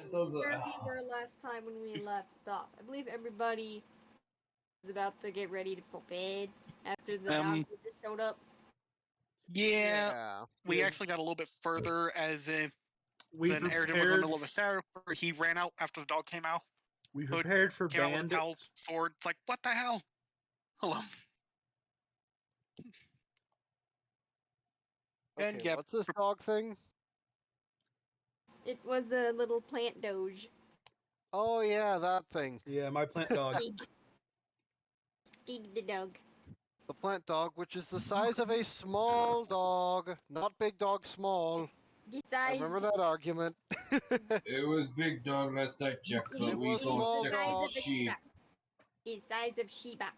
Those Where are, we were last time when we left off. I believe everybody was about to get ready to for bed after the doctor just showed up. Yeah. We Yeah. actually got a little bit further as We Eridan was in the prepared. middle of a shower. He ran out after the dog came out. We prepared for Came out with a towel, bandits. sword. It's like, what the hell? Hello. And Okay, yeah, what's this dog thing? It was a little plant doge. Oh yeah, that thing. Yeah, my plant dog. Dig. Dig the dog. The plant dog, which is the size of a small dog, not big dog, small. The I size. remember that argument. it was big dog last I checked, It but is, we was it is call small the it size dog. of a sheep. Shiba. The size of Shiba.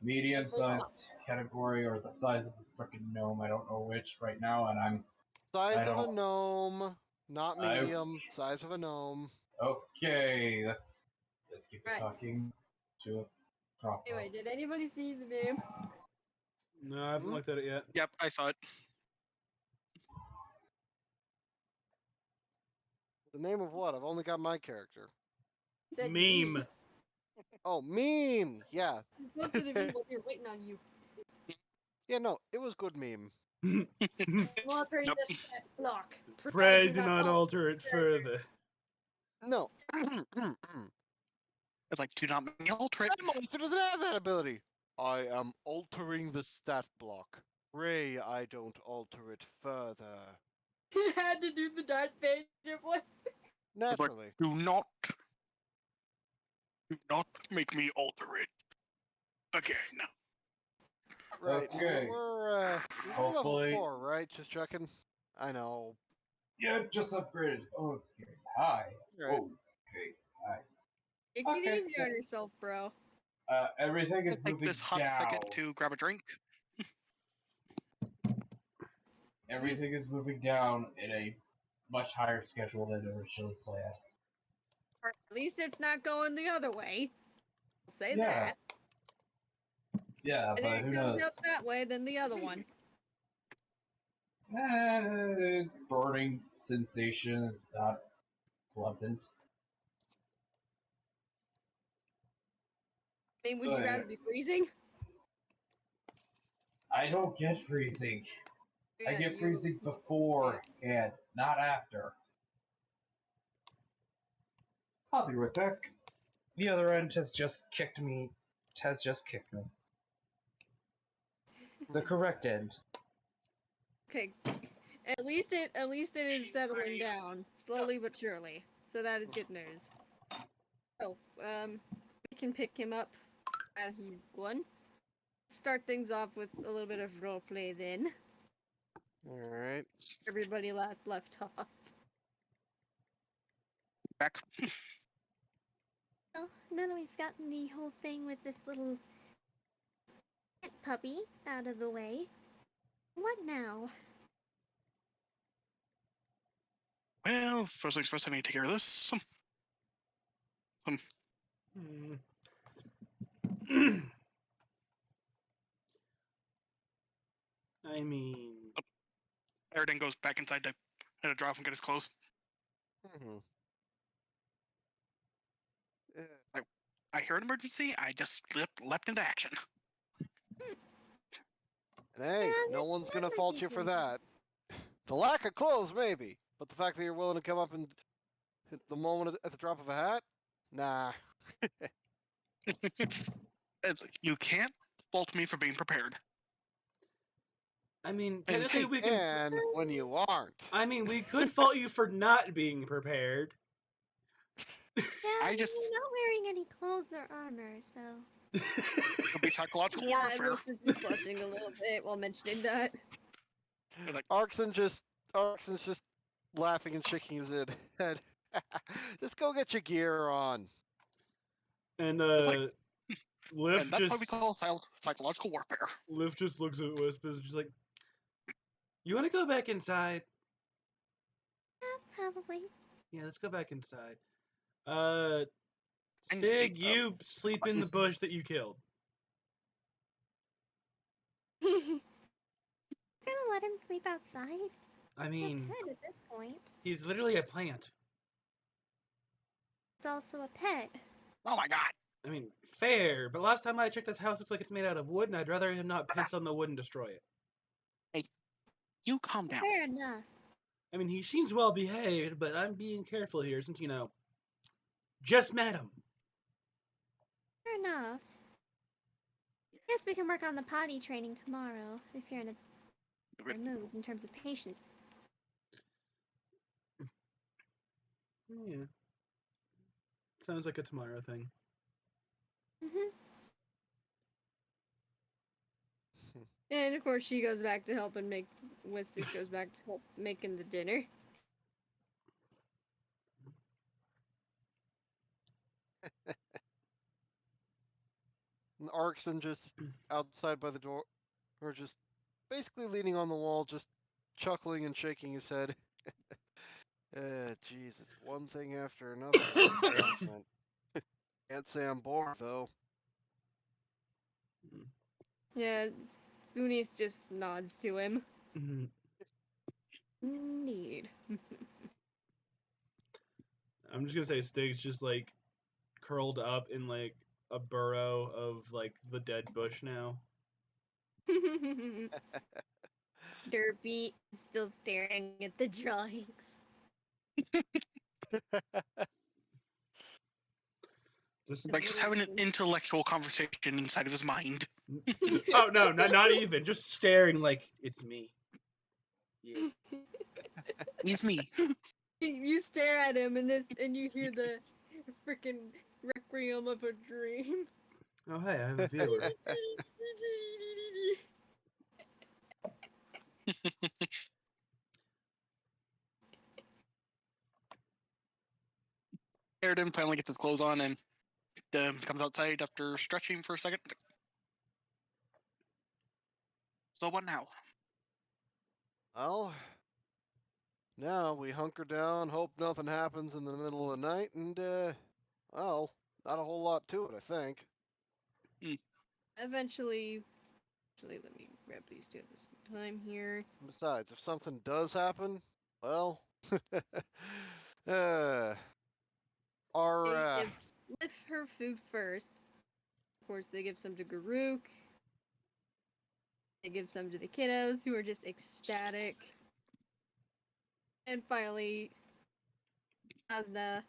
Medium It's like size category or the size of a freaking gnome. I don't know which right now, and I Size of a don't. gnome, not I- medium. Size of a gnome. Okay, let's keep Right. talking to a proper. Anyway, did anybody see the meme? No, I haven't looked at it yet. yep, I saw it. The name of what? I've only got my character. It said Meme. Oh, meme. Yeah, You posted a meme while we were waiting on you. yeah. No, it was good meme. Walter Nope. the stat block. Pray do not alter it further. No. It's like, do not make me alter it. That monster doesn't have that ability. I am altering the stat block. Pray I don't alter it further. He had to do the Darth Vader voice. Naturally. Do not make me alter it again. Right. Okay. We're level Hopefully- 4, right? Just checking. I know. Yeah, just upgraded. Okay, hi. Right. Okay, hi. Take Okay. it easy on yourself, bro. Everything is Take moving this hot down. second to grab a drink. Everything is moving down in a much higher schedule than originally planned. At least it's not going the other way. I'll say Yeah, that. Yeah, And but if who it comes knows? out that way, then the other one. Burning sensation is not pleasant. I mean, would you rather be freezing? I don't get freezing. I Yeah, get you- freezing before and not after. I'll be right back. The other end has just kicked me. The correct end. Okay. At least it is settling down slowly but surely. So that is good news. Oh, we can pick him up. And he's gone. Start things off with a little bit of roleplay then. Alright. Everybody last left off. Back. Well, now that we've gotten the whole thing with this little puppy out of the way, what now? Well, first things first, I need to take care of this. I mean, Eridan goes back inside to dry off and get his clothes. Mhm. I heard an emergency. I just leapt into action. And hey, no one's gonna fault you for that. The lack of clothes, maybe, but the fact that you're willing to come up and hit the moment at the drop of a hat, nah. It's you can't fault me for being prepared. I mean, And technically hey, we can. And when you aren't, I mean, we could fault you for not being prepared. Yeah, I just- you're not wearing any clothes or armor, so. It could be psychological I warfare. was just blushing a little bit while mentioning that. It's like, Arxon's just laughing and shaking his head. Just go get your gear on. And like- Lift and that's why we just call psychological warfare. Lift just looks at Wisp and is just like, "You want to go back inside? Probably. Yeah, let's go back inside." And- Stig, you sleep in the bush that you killed. Gonna let him sleep outside? I You mean, could at this point. he's literally a plant. It's also a pet. Oh my god. I mean, fair, but last time I checked, this house looks like it's made out of wood, and I'd rather him not piss on the wood and destroy it. You calm down. Fair enough. I mean, he seems well behaved, but I'm being careful here since, just met him. Fair enough. Guess we can work on the potty training tomorrow if you're in a better mood in terms of patience. Yeah. Sounds like a tomorrow thing. Mm-hmm. And of course, she goes back to help and make. Whispers goes back to help making the dinner. And Arkson just outside by the door, or just basically leaning on the wall, just chuckling and shaking his head. Jeez, it's one thing after another. With this government. Can't say I'm bored though. Yeah, Sunis just nods to him. Mhm. Indeed. I'm just gonna say Stig's just like curled up in like a burrow of like the dead bush now. Derpy is still staring at the drawings. Just Like just having an intellectual conversation inside of his mind. oh no, not even. Just staring like it's me. Yeah. It's me. You stare at him and you hear the freaking requiem of a dream. Oh hey, I have a viewer. Airden finally gets his clothes on and comes outside after stretching for a second. So what now? Well, now we hunker down, hope nothing happens in the middle of the night, and well, not a whole lot to it, I think. Eventually, let me grab these two at the same time here. Besides, if something does happen, well, our They give Liv her food first. Of course, they give some to Garuk. They give some to the kiddos who are just ecstatic. And finally, Asna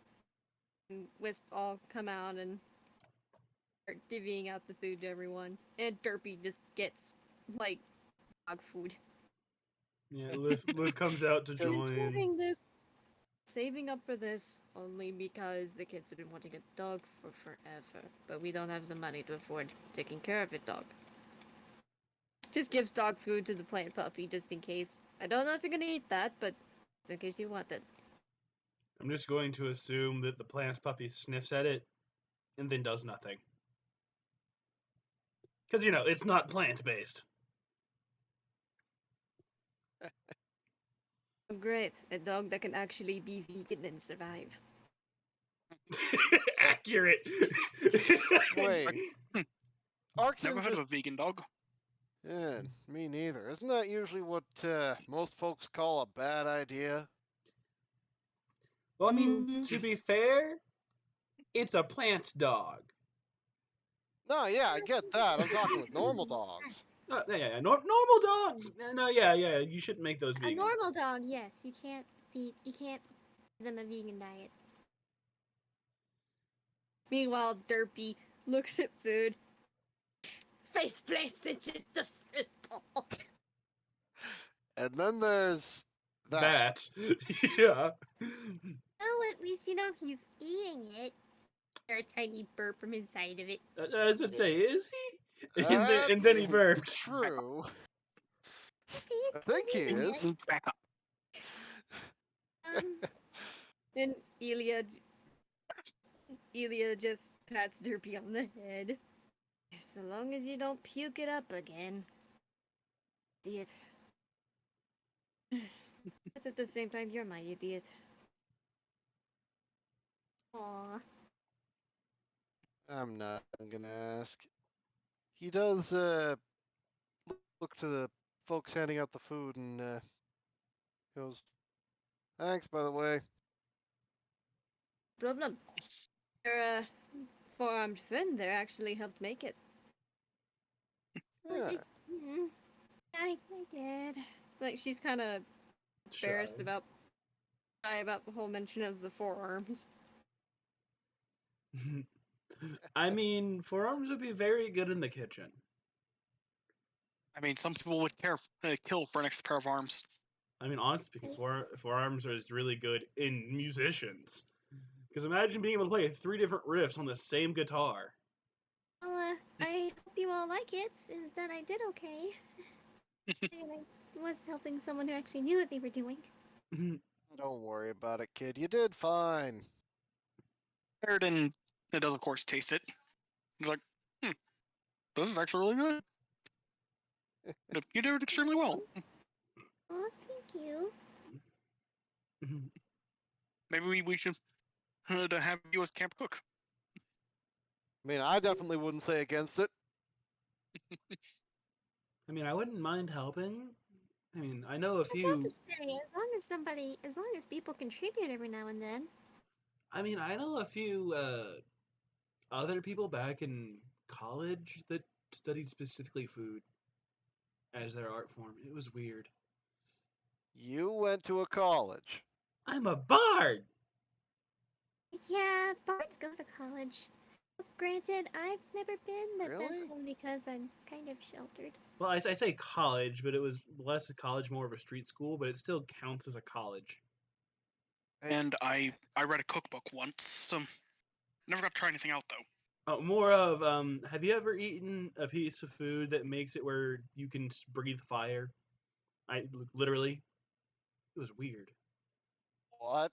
and Wisp all come out and start divvying out the food to everyone. And Derpy just gets, like, dog food. Yeah, Liv comes out to Been join. saving up for this only because the kids have been wanting a dog for forever. But we don't have the money to afford taking care of a dog. Just gives dog food to the plant puppy just in case. I don't know if you're gonna eat that, but in case you want it. I'm just going to assume that the plant puppy sniffs at it and then does nothing. Because, it's not plant-based. Oh, great. A dog that can actually be vegan and survive. Accurate. wait. Never Arkson heard of just a vegan dog. yeah, me neither. Isn't that usually what most folks call a bad idea? Well, I mean, to be fair, it's a plant dog. No, yeah, I get that. I'm talking with normal dogs. Yeah. Normal dogs. No, yeah. You shouldn't make those A vegan. normal dog, yes, you can't give them a vegan diet. Meanwhile, Derpy looks at food. Face plants into the food bowl. And then there's that. That. Yeah. Oh, at least he's eating it. Or a tiny burp from inside of it. I was gonna say, is he? And then That's he burped. True. He's I think he eating is. it. Back up. And Elia just pats Derpy on the head. So long as you don't puke it up again. Idiot. But at the same time, you're my idiot. Aw. I'm not gonna ask. He does look to the folks handing out the food and goes, "Thanks, by the way." problem. Your four-armed friend there actually helped make it. Yeah. I did. Like, she's kind of embarrassed Shy. about the whole mention of the forearms. I mean, forearms would be very good in the kitchen. I mean, some people would kill for an extra pair of arms. I mean, honestly speaking, forearms are really good in musicians. Because imagine being able to play 3 different riffs on the same guitar. Well, I hope you all like it, and that I did okay. And I was helping someone who actually knew what they were doing. Don't worry about it, kid. You did fine. Sheridan does, of course, taste it. He's like, this is actually really good. You did it extremely well. Oh, thank you. Maybe we should to have you as camp cook. I mean, I definitely wouldn't say against it. I mean, I wouldn't mind helping. I mean, I know a I was about to few. say, as long as people contribute every now and then. I mean, I know a few other people back in college that studied specifically food as their art form. It was weird. You went to a college. I'm a bard. Yeah, bards go to college. Granted, I've never been, but that's Really? only because I'm kind of sheltered. Well, I say college, but it was less a college, more of a street school, but it still counts as a college. And I read a cookbook once. Never got to try anything out though. More of have you ever eaten a piece of food that makes it where you can breathe fire? Literally, it was weird. What?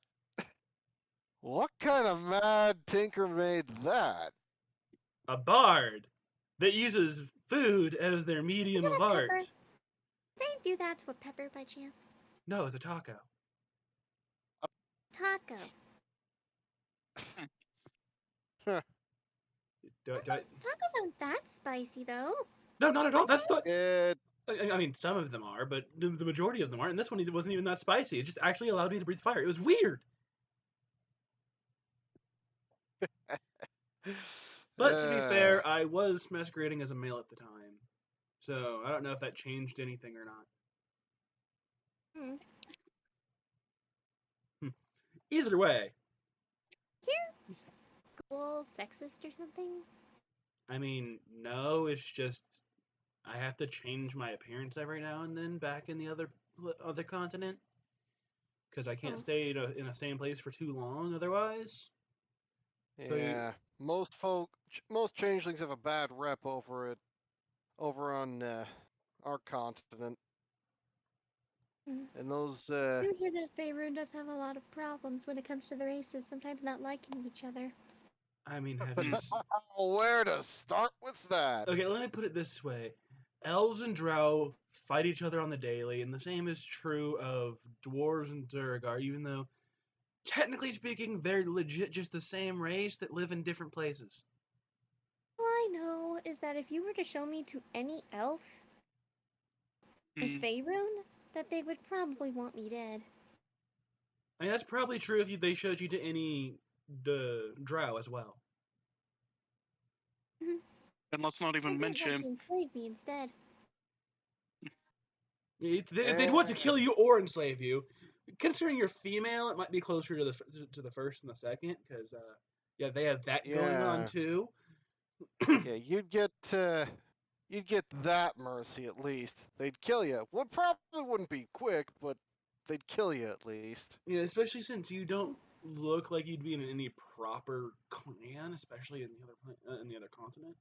What kind of mad tinker made that? A bard that uses food as their medium Is it of a art. pepper? Did they do that to a pepper by chance? No, it's a taco. Taco. Tacos aren't that spicy, though. No, not at all. That's the. It, I mean, some of them are, but the majority of them aren't. And this one wasn't even that spicy. It just actually allowed me to breathe fire. It was weird. But to be fair, I was masquerading as a male at the time, so I don't know if that changed anything or not. Either way, Is your school sexist or something? I mean, no, it's just I have to change my appearance every now and then back in the other continent because I can't stay in a same place for too long otherwise. yeah, most changelings have a bad rep over on our continent. And those, I do hear that Faerun does have a lot of problems when it comes to the races, sometimes not liking each other. I mean, have you? Where to start with that? Okay, let me put it this way: elves and drow fight each other on the daily, and the same is true of dwarves and Duergar. Even though, technically speaking, they're legit just the same race that live in different places. All I know is that if you were to show me to any elf in Faerun, that they would probably want me dead. I mean, that's probably true if they showed you to any drow as well. And let's not even mention. Want to enslave me instead. They'd want to kill you or enslave you. Considering you're female, it might be closer to the first and the second, because yeah, they have that going on too. Yeah, you'd get that mercy at least. They'd kill you. Well, probably wouldn't be quick, but they'd kill you at least. Yeah, especially since you don't look like you'd be in any proper clan, especially in the other continent.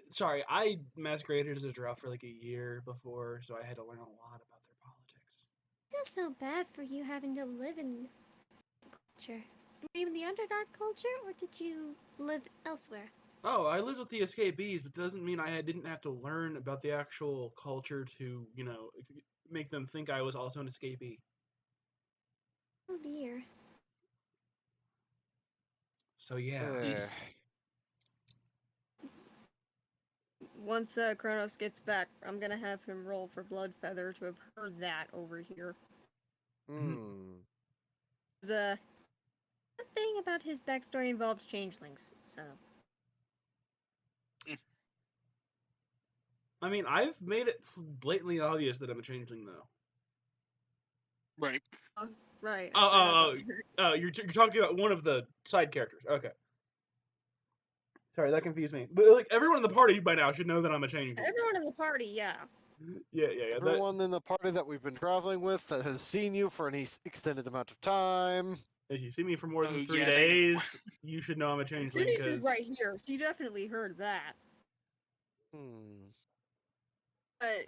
Sorry, I masqueraded as a drow for like a year before, so I had to learn a lot about their politics. That's so bad for you having to live in culture. Even the Underdark culture, or did you live elsewhere? Oh, I lived with the escapees, but doesn't mean I didn't have to learn about the actual culture to, make them think I was also an escapee. Oh dear. So yeah. Once Kronos gets back, I'm gonna have him roll for Bloodfeather to have heard that over here. The thing about his backstory involves changelings, so. I mean, I've made it blatantly obvious that I'm a changeling, though. Right. Right. Oh, I forgot oh, about that. oh, you're talking about one of the side characters. Okay. Sorry, that confused me. But like everyone in the party by now should know that I'm a changeling. Everyone in the party, yeah. Yeah. That, Everyone in the party that we've been traveling with that has seen you for an extended amount of time. if you see me for more than Oh, 3 yeah, they know. days, you should know I'm a changeling. Sunis is 'Cause- right here. She definitely heard that. Hmm. But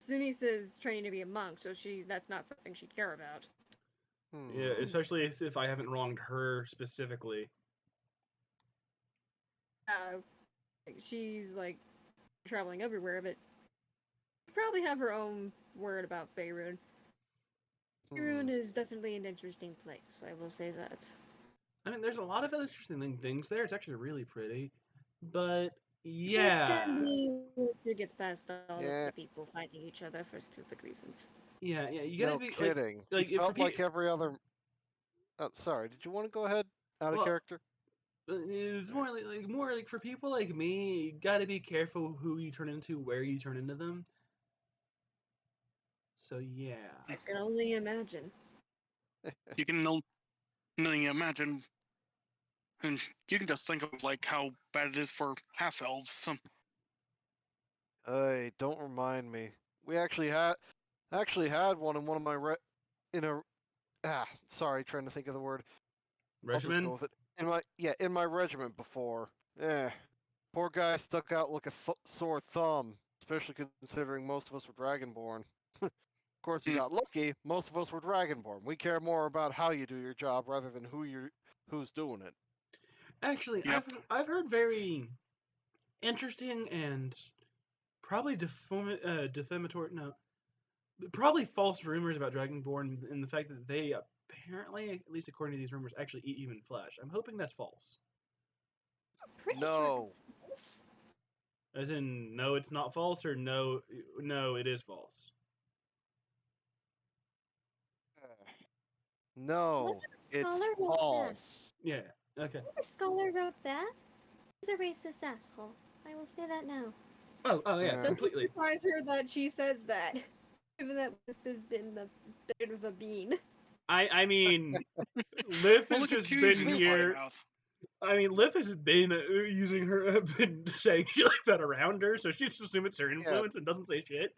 Sunis is training to be a monk, so that's not something she'd care about. Yeah, Hmm. especially if I haven't wronged her specifically. She's like traveling everywhere, but she probably have her own word about Faerun. Faerun is definitely an interesting place, I will say that. I mean, there's a lot of interesting things there. It's actually really pretty. But, It yeah. can be once you get past all Yeah. of the people fighting each other for stupid reasons. Yeah, you gotta No be kidding. like it if for felt like every other. Oh, sorry. Did you want to go ahead? Out of Well, character. it's more like for people like me, you gotta be careful who you turn into, where you turn into them. So yeah. I can only imagine. You can only imagine. And you can just think of like how bad it is for half elves. Hey, don't remind me. We actually had one in one of my in a sorry, trying to think of the word. I'll just go Regimen? with it. In my regiment before. Poor guy stuck out like a sore thumb, especially considering most of us were Dragonborn. Of course, you got lucky. Most of us were Dragonborn. We care more about how you do your job rather than who's doing it. Actually, Yep. I've heard very interesting and probably defamatory probably false rumors about Dragonborn in the fact that they apparently, at least according to these rumors, actually eat human flesh. I'm hoping that's false. Pretty No. sure that's false. As in, no, it's not false, or no, it is false. No, What it's scholar wrote that? false. Yeah. Okay. Whatever scholar wrote that? He's a racist asshole. I will say that now. Oh yeah, Uh, Doesn't completely. surprise her that she says that. Given that Wisp has been a bit of a bean. I mean, Liv Well, has look at just you been using your potty here. mouth. I mean, Liv has been using her, been saying shit like that around her, so she just assumes it's her influence and doesn't say shit.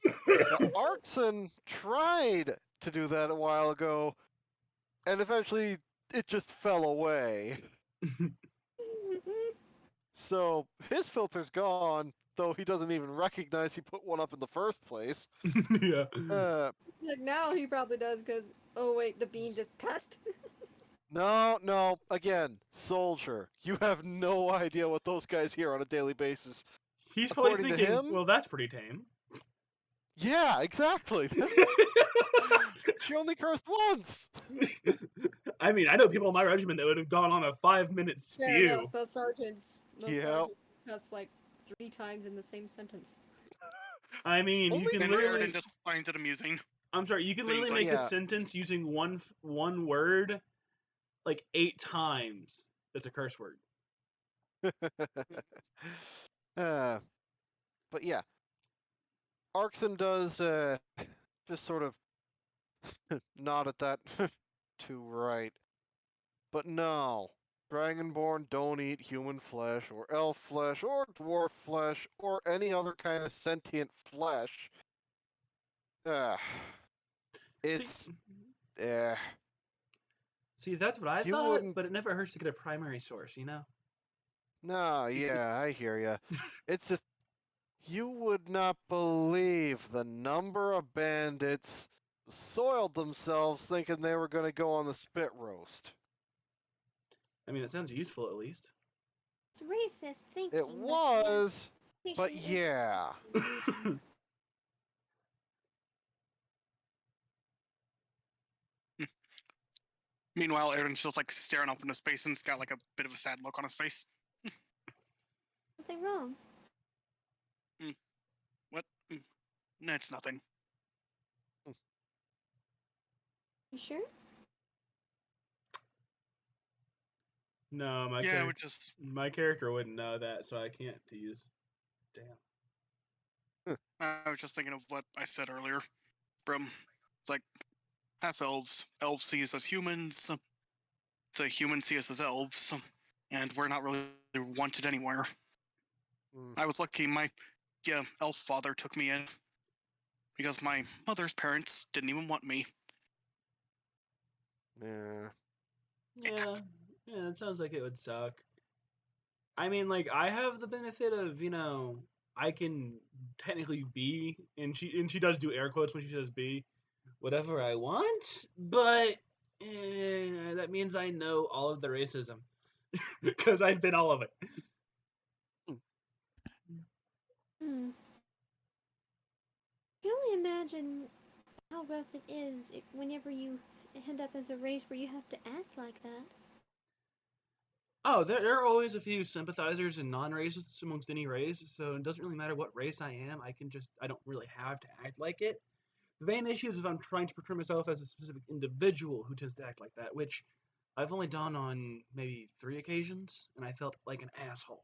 Now, Arkson tried to do that a while ago, and eventually it just fell away. So his filter's gone, though he doesn't even recognize he put one up in the first place. Yeah. Like now he probably does because, oh wait, the bean just cussed. No, again, soldier. You have no idea what those guys hear on a daily basis. He's probably According to thinking, him? well, that's pretty tame. Yeah, exactly. She only cursed once. I mean, I know people in my regiment that would have gone on a 5-minute Fair spew. enough. Most sergeants Yep. cuss like 3 times in the same sentence. I mean, you Only can And literally. Eridan just finds it amusing. I'm sorry, you can Things literally like- make a Yeah. sentence using one word, like 8 times. That's a curse word. But yeah, Arkson does just sort of nod at that too right. But no, Dragonborn don't eat human flesh, or elf flesh, or dwarf flesh, or any other kind of sentient flesh. It's See, that's what I You thought, wouldn't- but it never hurts to get a primary source, you know? no, yeah, I hear ya. It's just you would not believe the number of bandits soiled themselves thinking they were going to go on the spit roast. I mean, it sounds useful at least. It's racist thinking. It was, but Appreciate it. yeah. Meanwhile, Eridan's just like staring up into space and he's got like a bit of a sad look on his face. Something wrong. What? No, it's nothing. You sure? No, Yeah, I would just. my character wouldn't know that, so I can't tease. Damn. I was just thinking of what I said earlier. From it's like half elves. Elves see us as humans. The humans see us as elves, and we're not really wanted anywhere. Mm, I was lucky. My elf father took me in because my mother's parents didn't even want me. yeah. Yeah, yeah, it sounds like it would suck. I mean, like I have the benefit of I can technically be, and she does do air quotes when she says be, whatever I want, but that means I know all of the racism because I've been all of it. Hmm. I can only imagine how rough it is whenever you end up as a race where you have to act like that. Oh, there are always a few sympathizers and non-racists amongst any race, so it doesn't really matter what race I am. I don't really have to act like it. The main issue is if I'm trying to portray myself as a specific individual who tends to act like that, which I've only done on maybe 3 occasions, and I felt like an asshole.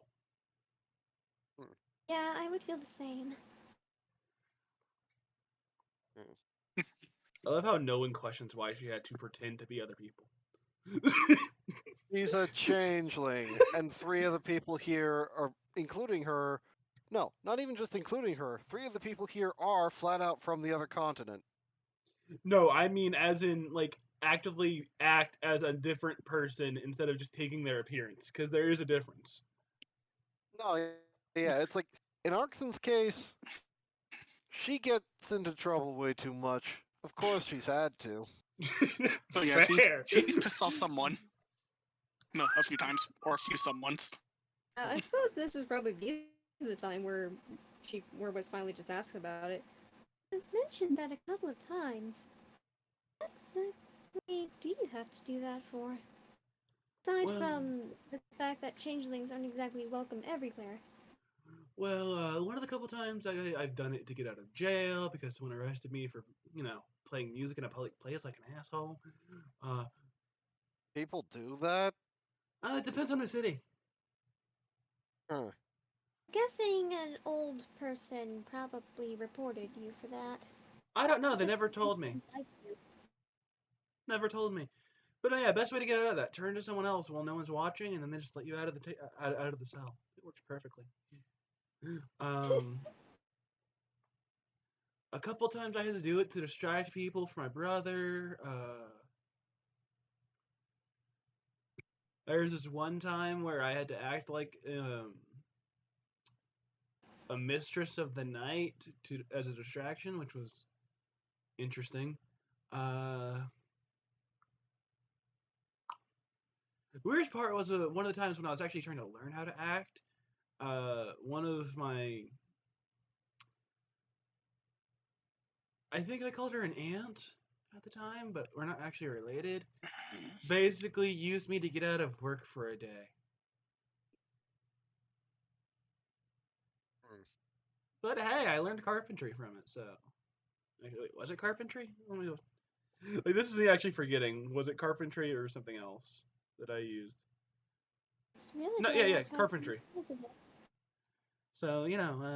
Mm, Yeah, I would feel the same. mm. I love how no one questions why she had to pretend to be other people. She's a changeling, and 3 of the people here are, including her. No, not even just including her. 3 of the people here are flat out from the other continent. No, I mean as in like actively act as a different person instead of just taking their appearance, because there is a difference. No, yeah, it's like in Arxon's case, she gets into trouble way too much. Of course, she's had to. But yeah, Fair. she's pissed off someone. No, a few times or a few someones. I suppose this would probably be the time where where was finally just asked about it. I've mentioned that a couple of times. What exactly do you have to do that for? Aside Well, from the fact that changelings aren't exactly welcome everywhere. one of the couple times I've done it to get out of jail because someone arrested me for playing music in a public place like an asshole. Uh, People do that? it depends on the city. Huh. Guessing an old person probably reported you for that. I don't know. They Just never told me. didn't like you. Never told me. But yeah, best way to get out of that: turn to someone else while no one's watching, and then they just let you out of the out of the cell. It works perfectly. Um, a couple times I had to do it to distract people for my brother. There's this one time where I had to act like a mistress of the night to as a distraction, which was interesting. Uh, the weirdest part was one of the times when I was actually trying to learn how to act. One of my, I think I called her an aunt at the time, but we're not actually related. Basically, used me to get out of work for a day. Hmm. But hey, I learned carpentry from it. So, wait, was it carpentry? Let me go. Like this is me actually forgetting. Was it carpentry or something else that I used? It's really No, good yeah, outside carpentry. isn't it? So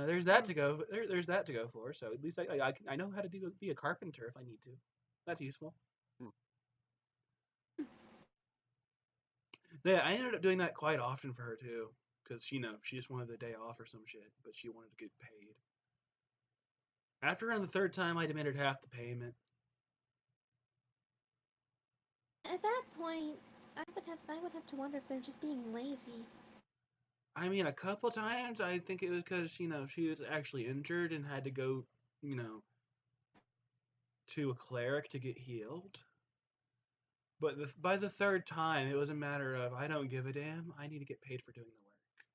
there's that to go. There's that to go for. So at least I know how to be a carpenter if I need to. That's useful. Hmm. Yeah, I ended up doing that quite often for her too, because she just wanted the day off or some shit, but she wanted to get paid. After around the third time, I demanded half the payment. At that point, I would have to wonder if they're just being lazy. I mean, a couple times I think it was because she was actually injured and had to go you know to a cleric to get healed. But by the third time, it was a matter of I don't give a damn. I need to get paid for doing the work.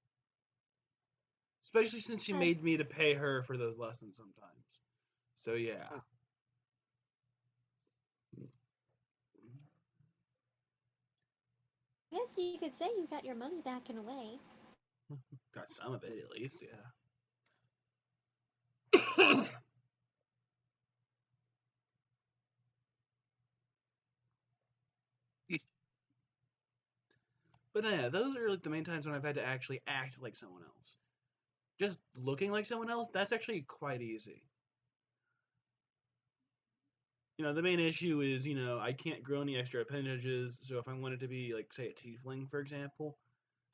Especially since she I made me to pay her for those lessons sometimes. So yeah. Hmm. guess you could say you got your money back in a way. Got some of it at least, yeah. But yeah, those are like the main times when I've had to actually act like someone else. Just looking like someone else, that's actually quite easy. The main issue is, I can't grow any extra appendages, so if I wanted to be, like, say, a tiefling, for example,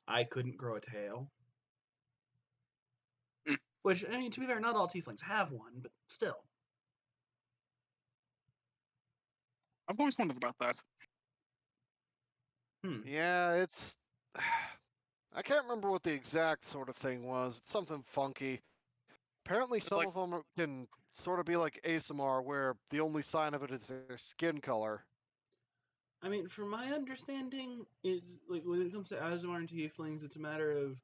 I couldn't grow a tail. Mm. Which, I mean, to be fair, not all tieflings have one, but still. I've always wondered about that. Yeah, it's. I can't remember what the exact sort of thing was. It's something funky. Apparently, It's some like- of them can sort of be like ASMR, where the only sign of it is their skin color. I mean, from my understanding, it's like when it comes to Azamar and Tieflings, it's a matter of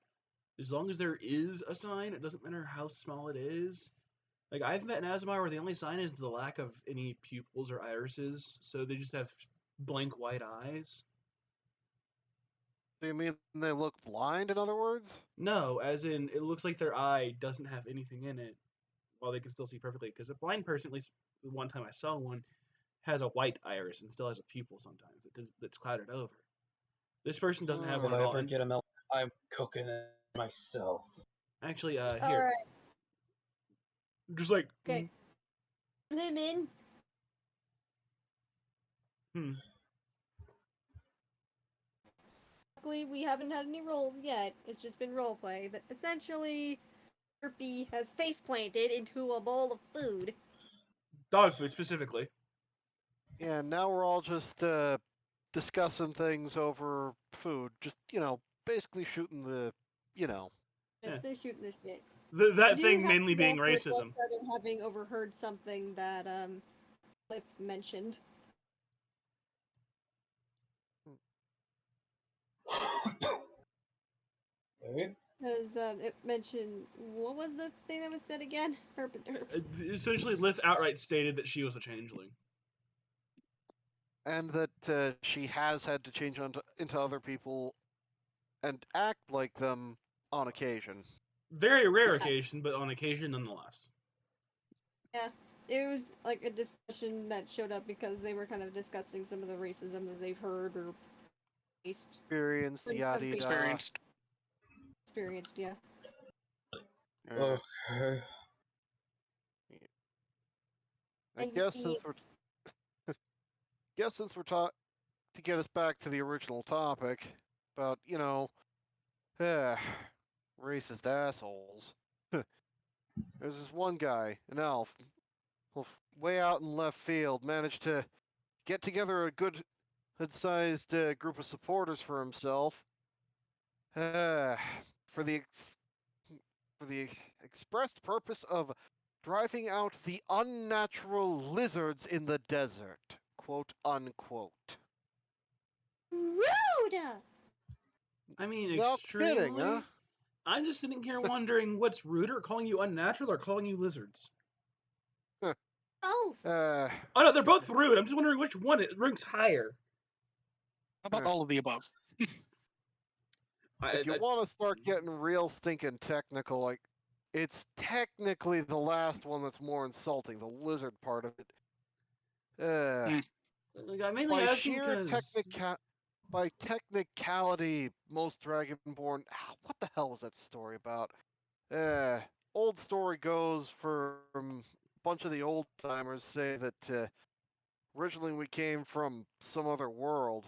as long as there is a sign, it doesn't matter how small it is. Like I've met an Azamar where the only sign is the lack of any pupils or irises, so they just have blank white eyes. Do you mean they look blind, in other words? No, as in it looks like their eye doesn't have anything in it, while they can still see perfectly. Because a blind person, at least the one time I saw one, has a white iris and still has a pupil sometimes that's clouded over. This person doesn't have one If at I all. ever And get a milk, I'm cooking it myself. actually, All here, right, just like okay. Let him in. hmm. Luckily, we haven't had any rolls yet. It's just been roleplay, but essentially, Herpy has face planted into a bowl of food. Dog food specifically. Yeah, now we're all just discussing things over food. Just, basically shooting the, you know. Yeah. They're shooting this shit. That Do thing have mainly to being roll for it, racism. rather than having overheard something that Cliff mentioned. Okay. Because it mentioned, what was the thing that was said again? Herp. Essentially, Lith outright stated that she was a changeling. And that she has had to change into other people and act like them on occasion. Very rare Yeah. occasion, but on occasion nonetheless. Yeah, it was like a discussion that showed up because they were kind of discussing some of the racism that they've heard or faced, Experienced, In some yada cases. yada. Experienced. yeah. Okay. I And guess you- since we're to get us back to the original topic about, racist assholes. There's this one guy, an elf, way out in left field, managed to get together a good-sized group of supporters for himself. For the expressed purpose of driving out the unnatural lizards in the desert, quote unquote. Rude! I mean, No extremely. kidding, huh? I'm just sitting here wondering what's ruder, calling you unnatural or calling you lizards? Both. Uh, Oh no, they're both rude. I'm just wondering which one it ranks higher. How about all of the above? if you want to start getting real stinking technical, like, it's technically the last one that's more insulting, the lizard part of it. Like, I'm mainly By asking sheer because by technicality, most Dragonborn. What the hell was that story about? Old story goes from a bunch of the old timers say that originally we came from some other world.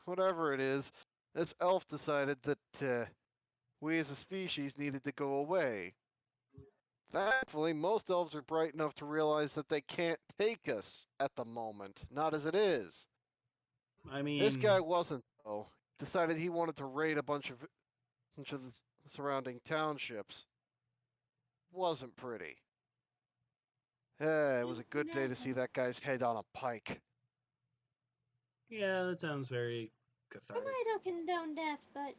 Whatever it is, this elf decided that we as a species needed to go away. Thankfully, most elves are bright enough to realize that they can't take us at the moment, not as it is. I mean, This guy wasn't, though. Decided he wanted to raid a bunch of the surrounding townships. Wasn't pretty. It was a good day to see that guy's head on a pike. yeah, that sounds very I cathartic. might have condoned death, but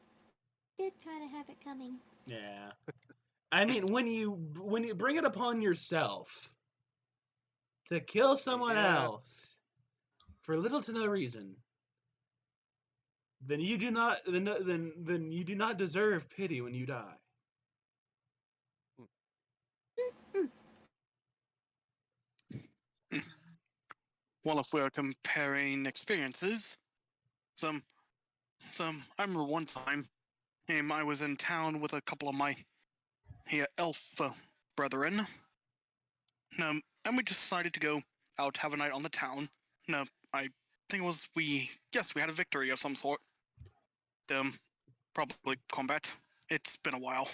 did kind of have it coming. Yeah. I mean, when you bring it upon yourself to kill someone Yeah. else for little to no reason, then you do not then you do not deserve pity when you die. well, if we're comparing experiences, some, I remember one time, I was in town with a couple of my elf brethren, and we decided to go out have a night on the town. I think it was we had a victory of some sort. Probably combat. It's been a while.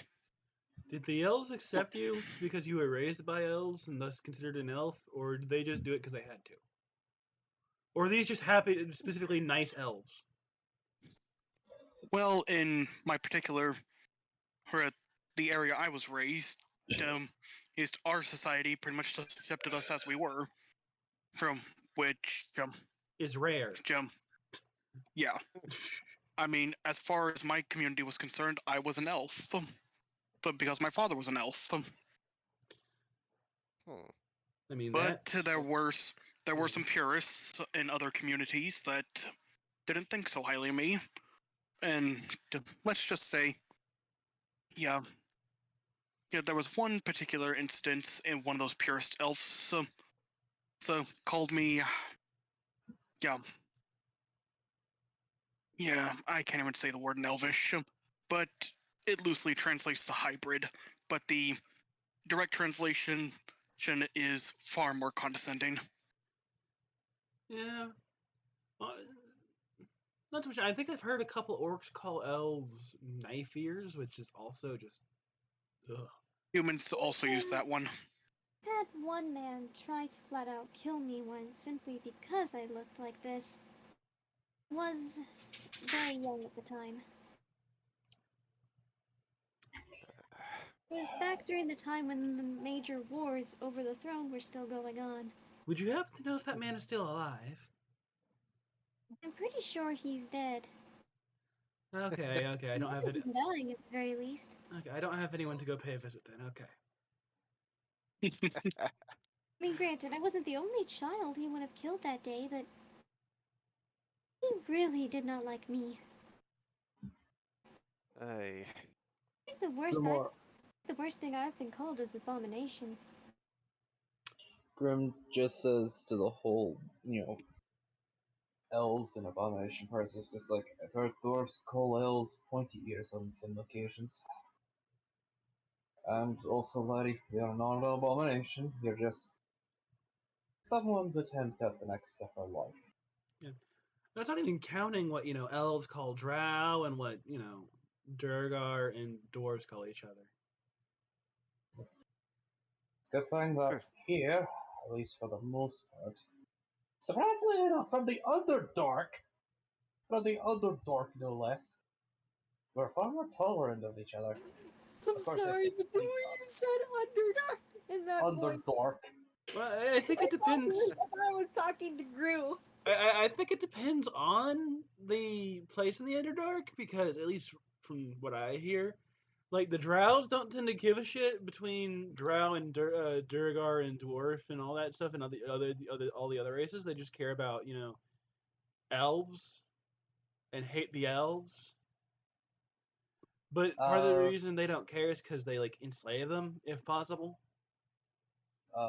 Did the elves accept you because you were raised by elves and thus considered an elf, or did they just do it because they had to? Or are these just happy, specifically nice elves? Well, in my particular, or at the area I was raised, is our society pretty much just accepted us as we were, from which, Is rare. yeah. I mean, as far as my community was concerned, I was an elf, but because my father was an elf. Hmm. I mean, But that's... there were some purists in other communities that didn't think so highly of me, and let's just say, yeah, there was one particular instance in one of those purist elves, so called me, yeah, I can't even say the word in Elvish, but it loosely translates to hybrid, but the direct translation is far more condescending. Yeah. Not too much. I think I've heard a couple orcs call elves knife ears, which is also just... Ugh. Humans also use that one. Had one man try to flat out kill me once simply because I looked like this. Was very young at the time. It was back during the time when the major wars over the throne were still going on. Would you happen to know if that man is still alive? I'm pretty sure he's dead. Okay, I don't have it. Dying at the very least. Okay, I don't have anyone to go pay a visit then. Okay. I mean, granted, I wasn't the only child he would have killed that day, but he really did not like me. Hey. I think the worst thing I've been called is abomination. Grim just says to the whole, elves and abomination parts, it's just like, I've heard dwarves call elves pointy ears on some occasions. And also, laddie, you're not an abomination, you're just someone's attempt at the next step of life. Yeah. That's not even counting what, elves call drow and what, Durgar and dwarves call each other. Good thing that here, at least for the most part, surprisingly enough, from the Underdark no less, we're far more tolerant of each other. I'm Of course, sorry, it's but the way you said Underdark in that voice, Underdark. Well, I think it depends. I was talking to Gru. I think it depends on the place in the Underdark, because at least from what I hear, like the Drows don't tend to give a shit between Drow and Durgar and Dwarf and all that stuff, and all the other races. They just care about elves and hate the elves. But part of the reason they don't care is because they like enslave them if possible.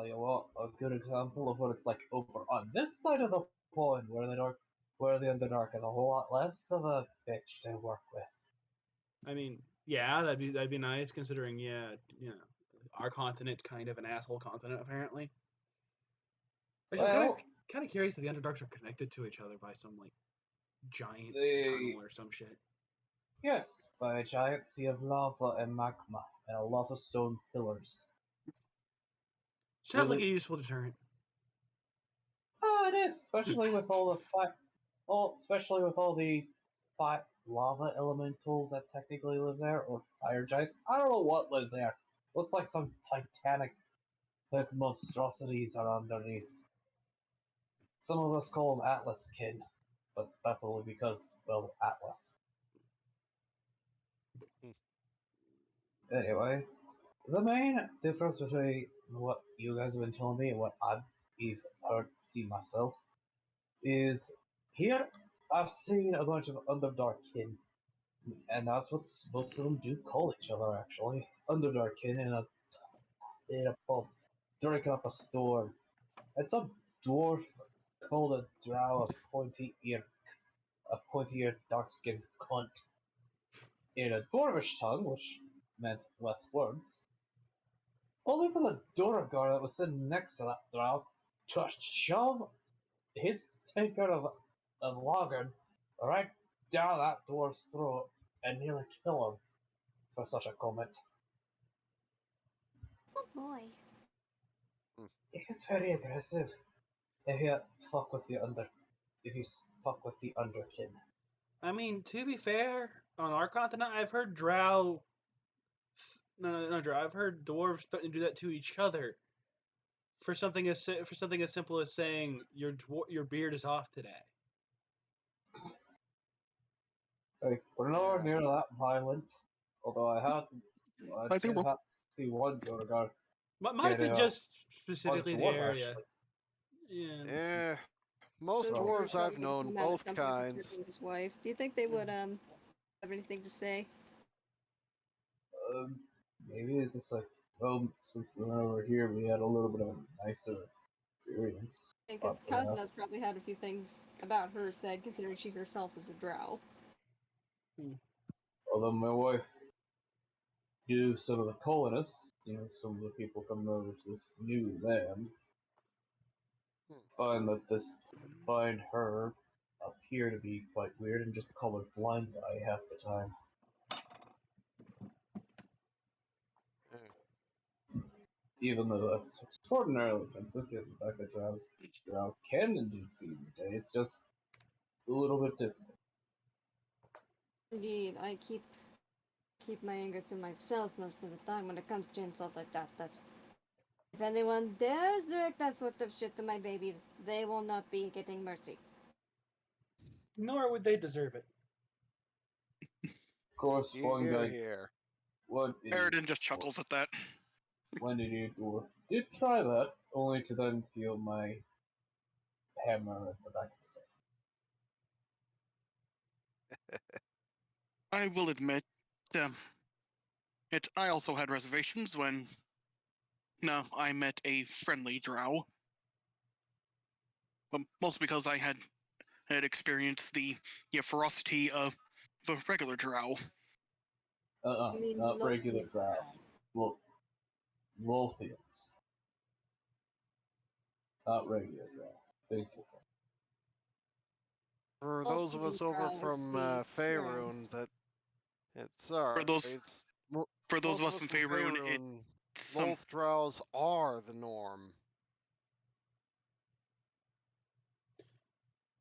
You know what? A good example of what it's like over on this side of the pond, where the Underdark is a whole lot less of a bitch to work with. I mean, yeah, that'd be nice considering, our continent's kind of an asshole continent apparently. Actually, I'm Well, kind of curious if the Underdarks are connected to each other by some like giant tunnel or some shit. yes, by a giant sea of lava and magma and a lot of stone pillars. Sounds like a Really? useful deterrent. Oh, it is, especially with all the five lava elementals that technically live there, or fire giants. I don't know what lives there. Looks like some titanic, like monstrosities are underneath. Some of us call them Atlas kin, but that's only because, well, Atlas. Anyway, the main difference between what you guys have been telling me and what I've seen myself is here I've seen a bunch of Underdark kin, and that's what most of them do call each other actually. Underdark kin in a pub, drinking up a storm. It's a dwarf called a drow a pointy-eared, dark-skinned cunt in a dwarvish tongue, which meant less words. Only for the Duragar that was sitting next to that drow to shove his tankard of lager right down that dwarf's throat and nearly kill him for such a comment. Oh boy. It gets very aggressive if you fuck with the under if you fuck with the underkin. I mean, to be fair, on our continent, I've heard drow. No, drow. I've heard dwarves do that to each other for something as simple as saying your beard is off today. Like, we're nowhere Yeah. near that violent. Although I I did think have to see one Duragar Might be get just one specifically the dwarf area. actually. Yeah. Eh, most Those Well, dwarves dwarves I've probably known, come out at both some point for kinds. kissing his wife. Do you think they would have anything to say? Maybe it's just like, well, since we were over here, we had a little bit of a nicer experience. Because Oddly enough. Kazana's probably had a few things about her said, considering she herself is a drow. Although my wife knew some of the colonists, some of the people coming over to this new land, find her appear to be quite weird and just call her blind guy half the time. Even though that's extraordinarily offensive, given the fact that drow can indeed see the day, it's just a little bit different. Indeed, I keep my anger to myself most of the time when it comes to insults like that. But if anyone dares direct that sort of shit to my babies, they will not be getting mercy. Nor would they deserve it. Of course, Here. one Eridan just chuckles at that. one idiot dwarf did try that, only to then feel my hammer at the back of his head. I will admit, I also had reservations when, no, I met a friendly drow. But mostly because I had experienced the ferocity of the regular drow. I mean, Not regular Lothian drow. Well, Lothians. Not regular drow. Big difference. For Both those of us Lothian over drow from the term. Faerun, it's sorry. For those Most of us in from Faerun, it's some Wolf drows are the norm.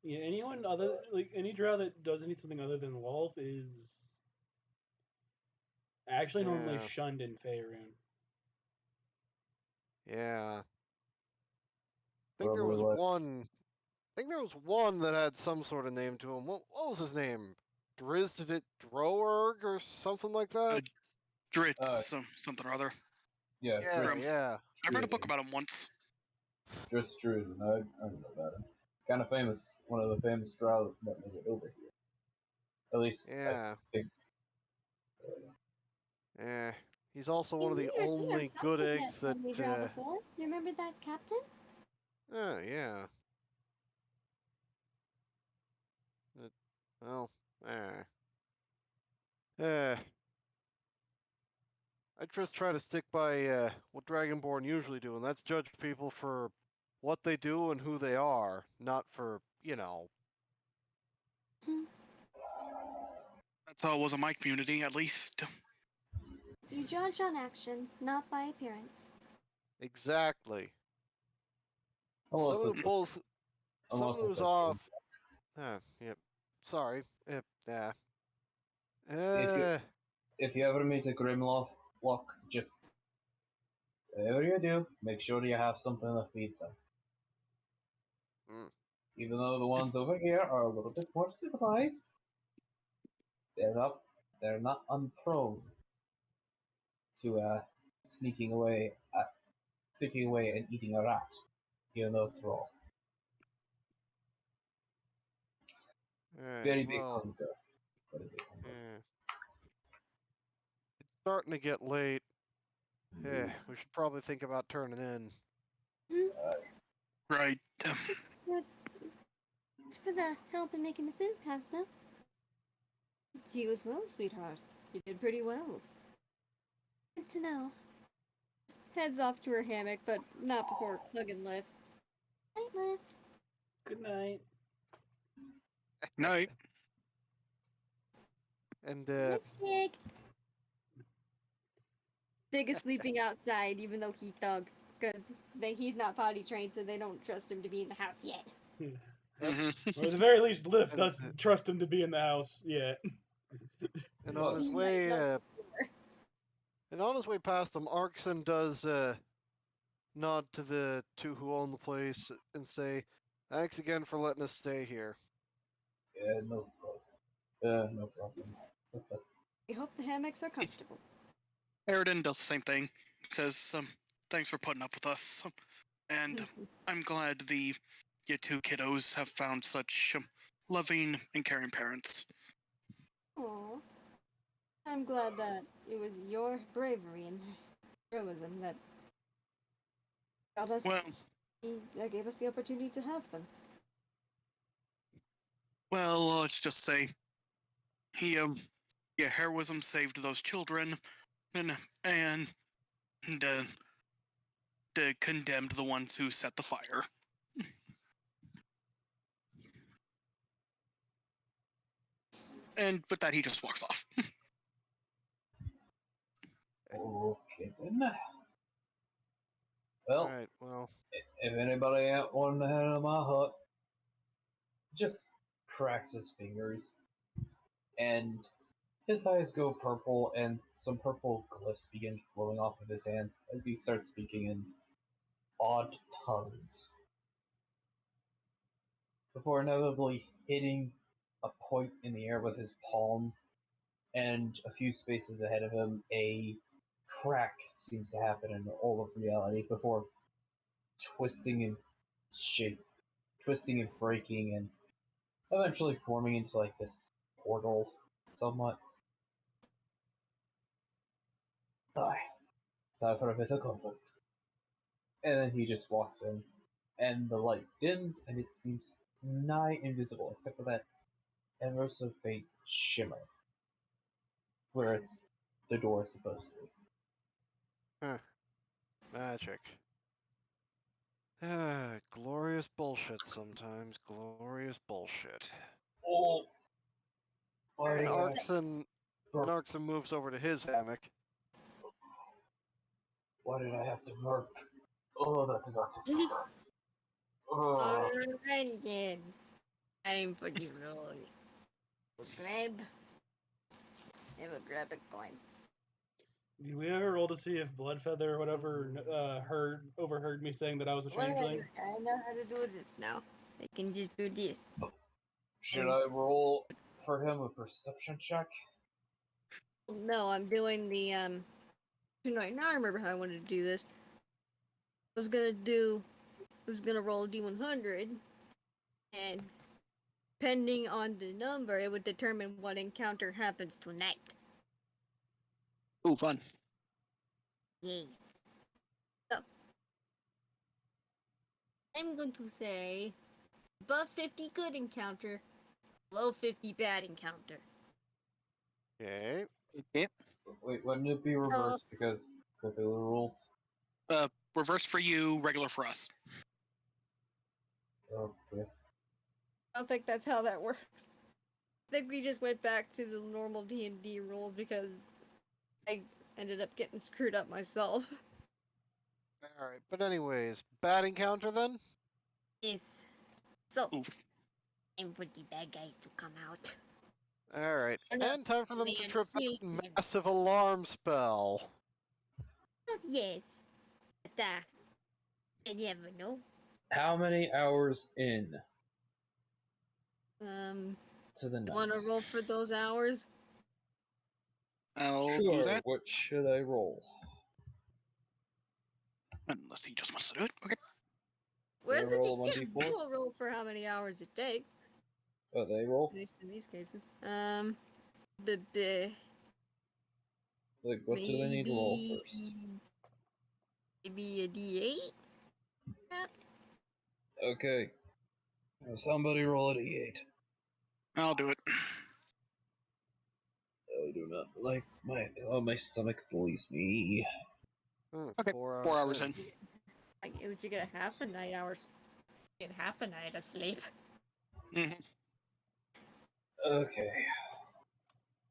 Yeah, any drow that does need something other than Lolth is actually normally Yeah. shunned in Faerun. Yeah. I think Probably there was like one. I think there was one that had some sort of name to him. What was his name? Drizzt Droerg or something like that? Dritz, something or other. yeah, Yeah, Drizzt. yeah. I read a book about him once. Drizzt Druden. I know about him. Kind of famous. One of the famous drow that made it over here. At least Yeah. I think. Yeah. He's also one of We the were only good eggs that. drow before. You remember that, Captain? Oh, yeah. Well, I just try to stick by what Dragonborn usually do, and that's judge people for what they do and who they are, not for, That's how it was in my community, at least. You judge on action, not by appearance. exactly. Unless Someone it's who pulls, someone unless it's who's a off. Yep. Sorry. Yeah. if you ever meet a Grimlock, just whatever you do, make sure you have something to feed them. Mm. Even though the ones over here are a little bit more civilized, they're not unprone to sneaking away and eating a rat, even though it's raw. Alright, Very big well, hunger. Very big hunger. it's starting to get late. Yeah, we should probably think about turning in. Right. It's good. Thanks for the help in making the food, Hasna. You as well, sweetheart. You did pretty well. Good to know. Heads off to her hammock, but not before Hug and Liv. Night, Liv. Good night. Night. And Night, Stig. Dig is sleeping outside, even though he thug, because he's not potty trained, so they don't trust him to be in the house yet. Mhm. Or at the very least, Liv And, doesn't trust him to be in the house yet. and on his He might way, not and on his way past them, Arkson does nod to the two who own the place and say, "Thanks again for letting us stay here." Yeah, no problem. No problem. We hope the hammocks are comfortable. Aridin does the same thing. Says, thanks for putting up with us. And I'm glad your two kiddos have found such loving and caring parents. Aww. I'm glad that it was your bravery and heroism that got us. Well, That gave us the opportunity to have them. well, let's just say heroism saved those children, and condemned the ones who set the fire. And with that, he just walks off. Okay then. Well, Alright, well, if anybody ain't one ahead of my hut, just cracks his fingers, and his eyes go purple, and some purple glyphs begin flowing off of his hands as he starts speaking in odd tongues, before inevitably hitting a point in the air with his palm, and a few spaces ahead of him, a crack seems to happen in all of reality before twisting and shape, twisting and breaking, and eventually forming into like this portal, somewhat. Aye, time for a bit of comfort. And then he just walks in, and the light dims, and it seems nigh invisible, except for that ever so faint shimmer where it's the door is supposed to be. magic. Glorious bullshit sometimes. Glorious bullshit. Oh, why And did I Arkson moves over to his hammock. Why did I have to burp? Oh, that did not taste good. Oh. Alrighty then. Time for the roll. Grab. Have a grab a coin. Did we ever roll to see if Bloodfeather or whatever overheard me saying that I was a changeling? I know how to do this now. I can just do this. Should I roll for him a perception check? No, I'm doing the Right now I remember how I wanted to do this. I was gonna roll a D100, and depending on the number, it would determine what encounter happens tonight. Ooh, fun. Yes. So, I'm going to say above 50 good encounter, below 50 bad encounter. Okay. Okay. Wait, wouldn't it be reversed because Cthulhu rules? Reverse for you, regular for us. Okay. I don't think that's how that works. I think we just went back to the normal D&D rules because I ended up getting screwed up myself. Alright, but anyways, bad encounter then? Yes. So, Oof. time for the bad guys to come out. Alright, And and us, time for them to man, trip that shield them. massive alarm spell. Yes. But, you never know. How many hours in to the You night? want to roll for those hours? I'll do Sure, that. what should I roll? Unless he just wants to do it. Okay. Well, They roll a 1d4? we'll roll for how many hours it takes. Oh, they roll? At least in these cases. Like, what do they need to roll first? Maybe a D8? Perhaps? Okay. Somebody roll a d8. I'll do it. I do not like my stomach bullies me. Okay, 4 4 out hours of in. 10. Like, at least you get a half a night hours. Get half a night of sleep. Mhm. Okay.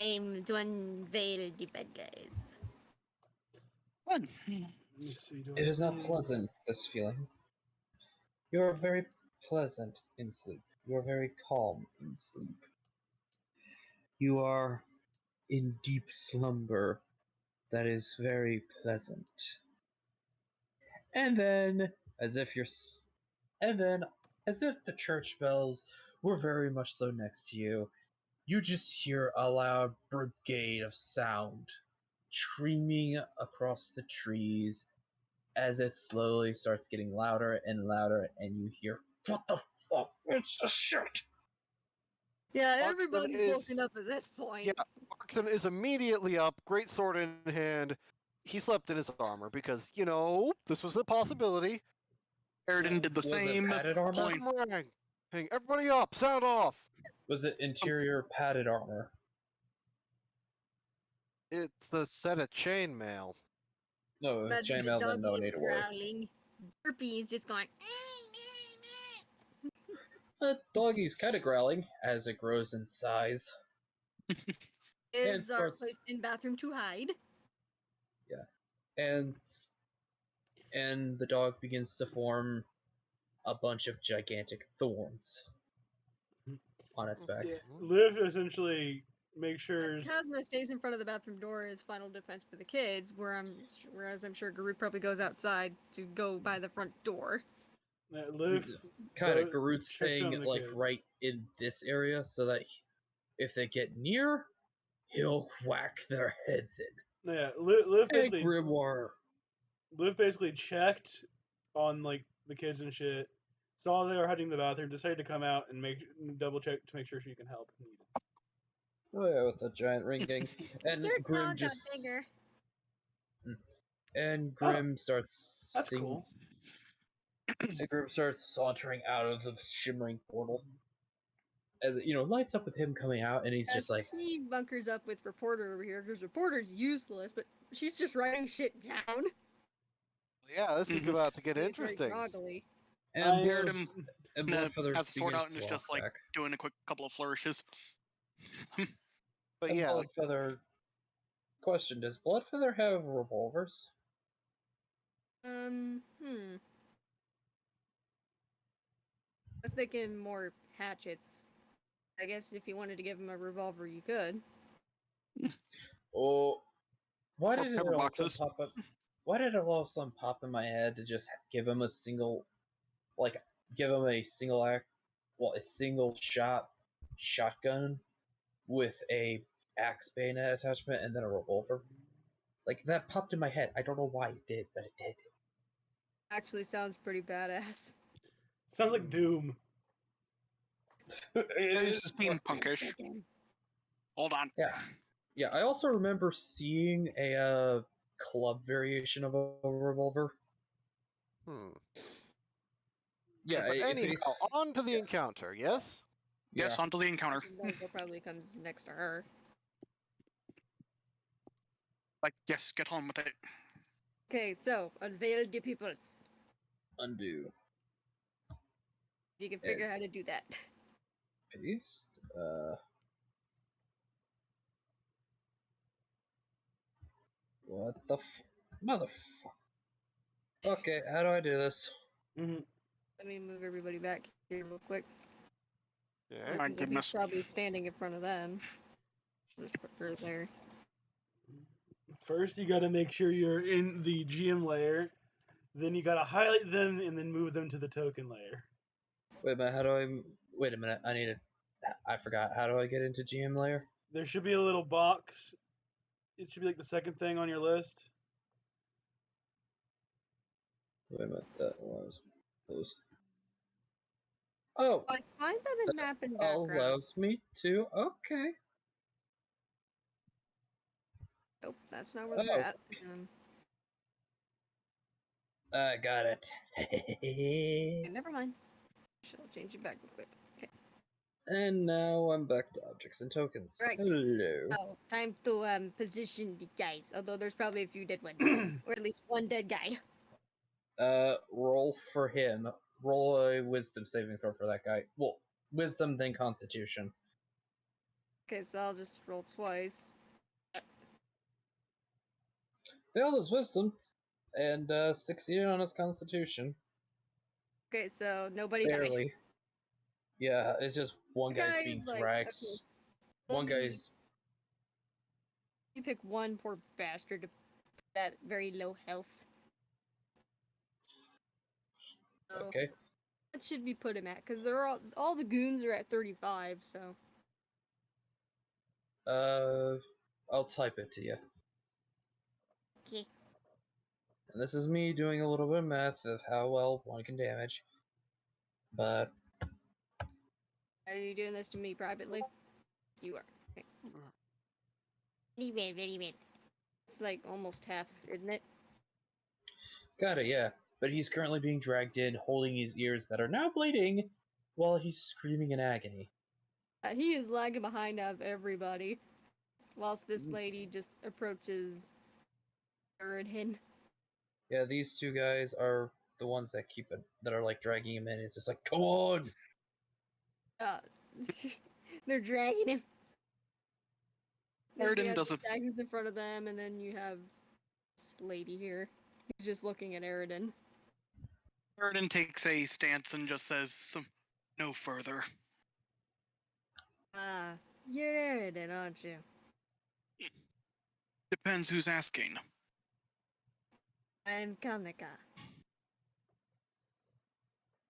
Aim to unveil the bad guys. Fun. Let me see. Do I It is not really- pleasant, this feeling. You are very pleasant in sleep. You are very calm in sleep. You are in deep slumber that is very pleasant. And then, as if the church bells were very much so next to you, you just hear a loud brigade of sound streaming across the trees as it slowly starts getting louder and louder, and you hear, "What the fuck? It's a shit!" Yeah, Arxon everybody's is- woken up at this point. Yeah, Arxon is immediately up, great sword in hand. He slept in his armor because, this was a possibility. Sheridan did the Was it same. padded armor? Pulling. Rang. Hey, everybody up, sound off. Was it interior padded armor? It's a set of chainmail. No, it's Imagine the chainmail, then no doggy need is to worry. growling. Burpee is just going. Doggy's kind of growling as it grows in size. Kids are starts- placed in bathroom to hide. and and the dog begins to form a bunch of gigantic thorns on its back. Yeah, Liv essentially makes sure. Kazma stays in front of the bathroom door as final defense for the kids, whereas I'm sure Garut probably goes outside to go by the front door. Liv Kind of go- Garut's checks staying on the like kids. right in this area so that if they get near, he'll whack their heads in. Yeah, Liv Hey, basically Grimoire. Liv basically checked on like the kids and shit. Saw they were hiding in the bathroom. Decided to come out and double check to make sure she can help if needed. Oh yeah, with the giant ring gang. And Your Grim dog got just bigger. and Oh, Grim starts That's sing. cool. And Grim starts sauntering out of the shimmering portal as it lights up with him coming out, and he's just like, he bunkers up with Reporter over here because Reporter's useless, but she's just writing shit down. Yeah, this is Mhm. about to get She's very interesting. groggly. and Sheridan Bloodfeather has a sword begins out and to is just walk like back. doing a quick couple of flourishes. But And yeah, Bloodfeather. Question: does Bloodfeather have revolvers? I was thinking more hatchets. I guess if you wanted to give him a revolver, you could. Oh, why Or did it pepper also boxes. pop up? Why did it all of a sudden pop in my head to just give him a single, give him a single shot shotgun with a axe bayonet attachment and then a revolver? Like that popped in my head. I don't know why it did, but it did. Actually, sounds pretty badass. Sounds like Doom. It Very is steampunkish. Hold on. Yeah. I also remember seeing a club variation of a revolver. Yeah, But it anyhow, on to the yeah. encounter, yes? Yes, onto the encounter. Gonzo probably comes next to her. Like, yes, get on with it. Okay, so unveil the peoples. Undo. You can figure out how to do that. Paste. What the motherfucker? Okay, how do I do this? Mm-hmm. Let me move everybody back here real quick. Yeah. My He's goodness. probably standing in front of them. Just put her there. First, you gotta make sure you're in the GM layer. Then you gotta highlight them and then move them to the token layer. Wait a minute, how do I... Wait a minute, I forgot. How do I get into GM layer? There should be a little box. It should be like the second thing on your list. Wait a minute, that allows those... Oh! Like, find them in map and That background. allows me to... Okay. Nope, that's not where they're at. I got it. Okay, never mind. I'll change it back real quick. Okay. And now I'm back to objects and tokens. Right. Hello. Oh, time to position the guys. Although there's probably a few dead ones, or at least one dead guy. Roll for him. Roll a wisdom saving throw for that guy. Well, wisdom then constitution. Okay, so I'll just roll twice. Failed his wisdom and succeeded on his constitution. Okay, so nobody died. Barely. Yeah, it's just one The guy's guy being is like, dragged. okay, One let me- guy's. You pick one poor bastard to that very low health. So Okay. that should be put him at, because they're all the goons are at 35. So I'll type it to you. Okay. And this is me doing a little bit of math of how well one can damage. But are you doing this to me privately? You are. Okay. Very well. It's like almost half, isn't it? got it, yeah. But he's currently being dragged in, holding his ears that are now bleeding, while he's screaming in agony. He is lagging behind out of everybody, whilst this lady just approaches Uridan. Yeah, these two guys are the ones that keep it, that are like dragging him in. It's just like, come on! Uh, they're dragging him. Then Uridan you have doesn't- the dragons in front of them, and then you have this lady here. He's just looking at Uridan. Erden takes a stance and just says, "No further." Ah, you're Uridan, aren't you? Depends who's asking. I'm Kamnika.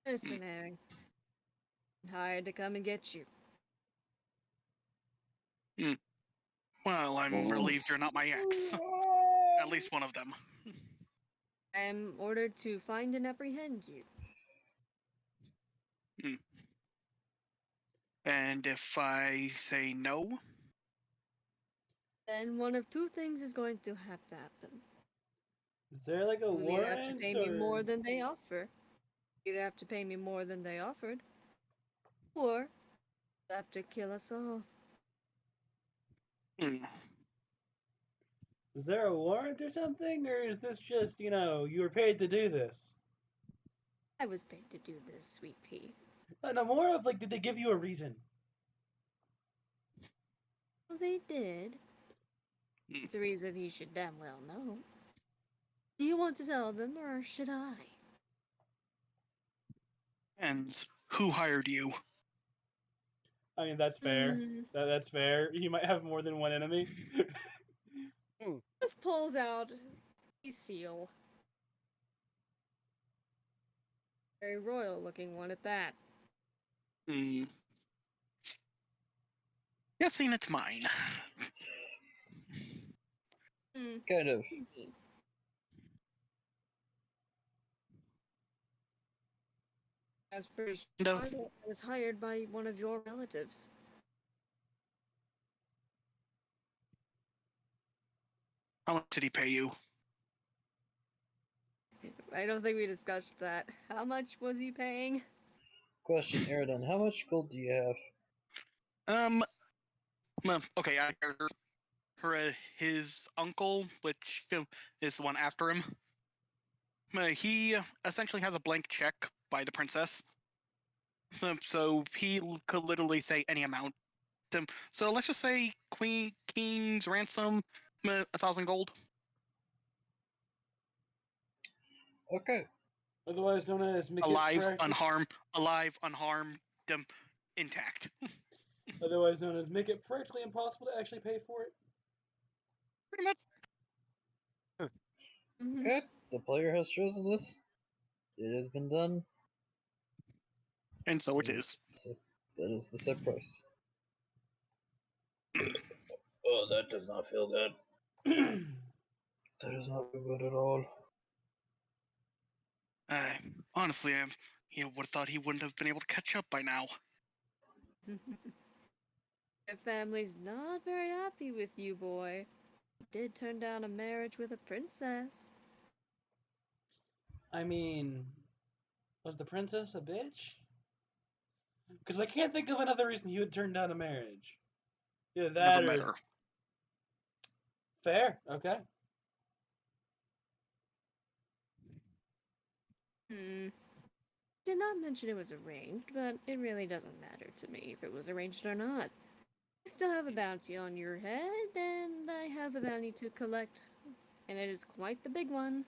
Mercenary. Hired to come and get you. Well, I'm relieved you're not my ex. At least one of them. I am ordered to find and apprehend you. And if I say no, Then one of two things is going to have to happen. Is there like a You'll either warrant? have to pay me more or- than they offer. Either have to pay me more than they offered, or have to kill us all. hmm, Is there a warrant or something, or is this just you were paid to do this? I was paid to do this, sweet pea. No, more of like, did they give you a reason? Well, they did. Hmm. It's a reason he should damn well know. Do you want to tell them, or should I? and who hired you? I mean, that's fair. Hmm. That's fair. He might have more than one enemy. Just pulls out a seal. Very royal looking one at that. Hmm. Guessing it's mine. Hmm. Kind of. I was pretty No. sure that I was hired by one of your relatives. How much did he pay you? I don't think we discussed that. How much was he paying? Question, Aridon, how much gold do you have? Well, okay, his uncle, which is the one after him, he essentially has a blank check by the princess. So he could literally say any amount. So let's just say King's ransom, 1,000 gold. Okay. Otherwise known as make Alive, it practically, unharmed, intact. otherwise known as make it practically impossible to actually pay for it. Pretty much. Mhm. Okay, the player has chosen this. It has been done. And so it is. So that is the set price. Oh, that does not feel good. That does not feel good at all. Honestly, I would have thought he wouldn't have been able to catch up by now. Your family's not very happy with you, boy. You did turn down a marriage with a princess. I mean, was the princess a bitch? Because I can't think of another reason he would turn down a marriage. Yeah, that Never or met her. fair. Okay. Did not mention it was arranged, but it really doesn't matter to me if it was arranged or not. You still have a bounty on your head, and I have a bounty to collect, and it is quite the big one.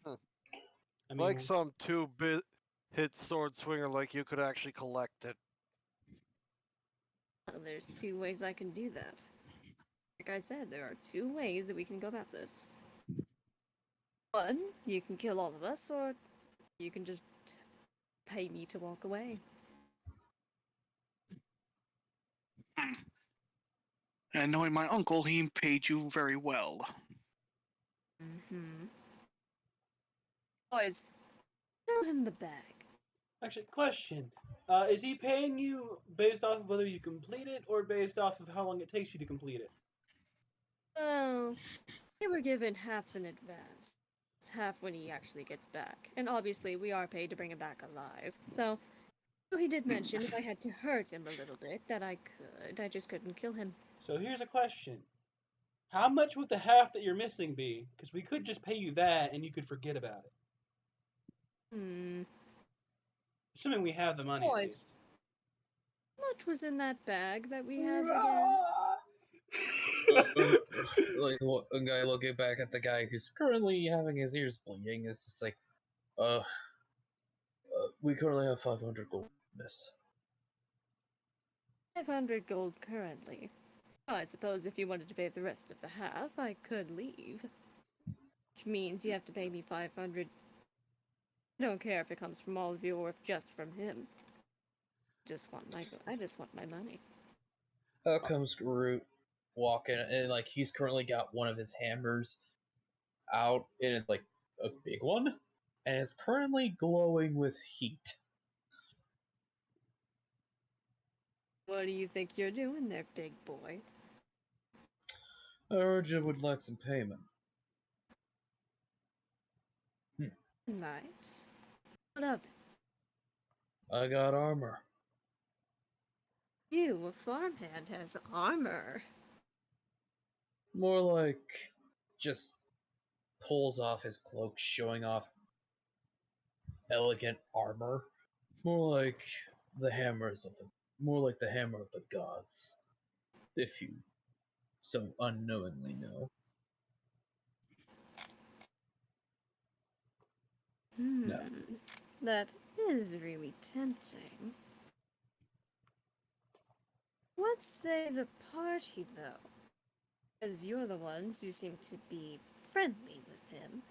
I mean, Like some two-bit hit sword swinger like you could actually collect it. Well, there's two ways I can do that. Like I said, there are two ways that we can go about this. One, you can kill all of us, or you can just pay me to walk away. And knowing my uncle, he paid you very well. Boys, throw him the bag. actually, question. Is he paying you based off of whether you complete it or based off of how long it takes you to complete it? Well, we were given half in advance. Half when he actually gets back. And obviously, we are paid to bring him back alive. So, though he did mention if I had to hurt him a little bit, that I could. I just couldn't kill him. So here's a question. How much would the half that you're missing be? Because we could just pay you that and you could forget about it. Assuming we have the money at Boys. least. How much was in that bag that we have again? Like one guy looking back at the guy who's currently having his ears bleeding. It's just like, we currently have 500 gold, miss. 500 gold currently. I suppose if you wanted to pay the rest of the half, I could leave. Which means you have to pay me 500. I don't care if it comes from all of you or if just from him. I just want my money. Out comes Groot walking, and like he's currently got one of his hammers out, and it's like a big one, and it's currently glowing with heat. What do you think you're doing there, big boy? I heard you would like some payment. Right. What of it? I got armor. You, a farmhand, has armor. More like just pulls off his cloak, showing off elegant armor. More like the more like the hammer of the gods, if you so unknowingly know. No. That is really tempting. What say the party, though? As you're the ones who seem to be friendly with him.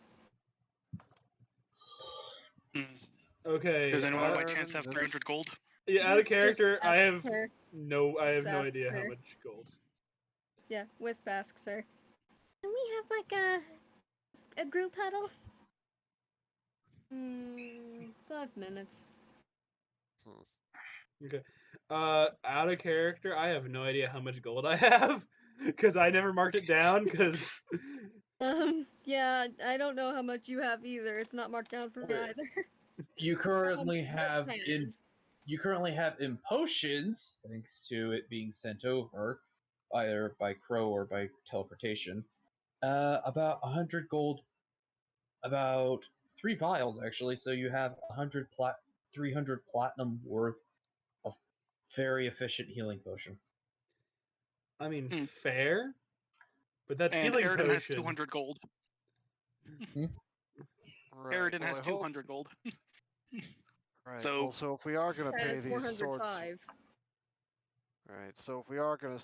Okay. Does anyone by Better chance than have this. 300 gold? Yeah, out of Just character, I asks have her. no Just asks idea how her. much gold. Yeah, Wisp asks her. Can we have like a group huddle? 5 minutes. Okay. Out of character, I have no idea how much gold I have because I never marked it down. Because Yeah, I don't know how much you have either. It's not marked down for me Okay. either. You currently Wisp have has. in potions, thanks to it being sent over either by crow or by teleportation. About 100 gold, about 3 vials actually. So you have 300 platinum worth of very efficient healing potion. I mean, fair, but that's And healing Eridan has potion. 200 gold. Right. Eridan well, has I hope- 200 gold. Right. So- well, so if we are gonna pay Has these swords, 405. right? So if we are gonna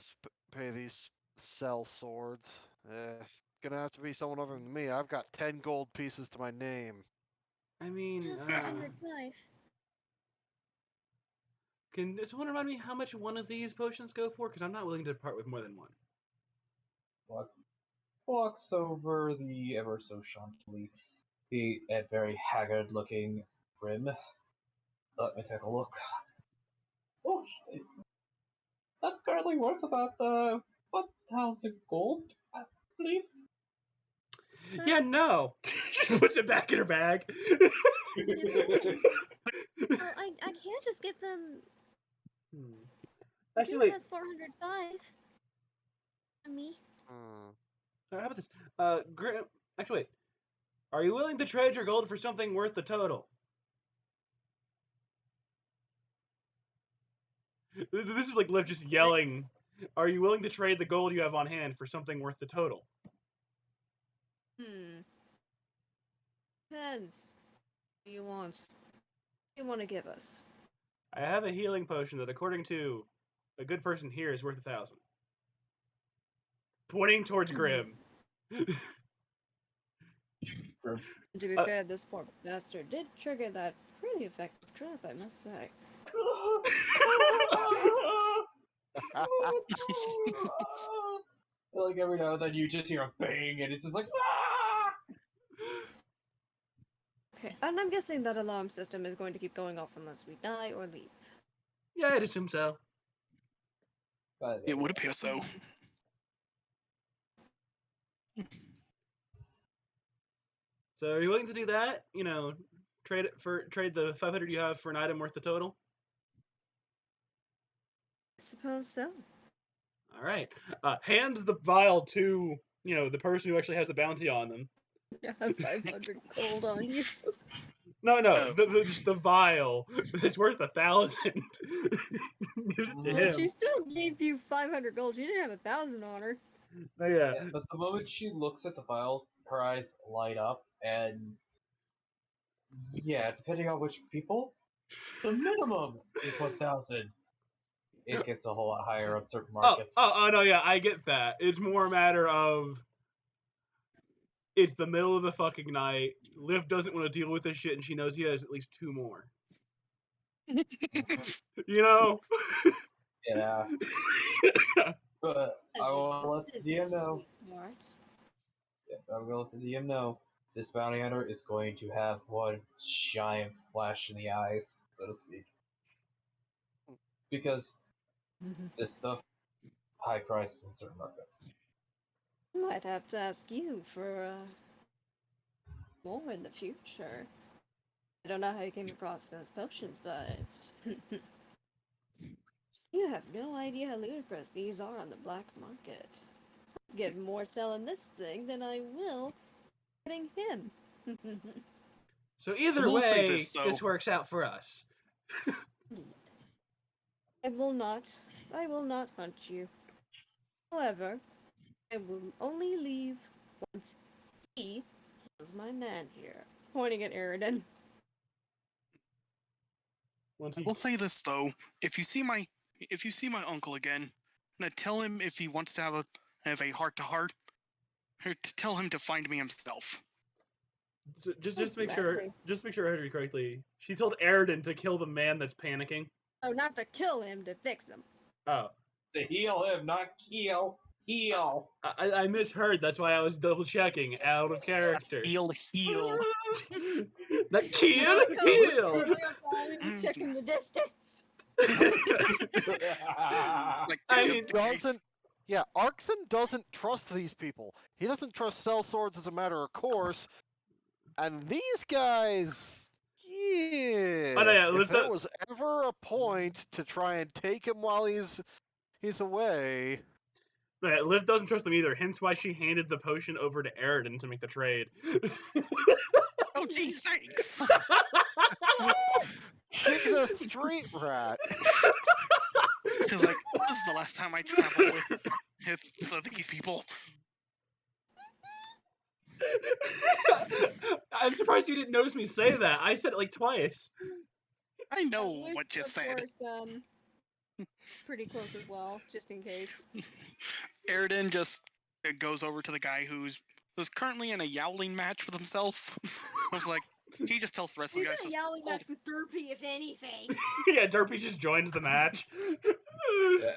pay these sell swords, it's gonna have to be someone other than me. I've got 10 gold pieces to my name. I mean, 405. can someone remind me how much one of these potions go for? Because I'm not willing to part with more than one. Walks over the ever so chantily, a very haggard-looking Grim. Let me take a look. Oh, that's currently worth about 1,000 gold, at least. Yeah, no. She puts it back in her bag. Well, I can't just give them. Actually, I wait. do have 405 on me. How about this? Grim. Actually, wait. Are you willing to trade your gold for something worth the total? This is like Liv just yelling. Are you willing to trade the gold you have on hand for something worth the total? Depends. What do you want? What do you want to give us? I have a healing potion that, according to a good person here, is worth 1,000. Pointing towards Grim. To be Uh, fair, this poor bastard did trigger that pretty effective trap, I must say. Like every now and then you just hear a bang and it's just like ah! Okay, and I'm guessing that alarm system is going to keep going off unless we die or leave. Yeah, I'd assume so. It would appear so. So, are you willing to do that? You know, trade the 500 you have for an item worth the total. I suppose so. All right. Hand the vial to the person who actually has the bounty on them. I have 500 gold on you. No, Oh. just the vial. It's worth 1,000. Gives it to Well, him. she still gave you 500 gold. She didn't have 1,000 on her. Oh, yeah. Yeah, but the moment she looks at the vial, her eyes light up, and yeah, depending on which people, the minimum is 1,000. It gets a whole lot higher on certain markets. Oh, no, yeah, I get that. It's more a matter of it's the middle of the fucking night. Liv doesn't want to deal with this shit, and she knows he has at least 2 more. You know? Yeah. But I will let the DM know. Yeah, I'm gonna let the DM know. This bounty hunter is going to have one giant flash in the eyes, so to speak. Because this stuff high priced in certain markets. Might have to ask you for more in the future. I don't know how you came across those potions, but you have no idea how ludicrous these are on the black market. I'd get more selling this thing than I will getting him. So either We'll say way, this, though. this works out for us. Indeed. I will not hunt you. However, I will only leave once he kills my man here. Pointing at Eridan. We'll say this though: if you see my uncle again, now tell him if he wants to have a heart to heart, or to tell him to find me himself. So just make sure I heard you correctly. She told Eridan to kill the man that's panicking. Oh, not to kill him, to fix him. Oh. To heal him, not kill. Heal. I misheard. That's why I was double checking out of character. Heal. Not kill, Like how heal. he's checking the distance. Like, I just mean, in case. Doesn't. Yeah, Arkson doesn't trust these people. He doesn't trust cell swords as a matter of course. And these guys, yeah. Oh, no, yeah, if there was ever a point to try and take him while he's away. Yeah, Liv doesn't trust them either. Hence why she handed the potion over to Eridan to make the trade. Oh, gee, thanks. She's a street rat. Because like, this is the last time I travel with these people. I'm surprised you didn't notice me say that. I said it like twice. I know what you said. It's pretty close as well, just in case. Eridan just goes over to the guy who's currently in a yowling match with himself. I was like, he just tells the rest of the guys. He's in a yowling match with Derpy, if anything. Yeah, Derpy just joins the match.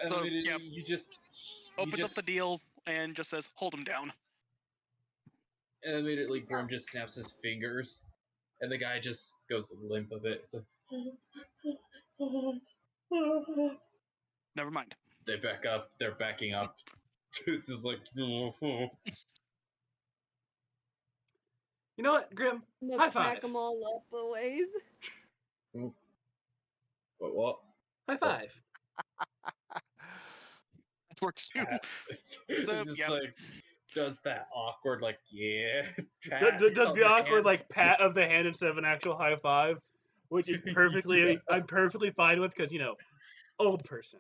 So, yeah, yeah. you just Opens up the deal and just says, hold him down. And immediately Grim just snaps his fingers, and the guy just goes limp a bit. So Never mind. they back up. They're backing up. It's just like You know what, Grim? Look, High pack five. them all up a ways. What? High five. That works too. It's So, just yep. like does that awkward like yeah. Does of the awkward hand. like pat of the hand instead of an actual high five, which is perfectly Yeah. I'm perfectly fine with because old person.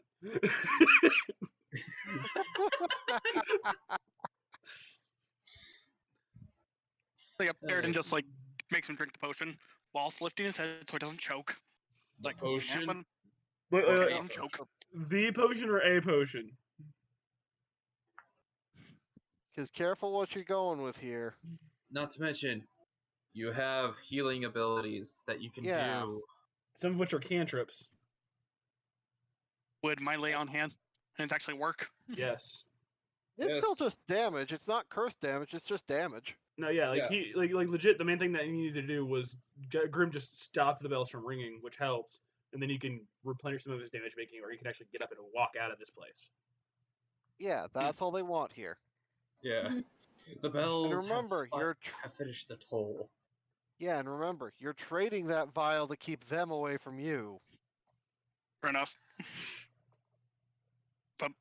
So, yep, Aridin just like makes him drink the potion whilst lifting his head so he doesn't choke. The Like, potion. man, Wait, Or okay, a don't choke. the potion or a potion? Because careful what you're going with here. Not to mention, you have healing abilities that you can Yeah. do. Some of which are cantrips. Would my lay on hands actually work? Yes. It's still Yes. just damage. It's not curse damage. It's just damage. No, yeah, like Yeah. he like legit. The main thing that he needed to do was Grim just stopped the bells from ringing, which helps, and then he can replenish some of his damage making, or he can actually get up and walk out of this place. Yeah, that's all they want here. Yeah. Mhm. The bells And remember, have finished the toll. yeah, and remember, you're trading that vial to keep them away from you. Fair enough. But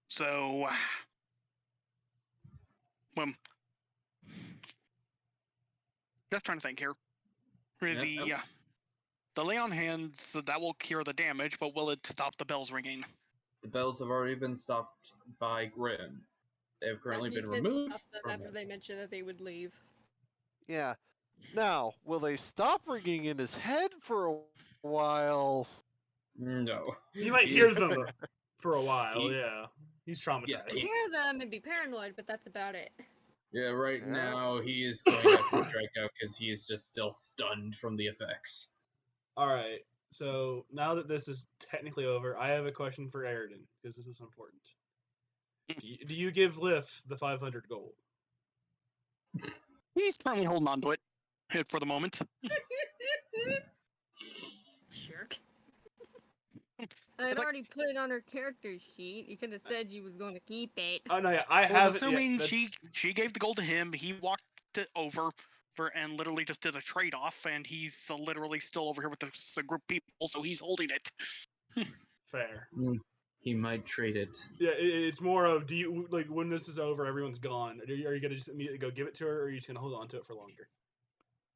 so, just trying to think here. Yep. The lay on hands that will cure the damage, but will it stop the bells ringing? The bells have already been stopped by Grim. They have currently He been said removed stop them from after him. they mentioned that they would leave. Yeah. Now, will they stop ringing in his head for a while? No. You might He hear is them cur- for a while. He- Yeah, he's traumatized. Yeah, Hear them and be paranoid, but that's about it. Yeah, right Yeah. now he is going to have to be dragged out because he is just still stunned from the effects. All right. So now that this is technically over, I have a question for Aridin because this is important. Do you give Liff the 500 gold? He's currently holding on to it for the moment. Jerk. I'd like- already put it on her character sheet. You could have said you was going to keep it. Oh no, yeah, I I have was it. assuming Yeah, she gave the gold to him. He walked it over and literally just did a trade off, and he's literally still over here with a group of people, so he's holding it. fair. He might trade it. Yeah, it's more of do you like when this is over, everyone's gone. Are you gonna just immediately go give it to her, or are you just gonna hold on to it for longer?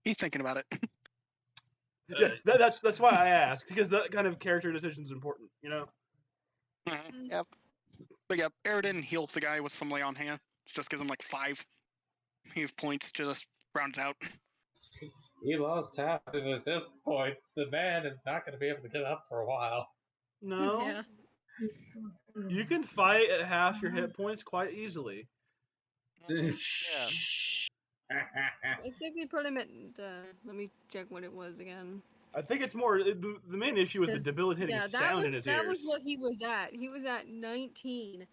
He's thinking about it. Yeah, that's why I asked because that kind of character decision is important. Yep. But yeah, Aridin heals the guy with some lay on hand. Just gives him like 5 points to just round it out. He lost half of his hit points. The man is not going to be able to get up for a while. No, Yeah. you can fight at half your hit points quite easily. I think we put him at. Let me check what it was again. I think it's more the main issue is the This- debilitating Yeah, sound in his that ears. was what he was at. He was at 19,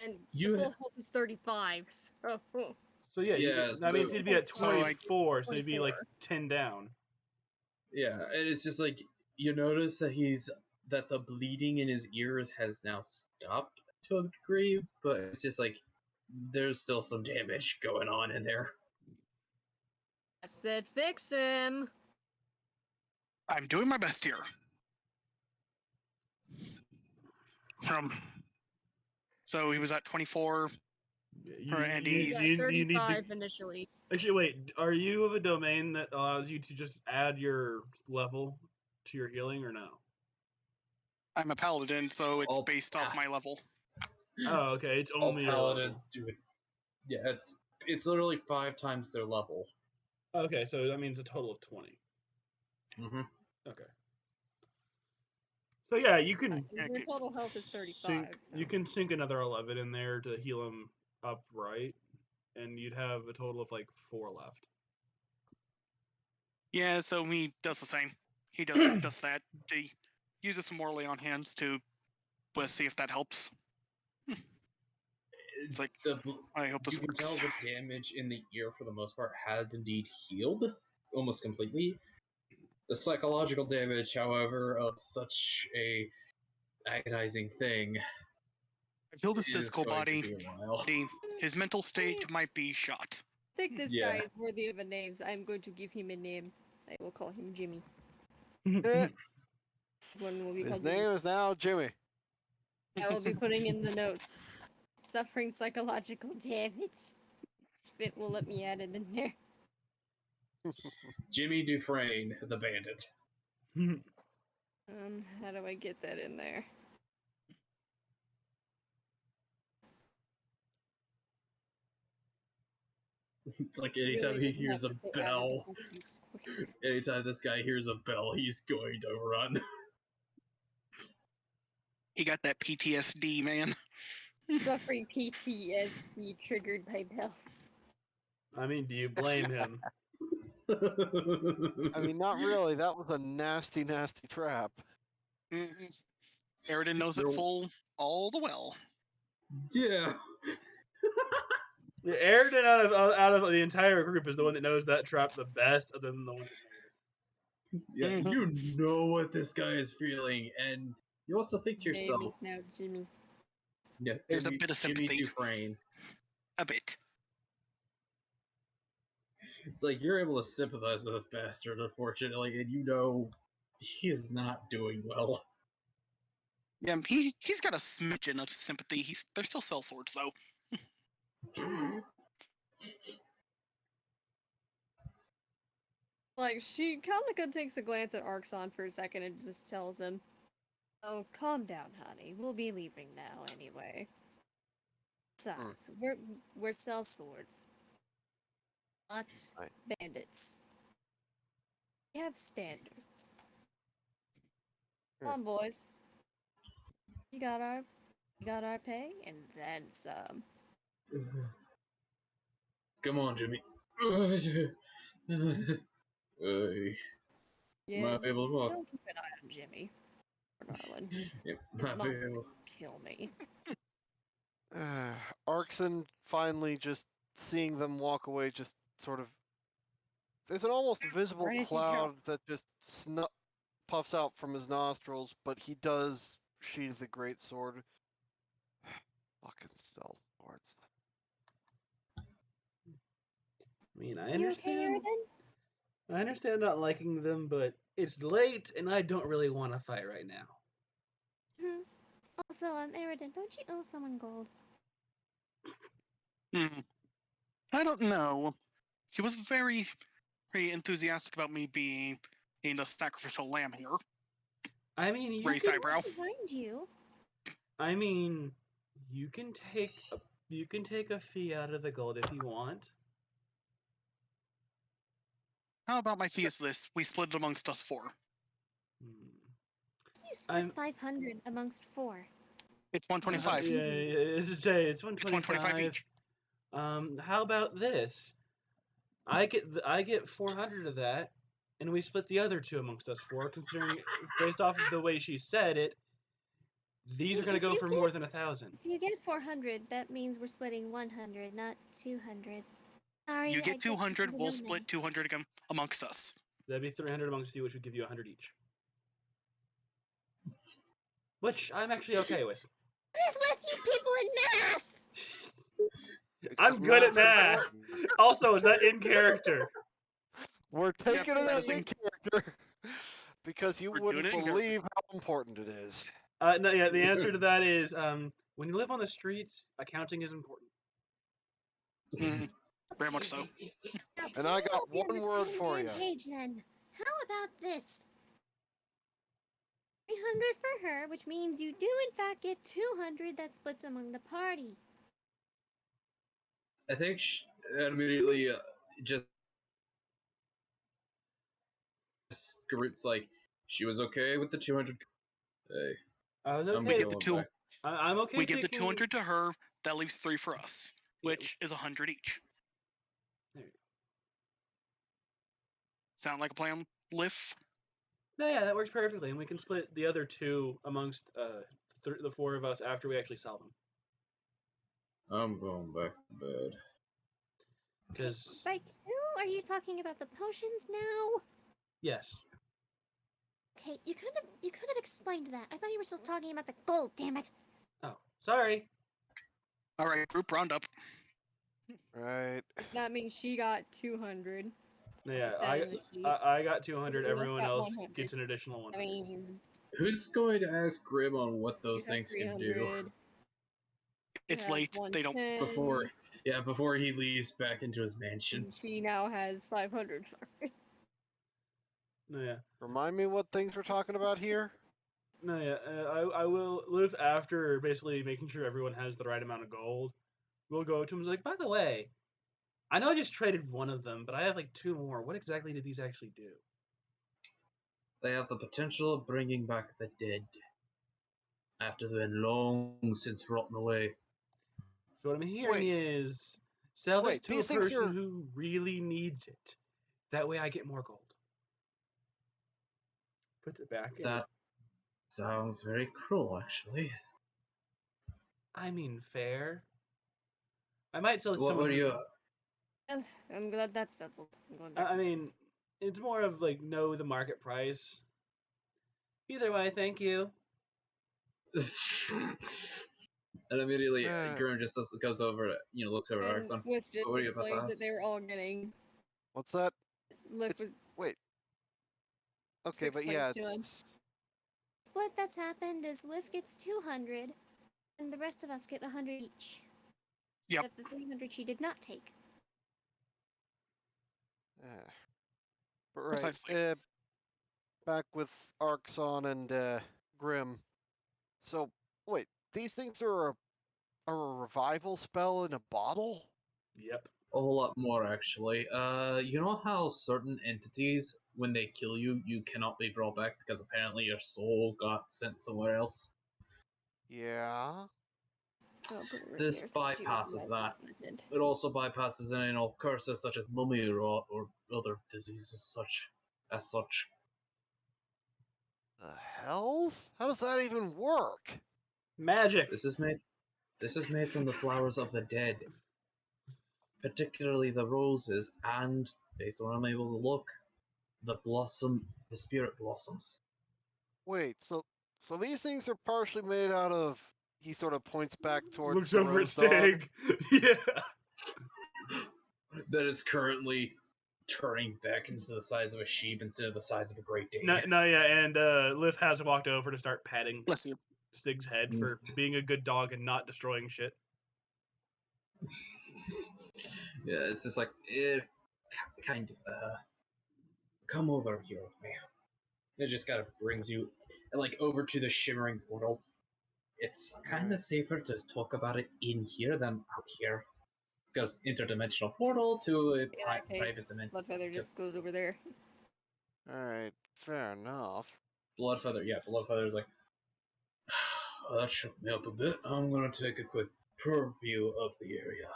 and You the full ha- health is 35. Oh. So yeah, Yeah, that means so- he'd be at So, like, 24, so he'd be like 24. 10 down. Yeah, and it's just like you notice that that the bleeding in his ears has now stopped to a degree, but it's just like there's still some damage going on in there. I said fix him. I'm doing my best here. So he was at 24. Yeah, And He was he's- at you need to 35 initially. actually wait. Are you of a domain that allows you to just add your level to your healing, or no? I'm a paladin, so it's All based off my level. Oh, okay. It's All only your level. paladins do it. Yeah, it's literally 5 times their level. Okay, so that means a total of 20. Mm-hmm. Okay. So yeah, you can And your okay, total health is 35. sink. So. You can sink another 11 in there to heal him up right, and you'd have a total of like 4 left. Yeah, so he does the same. He does just that. He uses some more lay on hands to see if that helps. It's like, I hope this you can works. tell the damage in the ear for the most part has indeed healed almost completely. The psychological damage, however, of such a agonizing thing I've healed his is physical going body. to be a while. His mental state might be shot. think this Yeah. guy is worthy of a name, so I'm going to give him a name. I will call him Jimmy. Eh, One will be His called name is now Jimmy. Jimmy. I will be putting in the notes. Suffering psychological damage. If it will let me add it in there. Jimmy Dufresne, the bandit. How do I get that in there? It's like anytime Really he didn't have hears a to put added bell, sentence. anytime this guy hears a bell, he's going to run. He got that PTSD, man. Suffering PTSD triggered by bells. I mean, do you blame him? I mean, not really. That was a nasty, nasty trap. Mhm. Aridin knows it No. full all the well. Yeah. Yeah, Aridin out of the entire group is the one that knows that trap the best, other than the one that Yeah, Mhm. you know what this guy is feeling, and you also think to His name yourself, is now Jimmy. yeah, There's a Jimmy, bit of Jimmy sympathy. Dufresne. A bit. It's like you're able to sympathize with this bastard, unfortunately, and you know he is not doing well. Yeah, he's got a smidgen of sympathy. They're still sellswords though. Like, Kalnika takes a glance at Arxon for a second and just tells him, "Oh, calm down, honey. We'll be leaving now anyway. Besides, we're sellswords, not Right. bandits. We have standards. Hmm. Come on, boys. You got our pay and then some." Come on, Jimmy. Hey, Yeah, might be able to walk. don't keep an eye on Jimmy, darling. Yep, His might be mom's able. gonna kill me. Arxon finally just seeing them walk away, just sort of. There's an almost visible Where did you go? cloud that just puffs out from his nostrils, but he does sheathe the great sword. Fucking stealth swords. I mean, I You okay, understand. Aridin? I understand not liking them, but it's late, and I don't really want to fight right now. Also, Aridin, don't you owe someone gold? I don't know. He was very, very enthusiastic about me being the sacrificial lamb here. I mean, you Raised can. eyebrow. Behind you. I mean, you can take a fee out of the gold if you want. How about my fee is this? We split it amongst us four. Hmm. You split I'm. 500 amongst 4. It's 125. Yeah, it's a say it's It's 125 125 each. How about this? I get 400 of that, and we split the other 2 amongst us 4. Considering, based off of the way she said it, these are going to go for more than 1,000. If you get 400, that means we're splitting 100, not 200. Sorry, You I get just 200, didn't we'll know split now. 200 again amongst us. That'd be 300 amongst you, which would give you 100 each. Which I'm actually okay with. What is with you people in math? I'm good at math. Also, is that in character? We're taking it as that's in character because you We're wouldn't doing it in character. believe how important it is. No, yeah. The answer to that is when you live on the streets, accounting is important. Very much so. Now, And can I we got all be on one the word same for damn ya. page then? How about this? 300 for her, which means you do in fact get 200 that splits among the party. I think immediately just Garut's like, she was okay with the 200. Hey, I was I'm We okay. give the going back. I'm okay. We give the taking... 200 to her. That leaves 3 for us, Yeah. which is 100 each. There you go. Sound like a plan, Liff? No, yeah, that works perfectly, and we can split the other 2 amongst the 4 of us after we actually sell them. I'm going back to bed. Because By 2? Are you talking about the potions now? yes, Okay, you could have explained that. I thought you were still talking about the gold, damn it. oh, sorry. All right, group roundup. Right. Does that mean she got 200? Yeah, Put that in the sheet. I got 200. Everyone else Everyone got else 100. gets an additional I 100. mean, Who's going to ask Grim on what you those have things can do 300. You It's have late. They don't. 110. before he leaves back into his mansion? And she now has 500. No, yeah. Remind me what things we're talking about here? No, yeah. I will live after basically making sure everyone has the right amount of gold. We'll go to him and be like, by the way, I know I just traded one of them, but I have like 2 more. What exactly do these actually do? They have the potential of bringing back the dead after they've been long since rotten away. So what I'm hearing Wait. is sell this Wait, to a these things person are- who really needs it. That way I get more gold. Put it back in. That sounds very cruel, actually. I mean, fair. I might sell it to What someone were who you? can- I'm glad that's settled. I'm going back I to mean, it's more of like know the market price. Either way, thank you. And immediately, Uh, Grim just goes over, looks over And Arxon. Lift just What were you about to explains that ask? they were all getting. What's that? Lift It's- was Wait. Okay, but yeah, explains to him. it's... Split that's happened is Liv gets 200, and the rest of us get 100 each. Yep. Out of the 300 she did not take. But right, Precisely. back with Arxon and Grim. So, wait, these things are a revival spell in a bottle? Yep. A whole lot more, actually. You know how certain entities, when they kill you, you cannot be brought back because apparently your soul got sent somewhere else? Yeah. Oh, put it right This here so she was bypasses less that. limited. It also bypasses any curses such as mummy rot or other diseases as such. The hells? How does that even work? Magic. This is made from the flowers of the dead, particularly the roses, and based on what I'm able to look, the spirit blossoms. Wait, so these things are partially made out of... He sort of points back towards Looks the over at rose dog. Stig. Yeah. That is currently turning back into the size of a sheep instead of the size of a Great Dane. No, yeah, and Liv has walked over to start patting Bless you. Stig's head for being a good dog and not destroying shit. Yeah, it's just like, kind of, come over here with me. It just kind of brings you, like, over to the shimmering portal. It's kind of safer to talk about it in here than out here. Because interdimensional portal to a In that private case, dimension. Bloodfeather just goes over there. Alright, fair enough. Bloodfeather's like, oh, that shook me up a bit. I'm gonna take a quick purview of the area.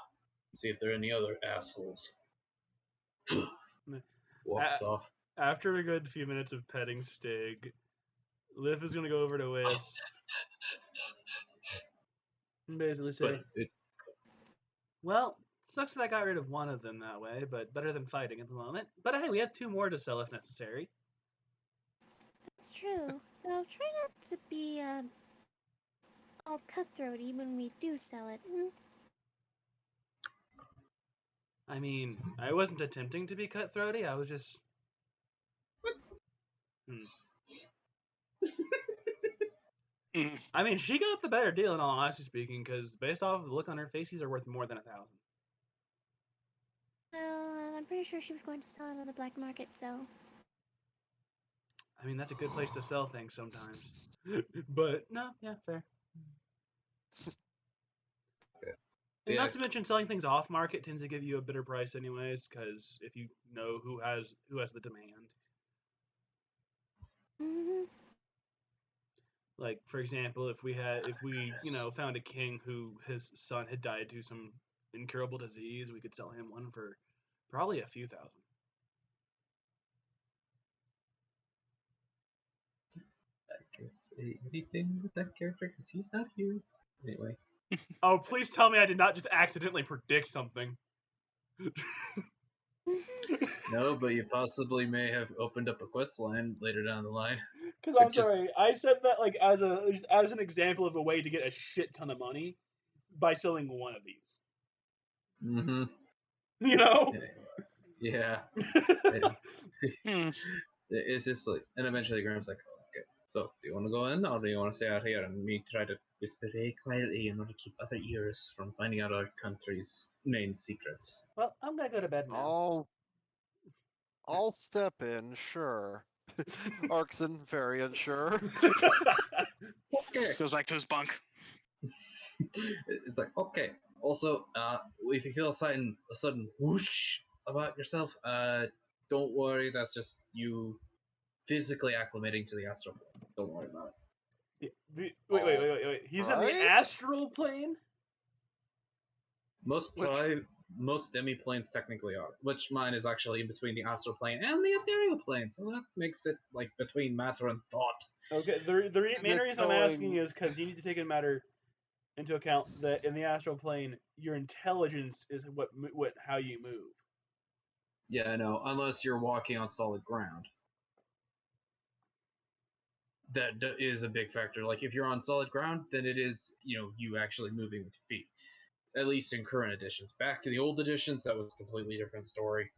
See if there are any other assholes. Walks off. After a good few minutes of petting Stig, Liv is gonna go over to Wisp and basically say, well, sucks that I got rid of one of them that way, but better than fighting at the moment. But hey, we have 2 more to sell if necessary. That's true. So try not to be all cutthroaty when we do sell it. I mean, I wasn't attempting to be cutthroaty, I was just... Mm. I mean, she got the better deal in all honesty speaking, because based off of the look on her face, these are worth more than 1,000. Well, I'm pretty sure she was going to sell it on the black market, so... I mean, that's a good place to sell things sometimes. But, no, yeah, fair. And Yeah. not to mention, selling things off market tends to give you a better price anyways, because if you know who has the demand. Mm-hmm. Like, for example, if we found a king who his son had died to some incurable disease, we could sell him one for probably a few thousand. I can't say anything with that character because he's not here. Anyway. Oh, please tell me I did not just accidentally predict something. No, but you possibly may have opened up a quest line later down the line. Because I'm Which is- sorry, I said that like as an example of a way to get a shit ton of money by selling one of these. Mm-hmm. You know? Yeah. Hmm. It's just like, and eventually Graham's like, okay, so do you want to go in or do you want to stay out here and me try to whisper very quietly in order to keep other ears from finding out our country's main secrets? Well, I'm gonna go to bed now. I'll step in, sure. Arkson, very unsure. Okay. Goes back to his bunk. It's like, okay. Also, if you feel a sudden whoosh about yourself, don't worry. That's just you physically acclimating to the astral plane. Don't worry about it. Wait. He's in the Alright. astral plane? Most Which- most demi-planes technically are, which mine is actually in between the astral plane and the ethereal plane, so that makes it like between matter and thought. Okay, the And main it's reason I'm asking going- is because you need to take into account that in the astral plane, your intelligence is what how you move. Yeah, I know. Unless you're walking on solid ground, that is a big factor. Like if you're on solid ground, then it is you actually moving with your feet. At least in current editions. Back in the old editions, that was a completely different story.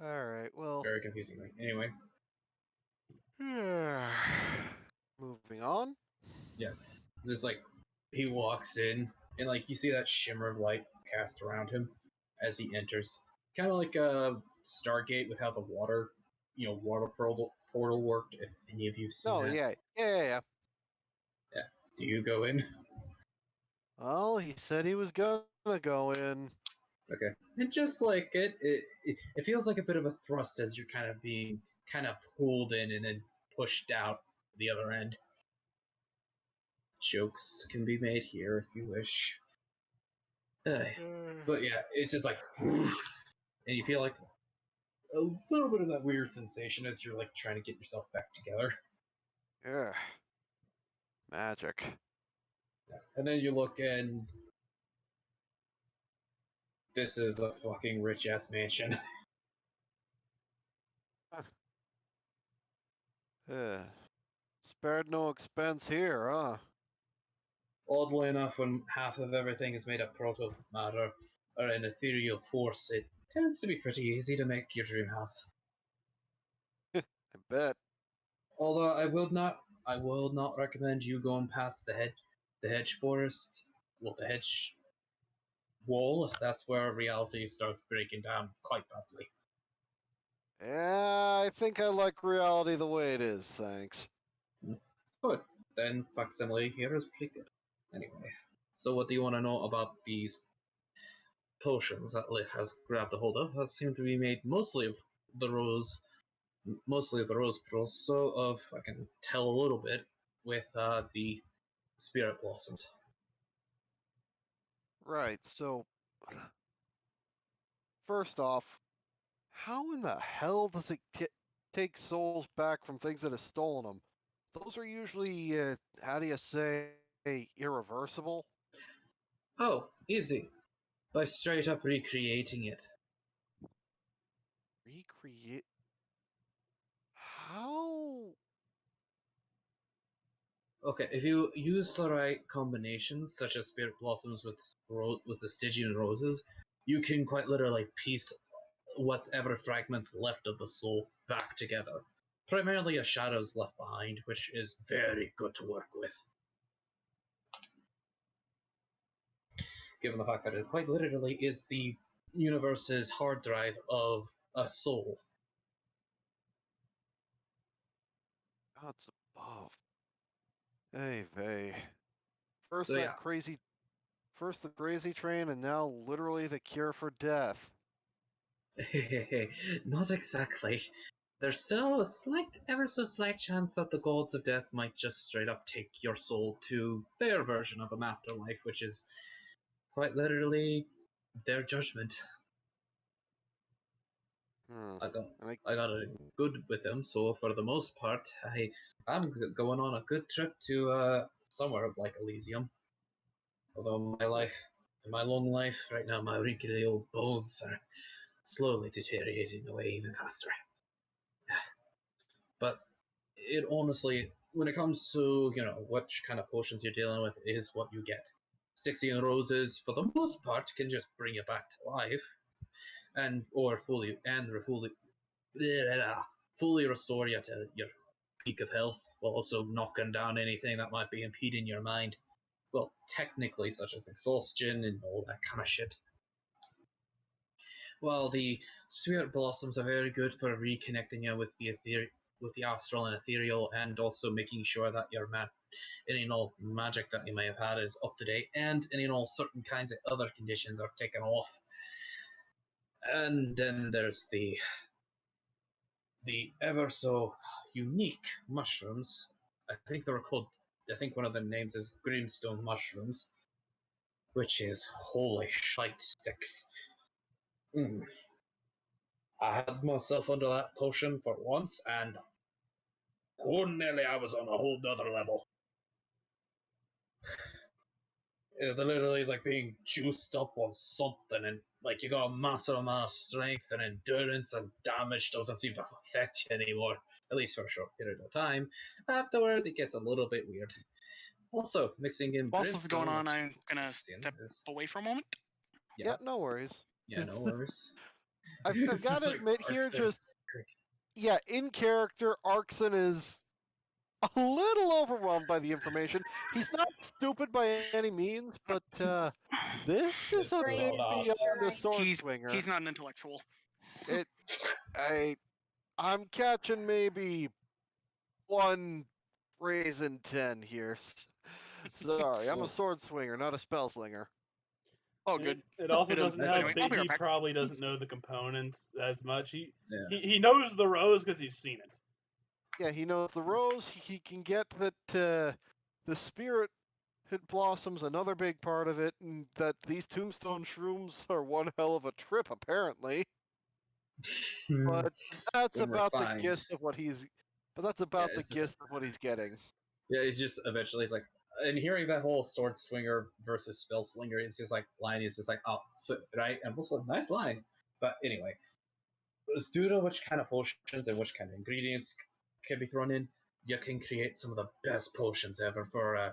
Alright, well. Very confusing. Anyway, Moving on. yeah, it's just like he walks in and like you see that shimmer of light cast around him as he enters, kind of like a Stargate with how the water portal worked. If any of you've seen Oh, that, yeah. yeah. Do you go in? Well, he said he was gonna go in. Okay, and just like it feels like a bit of a thrust as you're kind of being kind of pulled in and then pushed out the other end. Jokes can be made here if you wish. But yeah, it's just like, and you feel like a little bit of that weird sensation as you're like trying to get yourself back together. Yeah. Magic. And then you look and this is a fucking rich ass mansion. Yeah. Spared no expense here, huh? Oddly enough, when half of everything is made of proto matter or an ethereal force, it tends to be pretty easy to make your dream house. I bet. Although I will not recommend you going past the hedge forest, well, the hedge wall. That's where reality starts breaking down quite badly. Yeah, I think I like reality the way it is, thanks. But then facsimile here is pretty good. Anyway, so what do you want to know about these potions that Lich has grabbed a hold of? That seem to be made the rose, mostly of the rose petals. So, of I can tell a little bit with the spirit blossoms. Right, so first off, how in the hell does it take souls back from things that have stolen them? Those are usually, how do you say, irreversible? Oh, easy. By straight up recreating it. Recreate? How? Okay, if you use the right combinations, such as spirit blossoms with the Stygian roses, you can quite literally piece whatever fragments left of the soul back together. Primarily a shadows left behind, which is very good to work with. Given the fact that it quite literally is the universe's hard drive of a soul. Gods above. Hey, vey. First So that yeah, crazy, first the crazy train, and now literally the cure for death. not exactly. There's still a slight, ever so slight chance that the gods of death might just straight up take your soul to their version of an afterlife, which is quite literally their judgment. Hmm. I got And I got it good with them, so for the most part, I'm going on a good trip to somewhere like Elysium. Although in my long life, right now, my wrinkly old bones are slowly deteriorating away even faster. But it honestly, when it comes to which kind of potions you're dealing with, is what you get. Stixie and Roses, for the most part, can just bring you back to life, and or fully fully restore you to your peak of health, while also knocking down anything that might be impeding your mind. Well, technically, such as exhaustion and all that kind of shit. Well, the spirit blossoms are very good for reconnecting you with with the astral and ethereal, and also making sure that your any and all magic that you may have had is up to date, and any and all certain kinds of other conditions are taken off. And then there's the ever so unique mushrooms. I think they're called. I think one of the names is Grimstone mushrooms, which is holy shite sticks. Mm. I had myself under that potion for once, and ordinarily I was on a whole nother level. It literally is like being juiced up on something, and like you got a massive amount of strength and endurance, and damage doesn't seem to affect you anymore, at least for a short period of time. Afterwards, it gets a little bit weird. Also, mixing in Whilst this is going on, which I'm gonna step is, away for a moment. Yeah, no worries. yeah, no worries. I've It's got just to like admit here, Arxen. just yeah, in character, Arxen is a little overwhelmed by the information. He's not stupid by any means, but this is a Well, bit no. beyond a sword swinger. He's not an intellectual. It, I'm catching maybe 1 raise in 10 here. Sorry, I'm a sword swinger, not a spell slinger. Oh, good. It also It is- doesn't anyway, help I'll that be right he back. probably doesn't know the components as much. Yeah. He knows the rose because he's seen it. Yeah, he knows the rose. He can get that the spirit it blossoms another big part of it, and that these tombstone shrooms are one hell of a trip, apparently. But that's When about the refined. gist of what he's. But that's about the it's just gist of what he's getting. Yeah, he's just eventually he's like, and hearing that whole sword swinger versus spell slinger, it's just like line is just like, oh, so, right, and also a nice line. But anyway, it's due to which kind of potions and which kind of ingredients can be thrown in, you can create some of the best potions ever for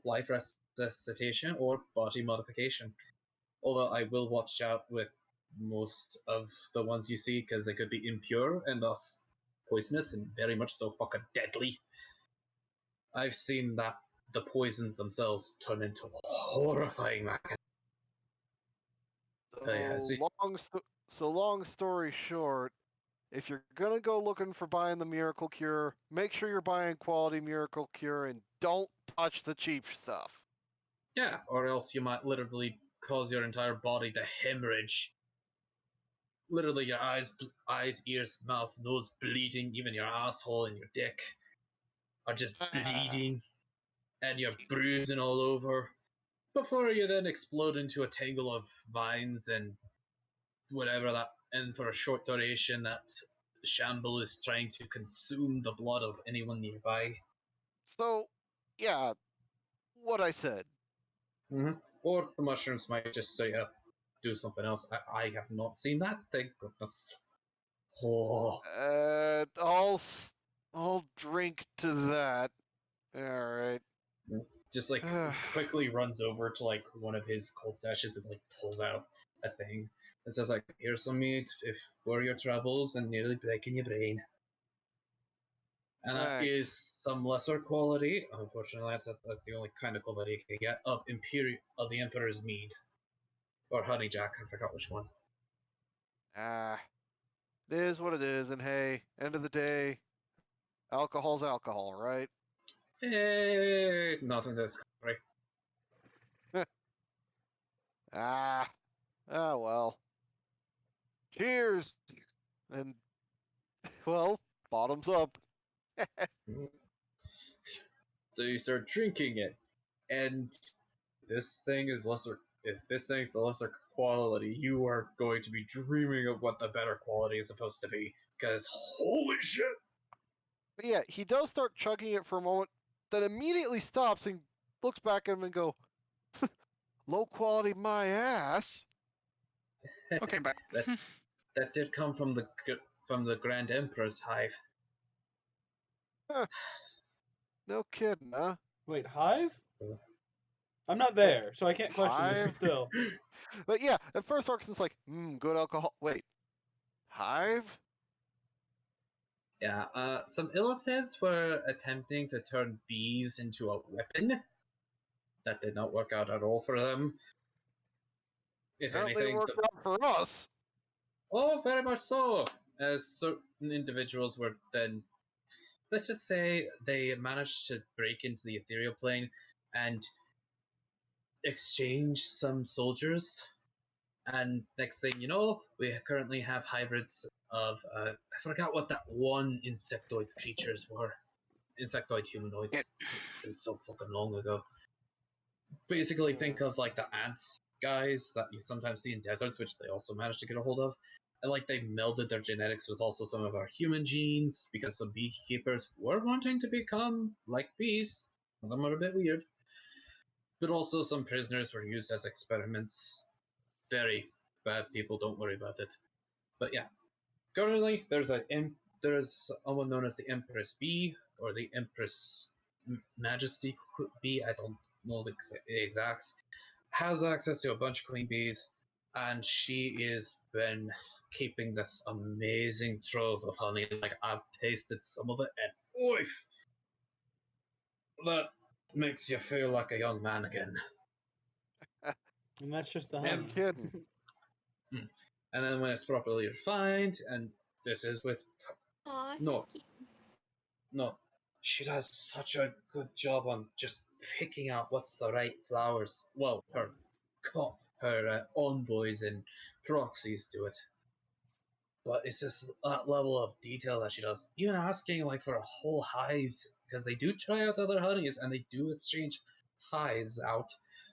life resuscitation or body modification. Although I will watch out with most of the ones you see because they could be impure and thus poisonous and very much so fucking deadly. I've seen that the poisons themselves turn into horrifying mechanisms. Long story short, if you're gonna go looking for buying the miracle cure, make sure you're buying quality miracle cure and don't touch the cheap stuff. Yeah, or else you might literally cause your entire body to hemorrhage. Literally, your eyes, ears, mouth, nose bleeding, even your asshole and your dick are just bleeding, and you're bruising all over. Before you then explode into a tangle of vines and whatever that, and for a short duration, that shamble is trying to consume the blood of anyone nearby. So, yeah, what I said. Mm-hmm. Or the mushrooms might just straight up do something else. I have not seen that. Thank goodness. Oh. I'll drink to that. All right. Just like quickly runs over to like one of his cold stashes and like pulls out a thing and says like, "Here's some meat if for your troubles and nearly breaking your brain." And that Thanks. is some lesser quality. Unfortunately, that's the only kind of quality you can get of the Emperor's mead or honey jack. I forgot which one. It is what it is, and hey, end of the day, alcohol's alcohol, right? Hey, not in this country. Well. Cheers! And, well, bottoms up. So you start drinking it, and this thing is lesser. If this thing's the lesser quality, you are going to be dreaming of what the better quality is supposed to be. Because holy shit! But yeah, he does start chugging it for a moment, then immediately stops and looks back at him and go, "Low quality, my ass." Okay, back. That did come from the Grand Emperor's hive. Huh. No kidding, huh? Wait, hive? I'm not there, so I can't question this, but Hive? still. But yeah, at first Orkson's like, good alcohol. Wait, hive? Yeah, some illithids were attempting to turn bees into a weapon. That did not work out at all for them. If Apparently it anything, worked out for us. oh, very much so. As certain individuals were then, let's just say, they managed to break into the ethereal plane and exchange some soldiers. And next thing you know, we currently have hybrids of I forgot what that one insectoid creatures were. Insectoid humanoids. Yeah. It's been so fucking long ago. Basically, think of like the ants guys that you sometimes see in deserts, which they also managed to get a hold of. And like they melded their genetics with also some of our human genes because some beekeepers were wanting to become like bees. Some of them are a bit weird. But also some prisoners were used as experiments. Very bad people, don't worry about it. But yeah, currently there's someone known as the Empress Bee or the Empress Majesty Bee. I don't know the exacts. Has access to a bunch of queen bees, and she has been keeping this amazing trove of honey. Like I've tasted some of it, and oof, that makes you feel like a young man again. And that's just the No honey. kidding. And then when it's properly refined, and this is with Aw, no, cute. no, she does such a good job on just picking out what's the right flowers. Well, her envoys and proxies do it, but it's just that level of detail that she does. Even asking like for a whole hives because they do try out other honeys and they do exchange hives out,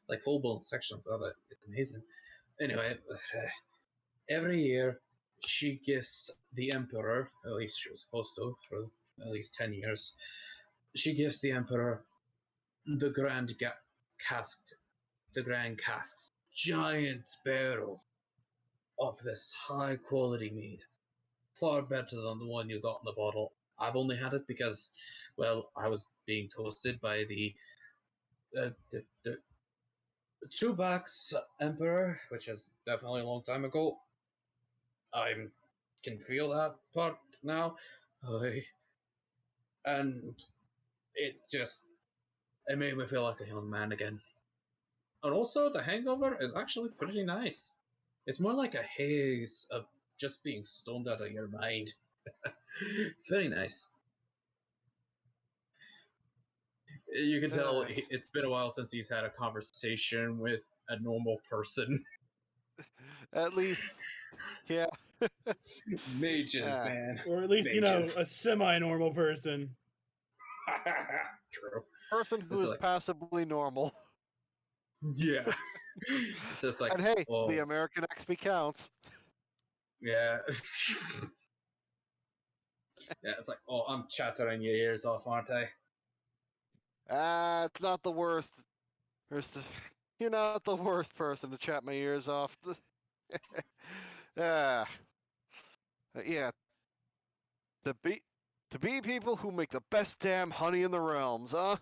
like full blown sections of it. It's amazing. Anyway, every year she gives the emperor, at least she was supposed to for at least 10 years, she gives the emperor the casked, the grand casks, giant barrels of this high quality mead, far better than the one you got in the bottle. I've only had it because, well, I was being toasted by the Trubax Emperor, which is definitely a long time ago. I can feel that part now, and it made me feel like a young man again. And also, the hangover is actually pretty nice. It's more like a haze of just being stoned out of your mind. It's very nice. You can tell it's been a while since he's had a conversation with a normal person. At least, yeah. Mages, man. Or at least, Mages. a semi-normal person. True. Person who It's is like, passably normal. yeah. It's just like, And hey, oh, the American XP counts. yeah. Yeah, it's like, oh, I'm chattering your ears off, aren't I? It's not the worst. You're not the worst person to chat my ears off. Yeah. Yeah. To be people who make the best damn honey in the realms, huh?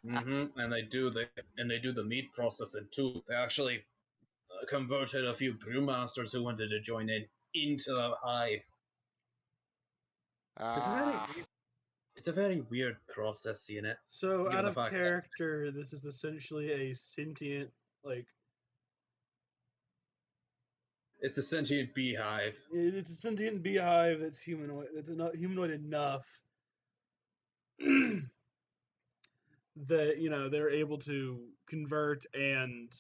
And they do the meat processing too. They actually converted a few brewmasters who wanted to join in into the hive. It's a very Ah. it's a very weird process, seeing it. So, Given out the of fact that character, this is essentially a sentient, like, it's a sentient beehive. it's a sentient beehive that's humanoid. That's not humanoid enough that they're able to convert and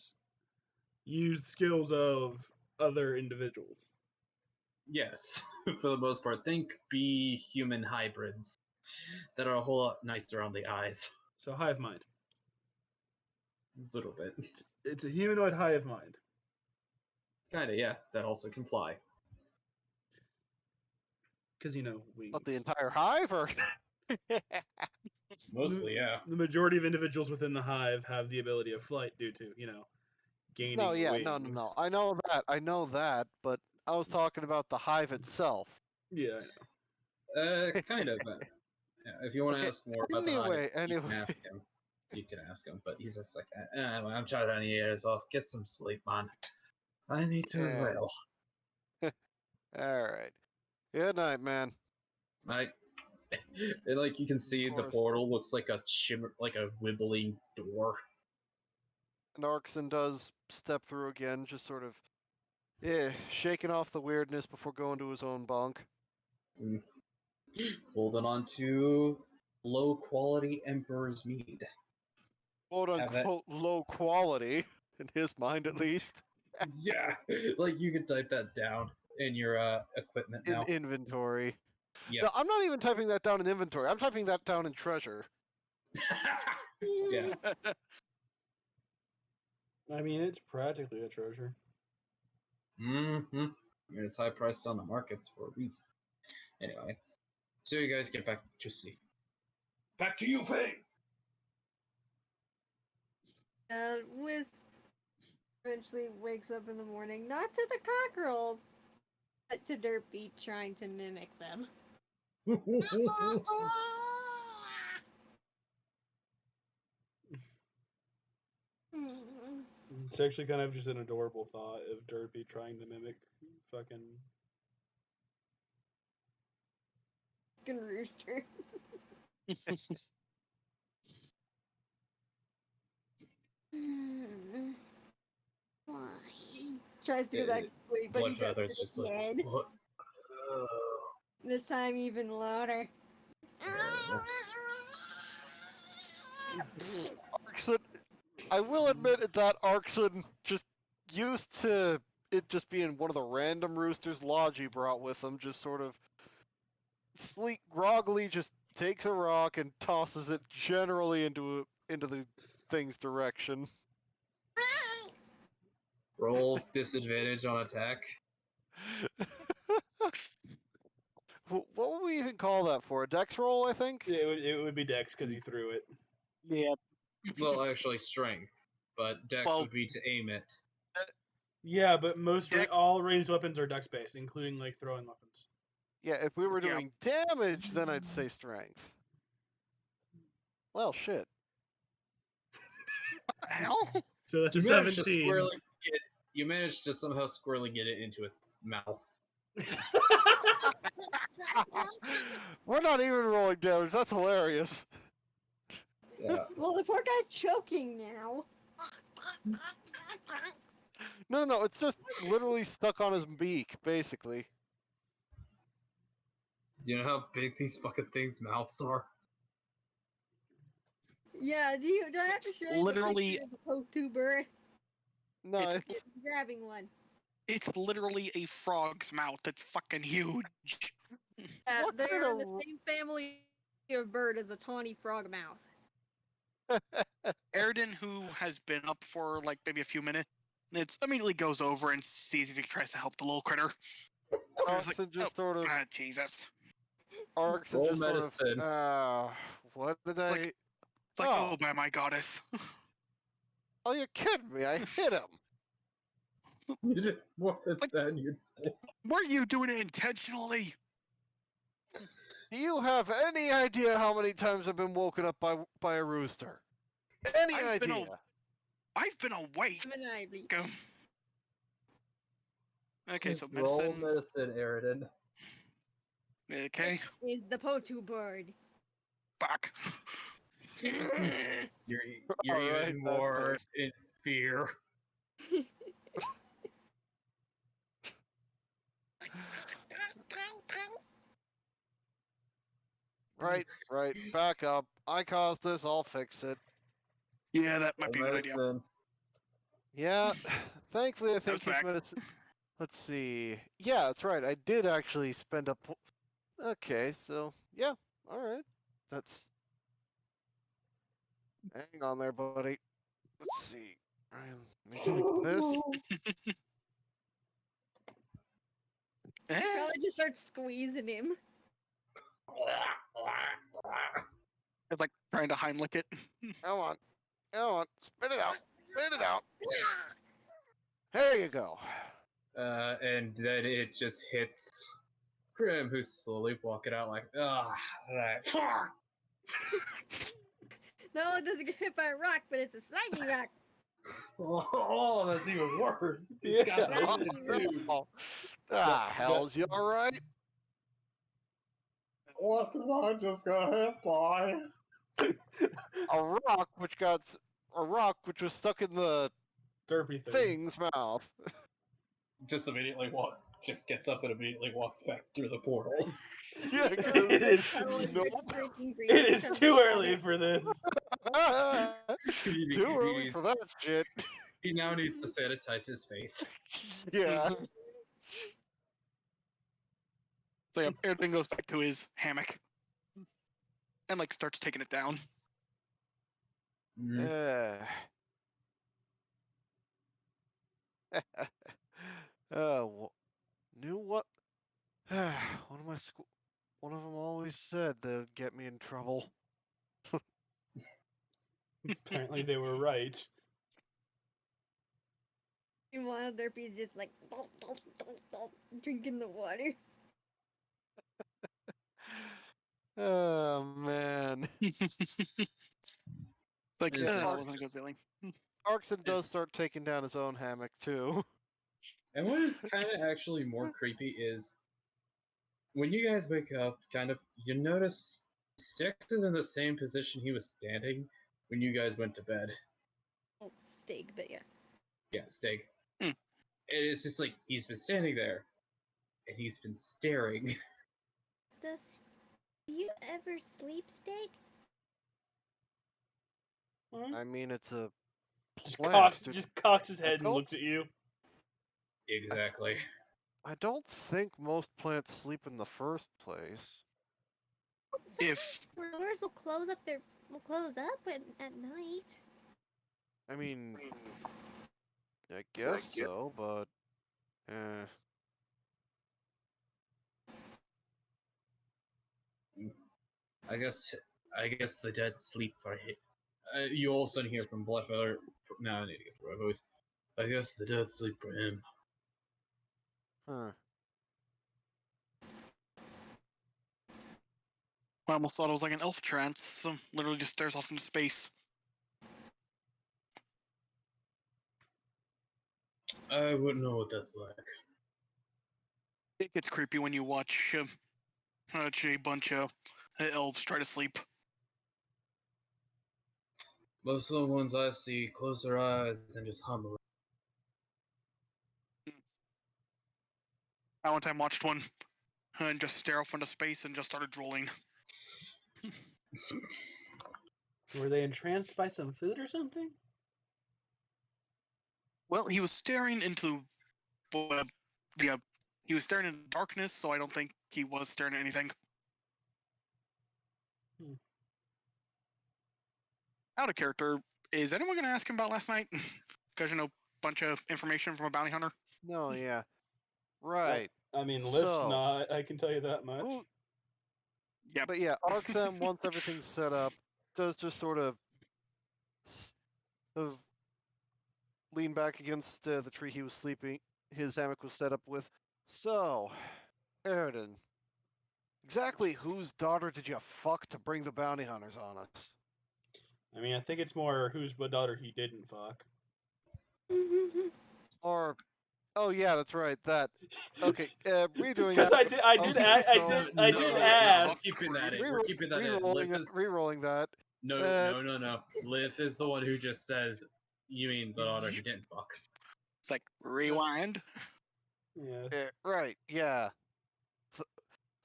use skills of other individuals. Yes, for the most part. Think bee human hybrids that are a whole lot nicer on the eyes. So hive mind. A little bit. It's a humanoid hive mind. Kinda, yeah. That also can fly. Because wings. What, the entire hive, or? Mostly, yeah. The majority of individuals within the hive have the ability of flight due to gaining No, yeah, wings. no. I know that, but I was talking about the hive itself. Yeah, I know. Kind of. Yeah, if you want to Okay, ask more about the hive, you anyway. can ask him. you can ask him, but he's just like, I'm trying to years off. Get some sleep, man. I need to as Yeah. well. All right. Good night, man. Like, and like you can see the course. portal looks like a shimmer, like a wibbling door. And Arkson does step through again, just sort of, shaking off the weirdness before going to his own bunk. Mm. Holding on to low quality Emperor's Mead. Quote unquote low quality, in his mind at least. Yeah, like you can type that down in your equipment In now. inventory. Yep. No, I'm not even typing that down in inventory. I'm typing that down in treasure. Yeah. I mean, it's practically a treasure. Mm-hmm. And it's high priced on the markets for a reason. Anyway, so you guys get back to sleep. Back to you, Faye. Wiz eventually wakes up in the morning, not to the cockerels, but to Derpy trying to mimic them. It's actually kind of just an adorable thought of Derpy trying to mimic fucking. Fucking rooster. Why? Tries to go back to sleep, but he does Bloodfeather's it just like, again. what? This time even louder. Arkson, I will admit that Arkson, just used to it just being one of the random roosters Logi brought with him, just sort of sleek, groggily just takes a rock and tosses it generally into the thing's direction. Roll disadvantage on attack. What would we even call that for? A dex roll, I think? It would be Dex because he threw it. Yeah. Well, actually, strength, but dex Well- would be to aim it. Yeah, but most Dex- all ranged weapons are Dex based, including like throwing weapons. Yeah, if we were Yeah. doing damage, then I'd say strength. Well, shit. Hell? So that's You a managed to 17. squarely get. You managed to somehow squarely get it into his mouth. We're not even rolling damage. That's hilarious. Yeah. Well, the poor guy's choking now. No, it's just literally stuck on his beak, basically. Do you know how big these fucking things' mouths are? Yeah, do I have to show you Literally- the picture of the poke bird? No, It's- it's, He's grabbing one. It's literally a frog's mouth. It's fucking huge. What They're kind in the of- same family of bird as a tawny frog mouth. Airden, who has been up for like maybe a few minutes, immediately goes over and sees if he tries to help the little critter. It's like, Arkson just sort of, Jesus. Arkson Roll just medicine. sort of, what did I? like- It's like, Oh. oh, by my goddess. Oh, you're kidding me! I hit him. You did more than you did. Weren't you doing it intentionally? Do you have any idea how many times I've been woken up by a rooster? Any I've been idea? I've been awake. Maniacally. Okay, so Roll medicine. medicine, Aridin. Okay, This is the Potu bird. back. You're Alright, even more in fear. Right. Back up. I caused this. I'll fix it. Yeah, that might be a good idea. Medicine. Yeah. Thankfully, I think was back. his medicine. Let's see. Yeah, that's right. I did actually spend a. Okay, so yeah. All right. That's. Hang on there, buddy. Let's see. I'm making this. Eh? Probably just starts squeezing him. It's like trying to Heimlich it. Come on. Spit it out. Spit it out. There you go. And then it just hits Grim, who's slowly walking out like, ah, right. No, it doesn't get hit by a rock, but it's a slimy rock. Oh, that's even worse. Yeah. It's got Oh, the dude. Oh, hells, you alright? What did I just get hit by? A rock which was stuck in the Derpy thing. thing's mouth. Just immediately just gets up and immediately walks back through the portal. Yeah, It 'cause is- starts drinking green. It is too early for this. too early for that shit. He now needs to sanitize his face. Yeah. So yeah, everything goes back to his hammock. And like starts taking it down. Mm. Knew what? One of them always said they'd get me in trouble. Apparently they were right. Meanwhile, Derpy's just like drinking the water. Oh man. Like, Yeah, that it's- wasn't a good feeling. Arkson does It's- start taking down his own hammock too. And what is kind of actually more creepy is when you guys wake up, you notice Styx is in the same position he was standing when you guys went to bed. Oh, steak, but yeah. Yeah, Stig. Hmm. And it's just like he's been standing there and he's been staring. Do you ever sleep, Steak? I mean, it's a Just plant. cocks, dude. just cocks his I head and don't- looks at you. Exactly. I don't think most plants sleep in the first place. If Doors will close up at night. I mean, I guess so, but I guess the dead sleep for him. You also hear from Blackfeather. Now I need to get the right voice. I guess the dead sleep for him. huh. I almost thought it was like an elf trance, literally just stares off into space. I wouldn't know what that's like. It gets creepy when you watch a bunch of elves try to sleep. Most of the ones I see close their eyes and just hum. I one time watched one and just stare off into space and just started drooling. Were they entranced by some food or something? Well, he was staring into he was staring into darkness, so I don't think he was staring at anything. Out of character, is anyone going to ask him about last night? Because bunch of information from a bounty hunter. No, yeah, right. I mean, Lift's So- not. I can tell you that much. Who- Yep. But yeah, Arkson, once everything's set up, does just sort of lean back against the tree he was sleeping. His hammock was set up with. So, Eridan, exactly whose daughter did you fuck to bring the bounty hunters on us? I mean, I think it's more whose daughter he didn't fuck. Or, oh yeah, that's right. That. Okay, redoing Because that. I did ask. Keeping that in. We're keeping that in. Re-rolling that. No. Liv is the one who just says, "You mean the daughter he didn't fuck?" It's like, rewind. Yeah. Right, yeah.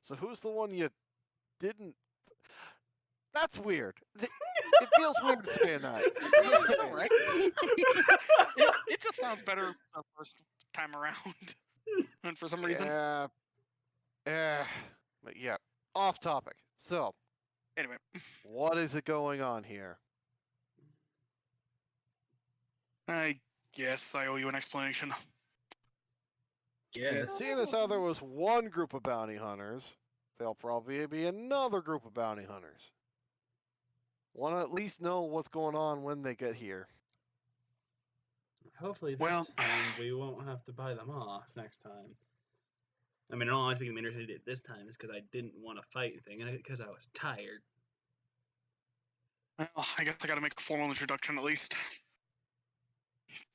So who's the one you didn't? That's weird. It feels weird saying that. Just saying. Right? it just sounds better the first time around. And for some reason. But yeah, off topic. So, Anyway. what is it going on here? I guess I owe you an explanation. Yes. Seeing as how there was one group of bounty hunters, there'll probably be another group of bounty hunters. Want to at least know what's going on when they get here. Hopefully this Well- time we won't have to buy them off next time. I mean, in all honesty, the main reason I did it this time is because I didn't want to fight anything, and because I was tired. Well, I guess I gotta make a formal introduction at least.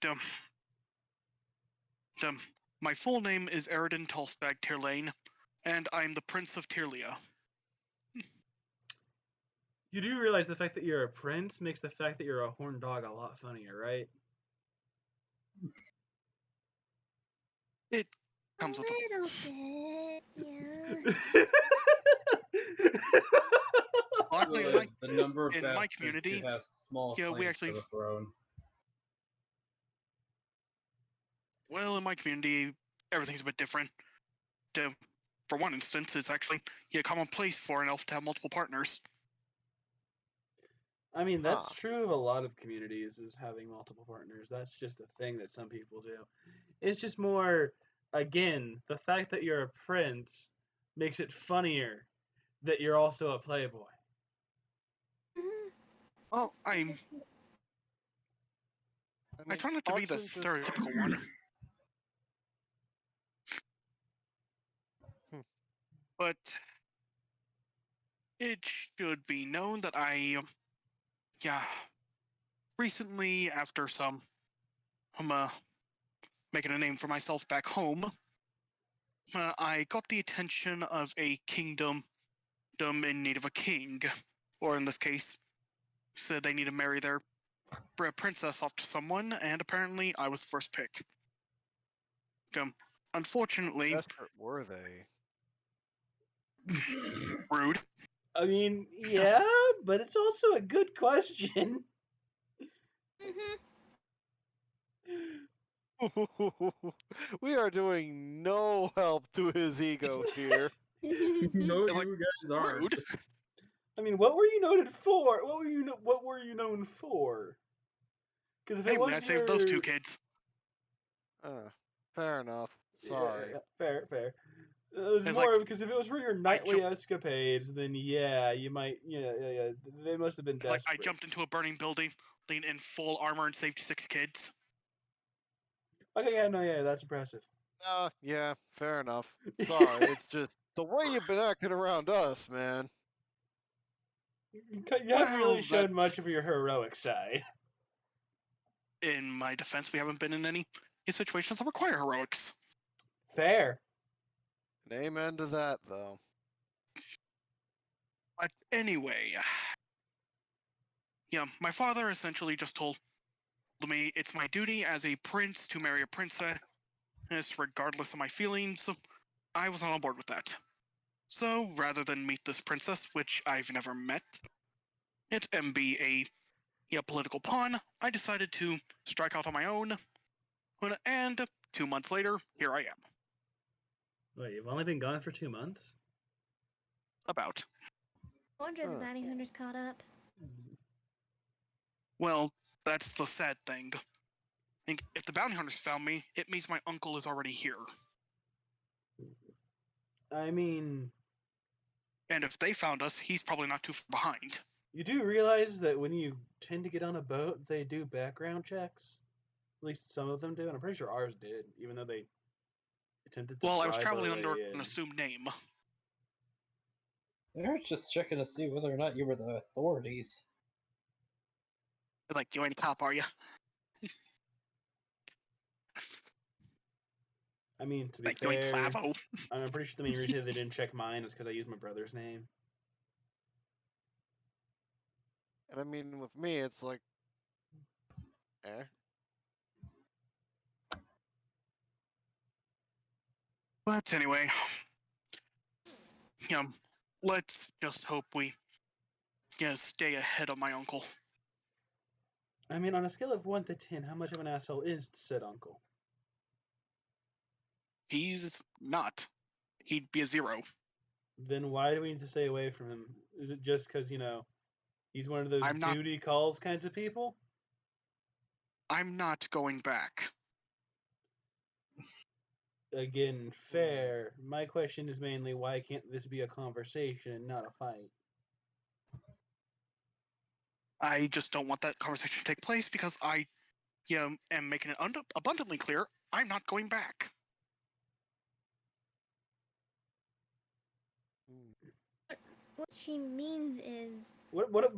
Dum. Dum. My full name is Eridan Tolstag Tirlane, and I'm the Prince of Tirlia. You do realize the fact that you're a prince makes the fact that you're a horned dog a lot funnier, right? It A comes with a... little bit, yeah. Actually, The number of in my bastards community, who have small yeah, we claims actually... to the throne. Well, in my community, everything's a bit different. For one instance, it's actually a commonplace for an elf to have multiple partners. I mean, that's Huh. true of a lot of communities, is having multiple partners. That's just a thing that some people do. It's just more, again, the fact that you're a prince makes it funnier that you're also a playboy. Mhm. Well, I mean, try not to be the Arxon just- stereotypical one. But it should be known that recently, after some, making a name for myself back home, I got the attention of a kingdom in need of a king, or in this case, said they need to marry their princess off to someone, and apparently I was first pick. Unfortunately, How desperate were they? rude. I mean, yeah, but it's also a good question. Mhm. We are doing no help to his ego here. No, Like, you guys aren't. Rude. I mean, what were you noted for? What were you known for? Because if it Namely, was I saved your... those two kids. Fair enough. Yeah, Sorry. fair. It was It's more like, because if it was for your nightly escapades, then yeah, you might. Yeah. They must have been It's like I desperate. jumped into a burning building in full armor and saved 6 kids. Okay, yeah, that's impressive. Yeah, fair enough. Sorry, it's just the way you've been acting around us, man. You haven't really Well, shown that's- much of your heroic side. In my defense, we haven't been in any situations that require heroics. Fair. An amen to that, though. But anyway, my father essentially just told me it's my duty as a prince to marry a princess, regardless of my feelings. I wasn't on board with that. So rather than meet this princess, which I've never met, and be a political pawn, I decided to strike out on my own. And 2 months later, here I am. Wait, you've only been gone for 2 months? About. I wonder the bounty hunters caught up. Well, that's the sad thing. If the bounty hunters found me, it means my uncle is already here. I mean, And if they found us, he's probably not too far behind. you do realize that when you tend to get on a boat, they do background checks? At least some of them do, and I'm pretty sure ours did, even though they attempted to Well, I was bribe our traveling way under in. an assumed name. They're just checking to see whether or not you were the authorities. Like, you ain't a cop, are you? I mean, to be Like, you ain't fair, Flavo. I'm pretty sure the main reason they didn't check mine is because I used my brother's name. And I mean, with me, it's like, eh. But anyway, let's just hope we stay ahead of my uncle. I mean, on a scale of 1 to 10, how much of an asshole is said uncle? He's not. He'd be a 0. Then why do we need to stay away from him? Is it just because, he's one of those I'm not- duty calls kinds of people? I'm not going back. Again, fair. My question is mainly, why can't this be a conversation, not a fight? I just don't want that conversation to take place because I am making it abundantly clear I'm not going back. what she means is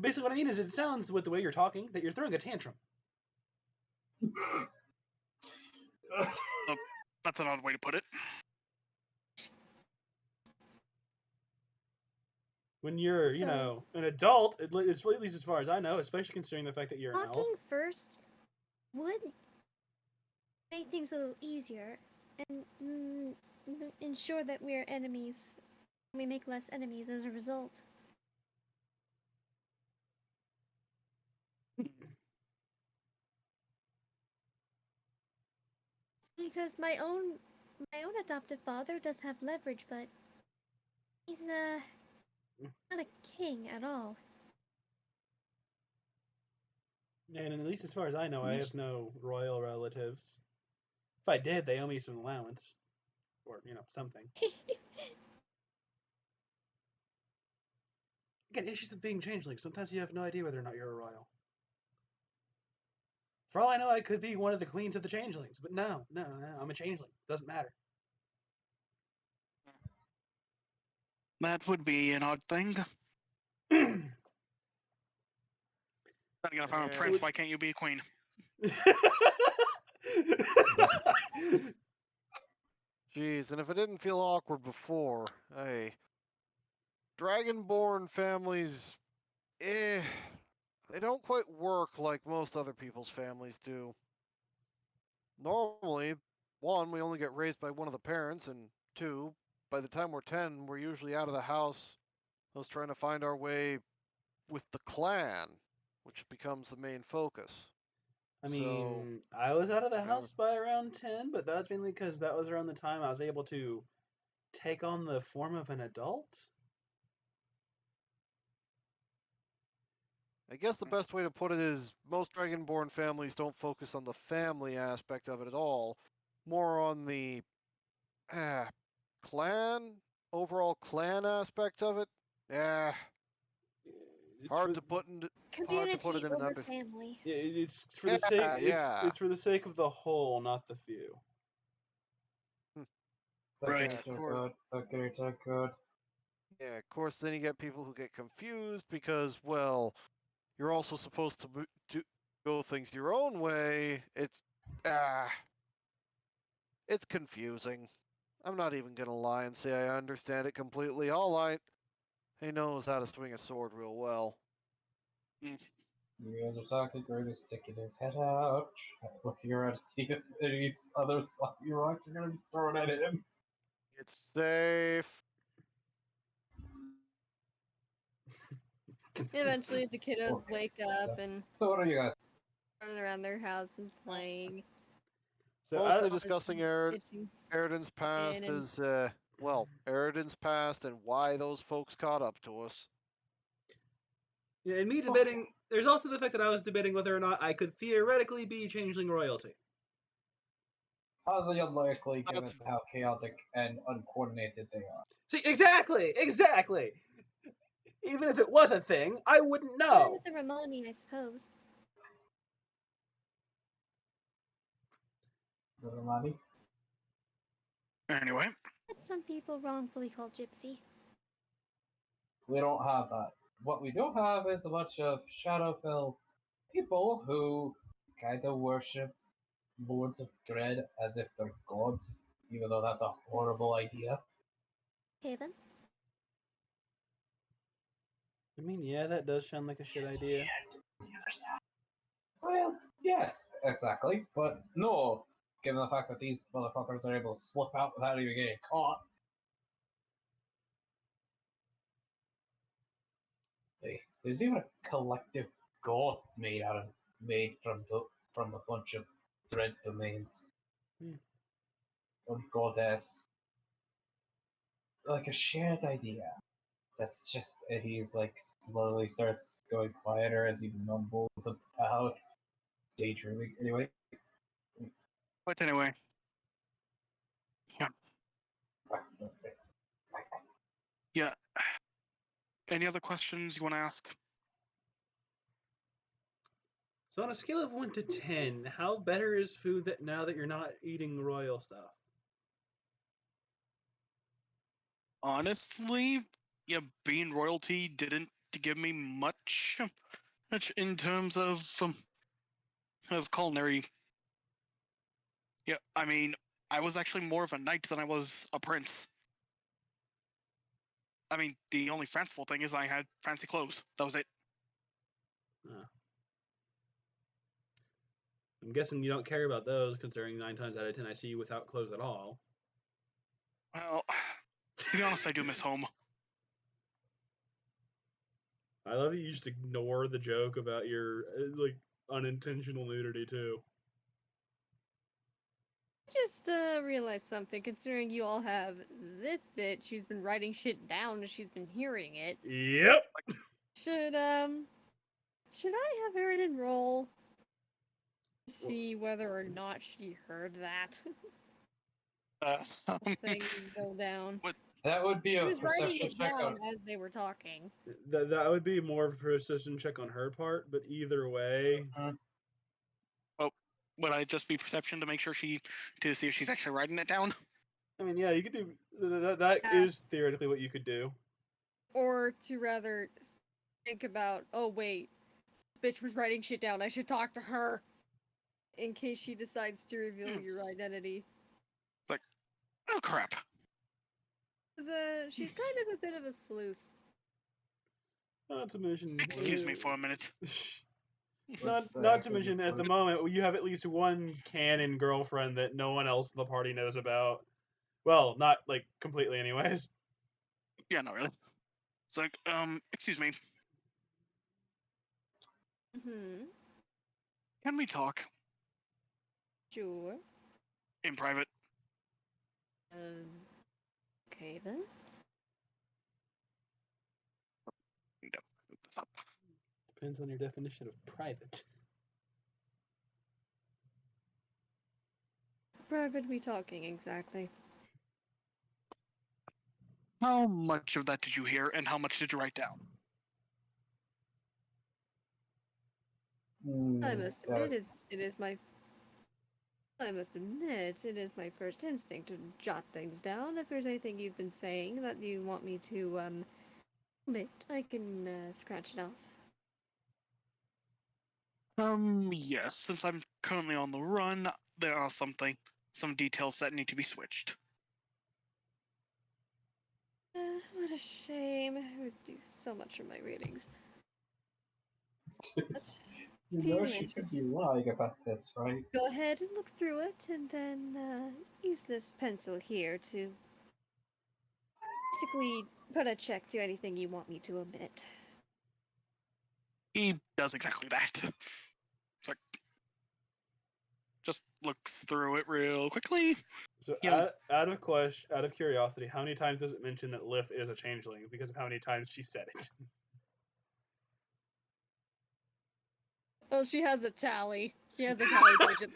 Basically what I mean is it sounds with the way you're talking that you're throwing a tantrum. That's an odd way to put it. When you're, you So- know, an adult, at least as far as I know, especially considering the fact that you're an elf. talking first would make things a little easier and ensure that we're enemies. We make less enemies as a result. Because my own adoptive father does have leverage, but he's not a king at all. And at least as far as I know, I have no royal relatives. If I did, they owe me some allowance. Or, you know, something. Again, issues of being changeling. Sometimes you have no idea whether or not you're a royal. For all I know, I could be one of the queens of the changelings. But no, I'm a changeling. Doesn't matter. That would be an odd thing. Jeez, Then again, if I'm a Yeah. prince, why can't you be a queen? Jeez, and if it didn't feel awkward before, hey, Dragonborn families, they don't quite work like most other people's families do. Normally, one, we only get raised by one of the parents, and two, by the time we're 10, we're usually out of the house, us trying to find our way with the clan, which becomes the main focus. I mean, I was out of the house by around 10, but that's mainly because that was around the time I was able to take on the form of an adult. I guess the best way to put it is most Dragonborn families don't focus on the family aspect of it at all, more on the clan, overall clan aspect of it. Yeah, It's hard for, to put into. Community it in an over family. it's for the sake. Yeah. It's for the sake of the whole, not the few. Right. Good. Yeah, of course, then you get people who get confused because, well, you're also supposed to go things your own way. It's confusing. I'm not even gonna lie and say I understand it completely. He knows how to swing a sword real well. You guys are talking, Gert is sticking his head out, looking around to see if any other sloppy rocks are gonna be thrown at him. It's safe. Eventually, the kiddos wake up and So what are you guys? running around their house and playing. So Mostly I, discussing Bitching. Eridan's past and- is, Eridan's past and why those folks caught up to us. yeah, and me debating. There's also the fact that I was debating whether or not I could theoretically be changeling royalty. Highly unlikely given That's- how chaotic and uncoordinated they are. See, exactly. Even if it was a thing, I wouldn't Better know. with the Ramoni, I suppose. Little money. Anyway, But some people wrongfully called Gypsy. We don't have that. What we do have is a bunch of Shadowfell people who kind of worship Lords of Dread as if they're gods, even though that's a horrible idea. Okay then. I mean, yeah, that does sound like a shit idea. On the other side. Well, yes, exactly. But no, given the fact that these motherfuckers are able to slip out without even getting caught. There's even a collective god made from a bunch of dread domains. Or goddess. Like a shared idea. That's just he's like slowly starts going quieter as he mumbles about daydreaming. Anyway. but anyway, yeah. Any other questions you want to ask? So on a scale of 1 to 10, how better is food that now that you're not eating royal stuff? Honestly, yeah, being royalty didn't give me much in terms of culinary. Yeah, I mean, I was actually more of a knight than I was a prince. I mean, the only fanciful thing is I had fancy clothes. That was it. I'm guessing you don't care about those, considering 9 times out of 10 I see you without clothes at all. Well, to be honest, I do miss home. I love that you just ignore the joke about your like unintentional nudity too. Just realized something. Considering you all have this bit, she's been writing shit down as she's been hearing it. Yep. Should I have her enroll? See whether or not she heard that thing go down. That would be She a was writing perception it check down on. as they were talking. That would be more of a precision check on her part, but either way, Oh, would I just be perception to make sure to see if she's actually writing it down? I mean, yeah, you could do that. Yeah. Is theoretically what you could do. Or to rather think about, oh wait, this bitch was writing shit down, I should talk to her. In case she decides to reveal your identity. Like, oh crap. She's kind of a bit of a sleuth. Not to mention. Excuse me for a minute. Not to mention, at the moment, you have at least one canon girlfriend that no one else in the party knows about. Well, not like completely, anyways. Yeah, not really. It's like, excuse me. Can we talk Sure. in private? Okay then. Need to move this up. Depends on your definition of private. Private we talking exactly? How much of that did you hear, and how much did you write down? I must admit, I must admit, it is my first instinct to jot things down. If there's anything you've been saying that you want me to, omit, I can, scratch it off. Yes, since I'm currently on the run, there are some details that need to be switched. What a shame. I would do so much for my ratings. That's You know she could be lying about this, right? Go ahead and look through it, and then use this pencil here to basically put a check to anything you want me to omit. He does exactly that. It's like, just looks through it real quickly. So, Yeah. out of curiosity, how many times does it mention that Lif is a changeling? Because of how many times she said it. Oh, she has a tally. She has a tally page.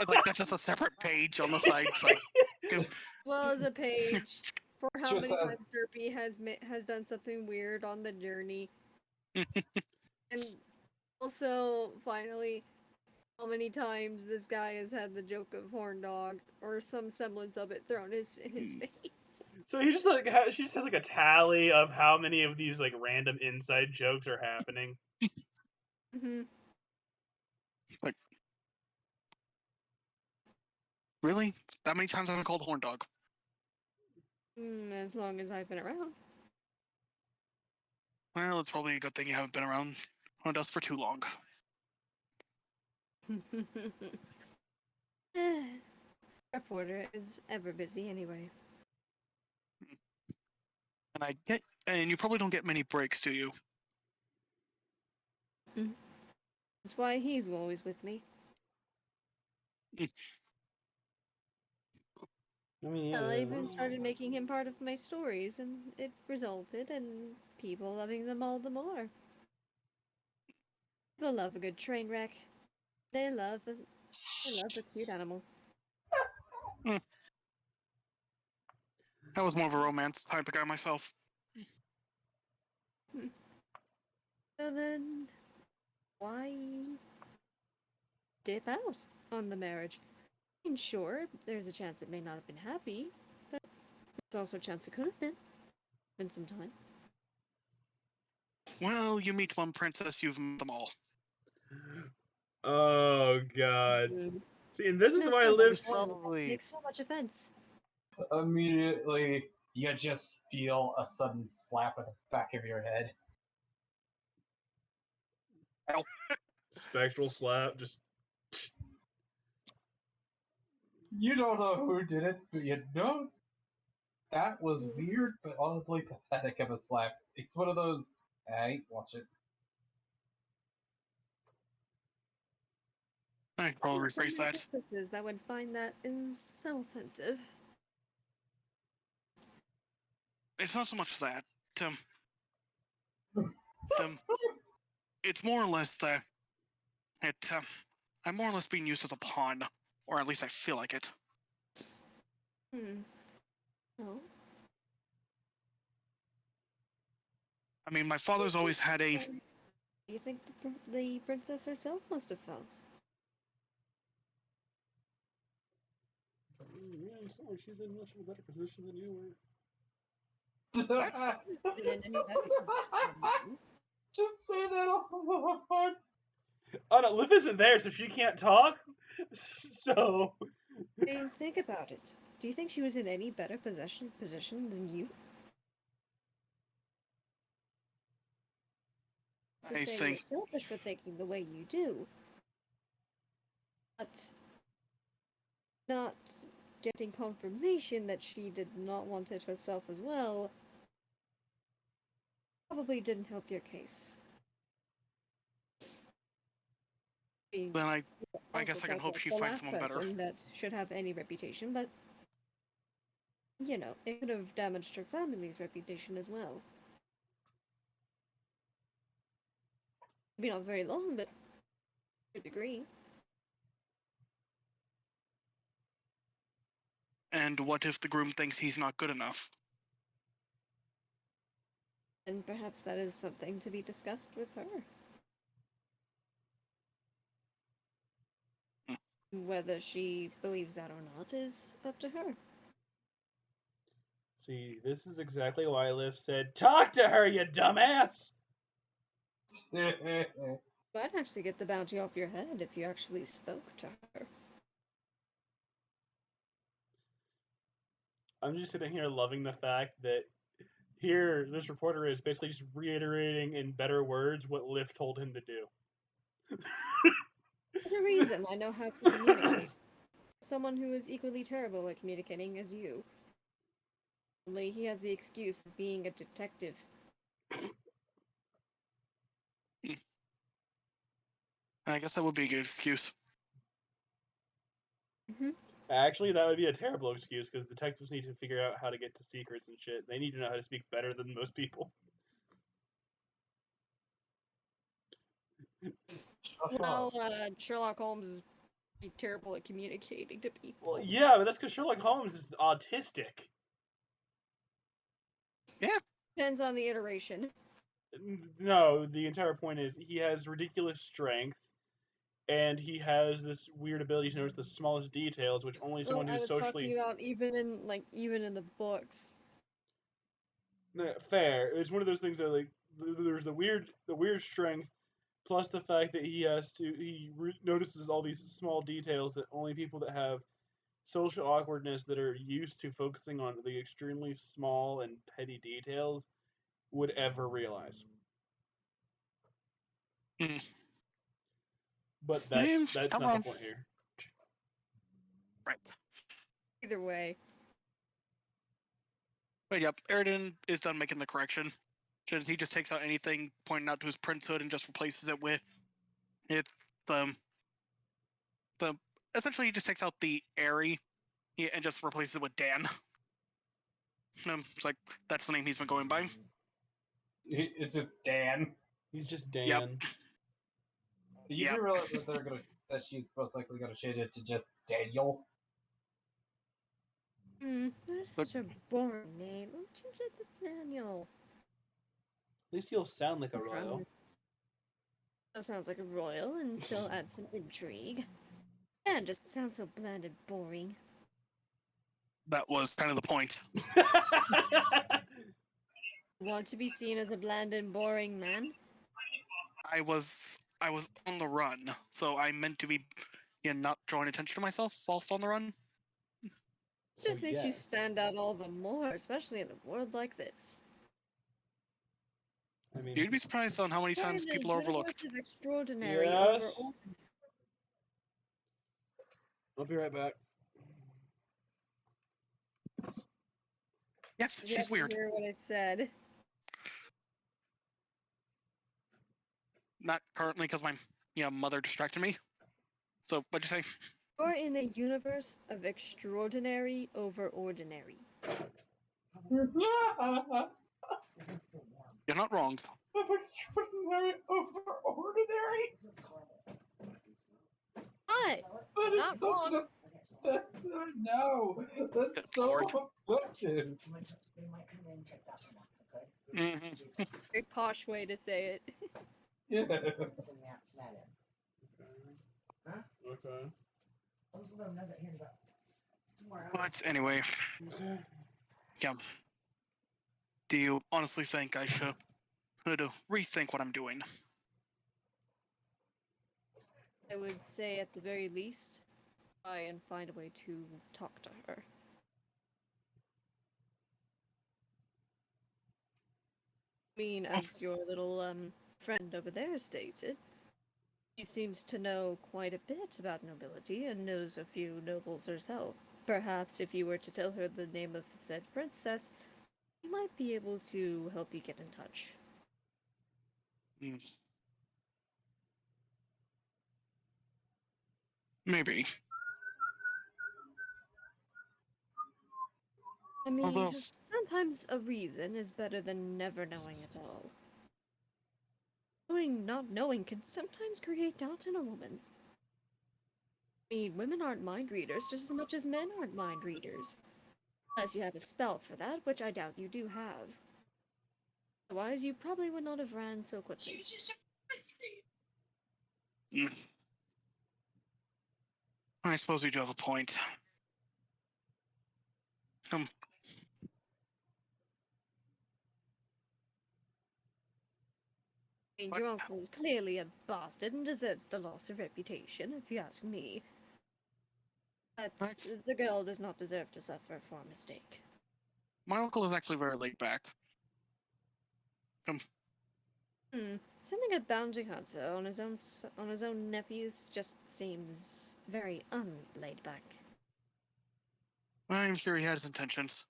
Like, that's just a separate page on the side. It's like, Well, as a page for how Just many times as- Derpy has done something weird on the journey, and also finally how many times this guy has had the joke of horn dog or some semblance of it thrown in his face. So he just she just has like a tally of how many of these like random inside jokes are happening. like, really? That many times I've been called horn dog? As long as I've been around. Well, it's probably a good thing you haven't been around us for too long. Reporter is ever busy anyway. And you probably don't get many breaks, do you? That's why he's always with me. I mean, Well, I even started making him part of my stories, and it resulted in people loving them all the more. People love a good train wreck. They love a cute animal. I was more of a romance type of guy myself. So then, why dip out on the marriage? I mean, sure, there's a chance it may not have been happy, but there's also a chance it could have been. Been some time. Well, you meet one princess, you've met them all. Oh god. Rude. See, and this is No, why I so many live. times. Probably- That takes so much offense. Immediately, you just feel a sudden slap at the back of your head. Spectral slap, just. You don't know who did it, but you know that was weird but oddly pathetic of a slap. It's one of those, hey, watch it. I'll rephrase that. Princesses that would find that so offensive. It's not so much that. Um, um, it's more or less that I'm more or less being used as a pawn, or at least I feel like it. Oh. I mean, my father's always had a. Do you think the princess herself must have felt? Yeah, you sound like she's in much of a better position than you were. Been in any better position than you? Just say that off the phone. Oh no, Liv isn't there, so she can't talk. So. I mean, think about it. Do you think she was in any better position than you? To I say think- you're selfish for thinking the way you do, but not getting confirmation that she did not want it herself as well probably didn't help your case. I Then I Uncle guess I can sounds hope like she the finds last someone better. person that should have any reputation, but you know, it could have damaged her family's reputation as well. Maybe not very long, but to a degree. And what if the groom thinks he's not good enough? And perhaps that is something to be discussed with her. Whether she believes that or not is up to her. See, this is exactly why Liv said, "Talk to her, you dumbass." Might actually get the bounty off your head if you actually spoke to her. I'm just sitting here loving the fact that here this reporter is basically just reiterating in better words what Liv told him to do. There's a reason I know how to communicate. Someone who is equally terrible at communicating as you. Only he has the excuse of being a detective. I guess that would be a good excuse. Actually, that would be a terrible excuse because detectives need to figure out how to get to secrets and shit. They need to know how to speak better than most people. Well, Sherlock Holmes is pretty terrible at communicating to people. Well, yeah, but that's because Sherlock Holmes is autistic. Depends on the iteration. No, the entire point is he has ridiculous strength, and he has this weird ability to notice the smallest details, which only someone I who's was socially talking about even in the books. fair. It's one of those things that like there's the weird strength, plus the fact that he notices all these small details that only people that have social awkwardness that are used to focusing on the extremely small and petty details would ever realize. But that's come not on. the point here. Right. Either way. But yep, Eridan is done making the correction. Since he just takes out anything pointing out to his princehood and just replaces it with the essentially he just takes out the airy and just replaces it with Dan. It's like that's the name he's been going by. It's just Dan. He's just Dan. Yep. You Yep. do realize that she's most likely gonna change it to just Daniel. That's Look- such a boring name. We'll change it to Daniel. At least he'll sound like a What's wrong royal. with- That sounds like a royal and still adds some intrigue. And just sounds so bland and boring. That was kind of the point. Want to be seen as a bland and boring man? I was on the run, so I meant to be, not drawing attention to myself whilst on the run. It just So, makes you yes. stand out all the more, especially in a world like this. I mean, You'd be surprised on how many We're times in a people are overlooked. universe of extraordinary Yes? over ordinary. I'll be right back. Yes, Did you she's have to weird. hear what I said? Not currently, because my mother distracted me. So, what'd you say? You're in a universe of extraordinary over ordinary. You're not wrong. Of extraordinary over ordinary? But That not is such wrong. a. No, Good that's so lord. afflicted. Mhm. Very posh way to say it. Yeah. Okay. But anyway, Okay. yeah. Do you honestly think I should rethink what I'm doing? I would say at the very least, try and find a way to talk to her. I mean, as your little friend over there stated, she seems to know quite a bit about nobility and knows a few nobles herself. Perhaps if you were to tell her the name of the said princess, she might be able to help you get in touch. Hmm. Maybe. I mean, Although, sometimes a reason is better than never knowing at all. Not knowing can sometimes create doubt in a woman. I mean, women aren't mind readers just as much as men aren't mind readers. Unless you have a spell for that, which I doubt you do have. Otherwise, you probably would not have ran so quickly. I suppose you do have a point. I mean, What? your uncle is clearly a bastard and deserves the loss of reputation, if you ask me. But Right. the girl does not deserve to suffer for a mistake. My uncle is actually very laid back. Sending a bounty hunter on his own nephews just seems very unlaid back. I'm sure he had his intentions.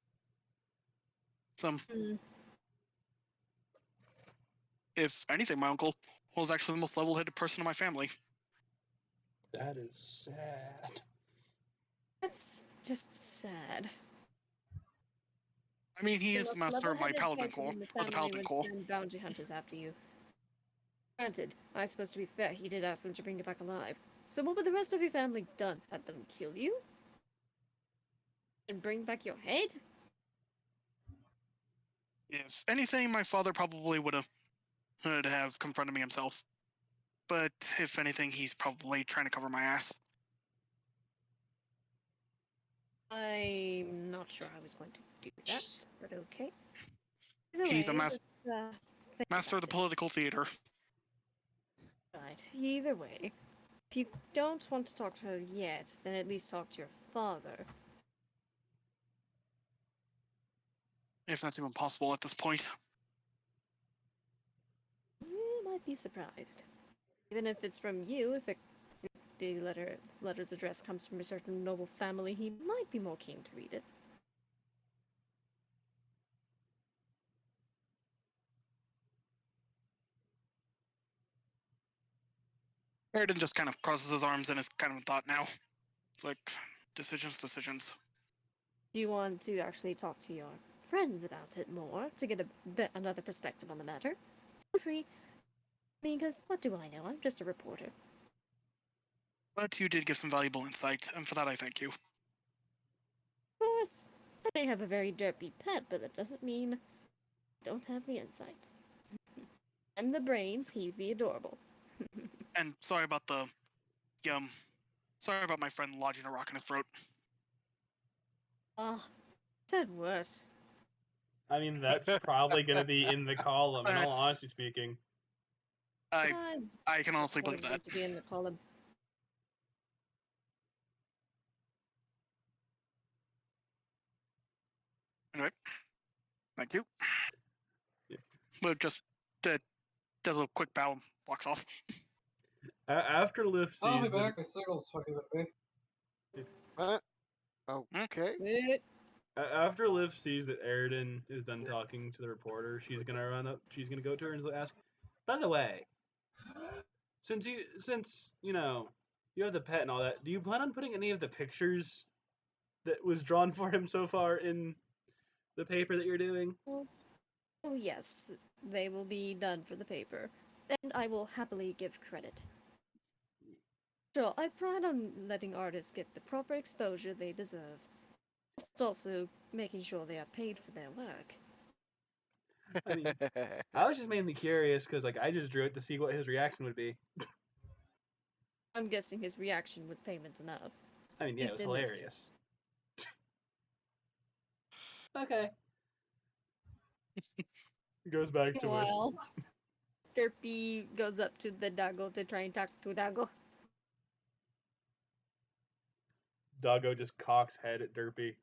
If anything, my uncle was actually the most level-headed person in my family. That is sad. That's just sad. I mean, he The is the most master of my level-headed paladin person corps, in the of the family paladin would corps. send bounty hunters after you. Granted, I suppose to be fair, he did ask them to bring you back alive. So what would the rest of your family done? Had them kill you? And bring back your head? If anything, my father probably would have confronted me himself. But if anything, he's probably trying to cover my ass. I'm not sure I was going to do that, but okay. Either He's a way, master let's think of about the it. political theater. Right. Either way, if you don't want to talk to her yet, then at least talk to your father. If that's even possible at this point. You might be surprised. Even if it's from you, if the letter's address comes from a certain noble family, he might be more keen to read it. Aridin just kind of crosses his arms and is kind of in thought now. It's like, decisions. Do you want to actually talk to your friends about it more to get another perspective on the matter? Feel free. I mean, because what do I know? I'm just a reporter. But you did give some valuable insight, and for that I thank you. Of course, I may have a very derpy pet, but that doesn't mean I don't have the insight. I'm the brains, he's the adorable. And sorry about sorry about my friend lodging a rock in his throat. Ah, said worse. I mean, that's probably going to be in the column, in all honesty speaking. I can honestly believe Probably that. to be in the column. Anyway, thank you. Yeah. But just does a quick bow and walks off. After Lift I'll be sees the back. My signal's fucking with me. Okay. after Liv sees that Aridin is done talking to the reporter, she's gonna run up. She's gonna go to her and ask, "By the way, since you know you have the pet and all that, do you plan on putting any of the pictures that was drawn for him so far in the paper that you're doing?" Oh yes, they will be done for the paper, and I will happily give credit. Sure, I pride on letting artists get the proper exposure they deserve. Just also making sure they are paid for their work. I mean, I was just mainly curious because like I just drew it to see what his reaction would be. I'm guessing his reaction was payment enough. I mean, yeah, it He's was in this hilarious. Okay. Goes back to us. Meanwhile, Derpy goes up to the Dago to try and talk to Dago. Doggo just cocks head at Derpy.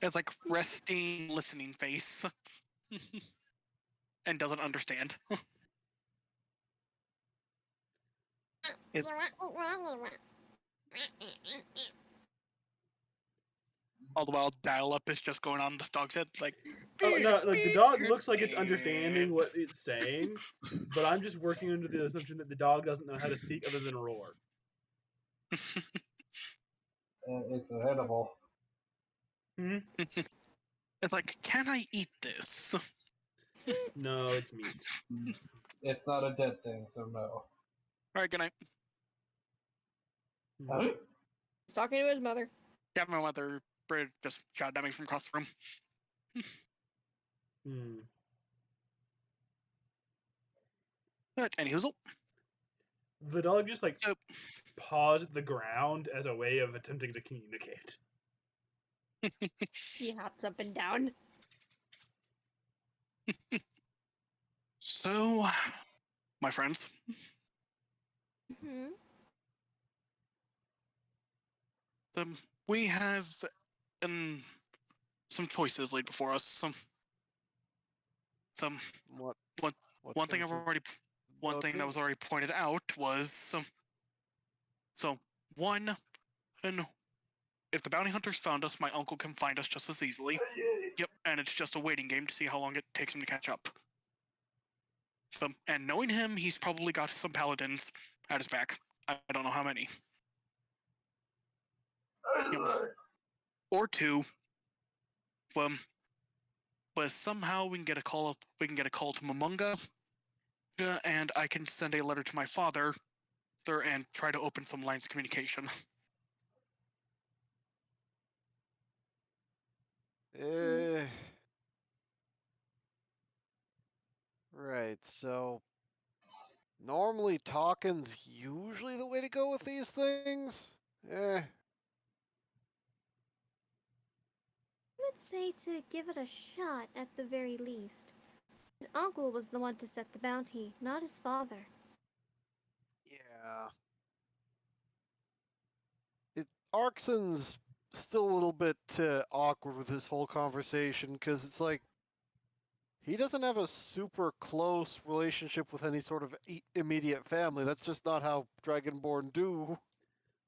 It's like resting, listening face, and doesn't understand. Is- All the while, dial-up is just going on this dog's head, like. Oh no, like the dog looks like it's understanding what it's saying, but I'm just working under the assumption that the dog doesn't know how to speak other than roar. It's edible. Hmm? It's like, can I eat this? No, it's meat. It's not a dead thing, so no. All right, good night. Huh? He's talking to his mother. Yeah, my mother just shouted at me from across the room. Hmm. But anywho, The dog just like so paws at the ground as a way of attempting to communicate. He hops up and down. so, my friends, Hmm. we have some choices laid before us. Some What? one What one thing I've choices already one thing that noted? was already pointed out was so one, and if the bounty hunters found us, my uncle can find us just as easily. Yep, and it's just a waiting game to see how long it takes him to catch up. And knowing him, he's probably got some paladins at his back. I don't know how many. Yep. Or two. But somehow we can get a call up. We can get a call to Momunga, and I can send a letter to my father there and try to open some lines of communication. Eh. Right, so normally talking's usually the way to go with these things. I would say to give it a shot at the very least. His uncle was the one to set the bounty, not his father. Yeah. Arkson's still a little bit awkward with this whole conversation because it's like he doesn't have a super close relationship with any sort of immediate family. That's just not how Dragonborn do.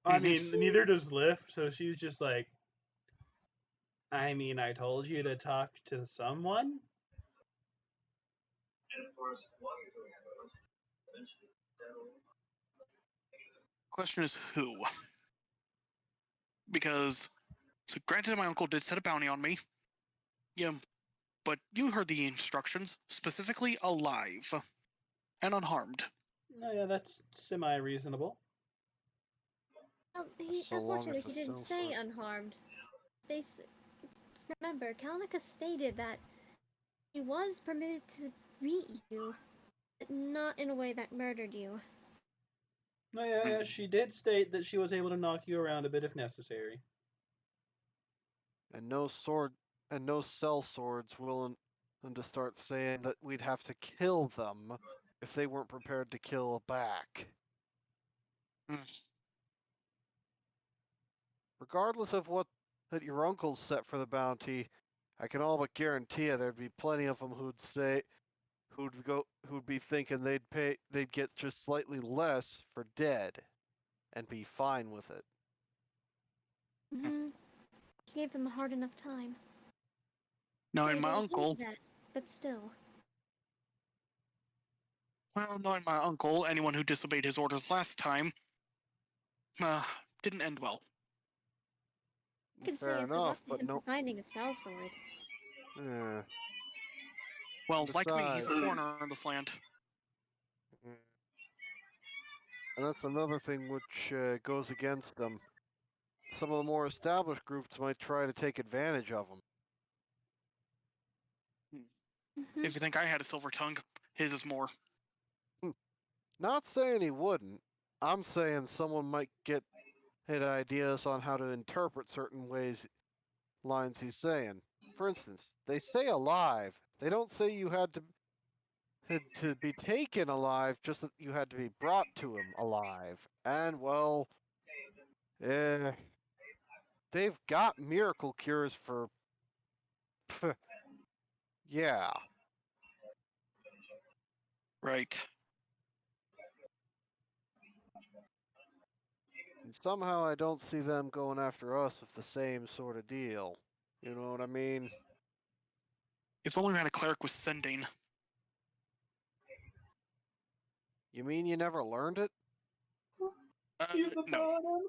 I mean, neither does Lift, so she's just like, I mean, I told you to talk to someone? Question is who? Because, so granted, my uncle did set a bounty on me. Yeah, but you heard the instructions, specifically alive and unharmed. Oh yeah, that's semi-reasonable. Well, So long as unfortunately, the he didn't cells say are- unharmed. Remember, Kalnika stated that he was permitted to beat you, but not in a way that murdered you. Oh yeah, she did state that she was able to knock you around a bit if necessary. and no sword and no cell swords willing to start saying that we'd have to kill them if they weren't prepared to kill back. Mm. Regardless of what that your uncle's set for the bounty, I can all but guarantee you there'd be plenty of them who'd be thinking they'd get just slightly less for dead and be fine with it. Mm-hmm. He gave them a hard enough time. Now, They in my did uncle, into that, but still. well, knowing my uncle, anyone who disobeyed his orders last time, uh, didn't end well. I can say Fair as good luck enough, to but him no. for finding a cell sword. Yeah. Well, like me, he's a Besides, foreigner in this land. yeah. And that's another thing which goes against them. Some of the more established groups might try to take advantage of them. Mm-hmm. If you think I had a silver tongue, his is more. Not saying he wouldn't. I'm saying someone might get hit ideas on how to interpret certain lines he's saying. For instance, they say alive. They don't say you had to be taken alive, just that you had to be brought to him alive. And well, eh, they've got miracle cures for. Yeah. Right. And somehow I don't see them going after us with the same sort of deal. You know what I mean? If only we had a cleric with sending. You mean you never learned it? He's a No. paladin.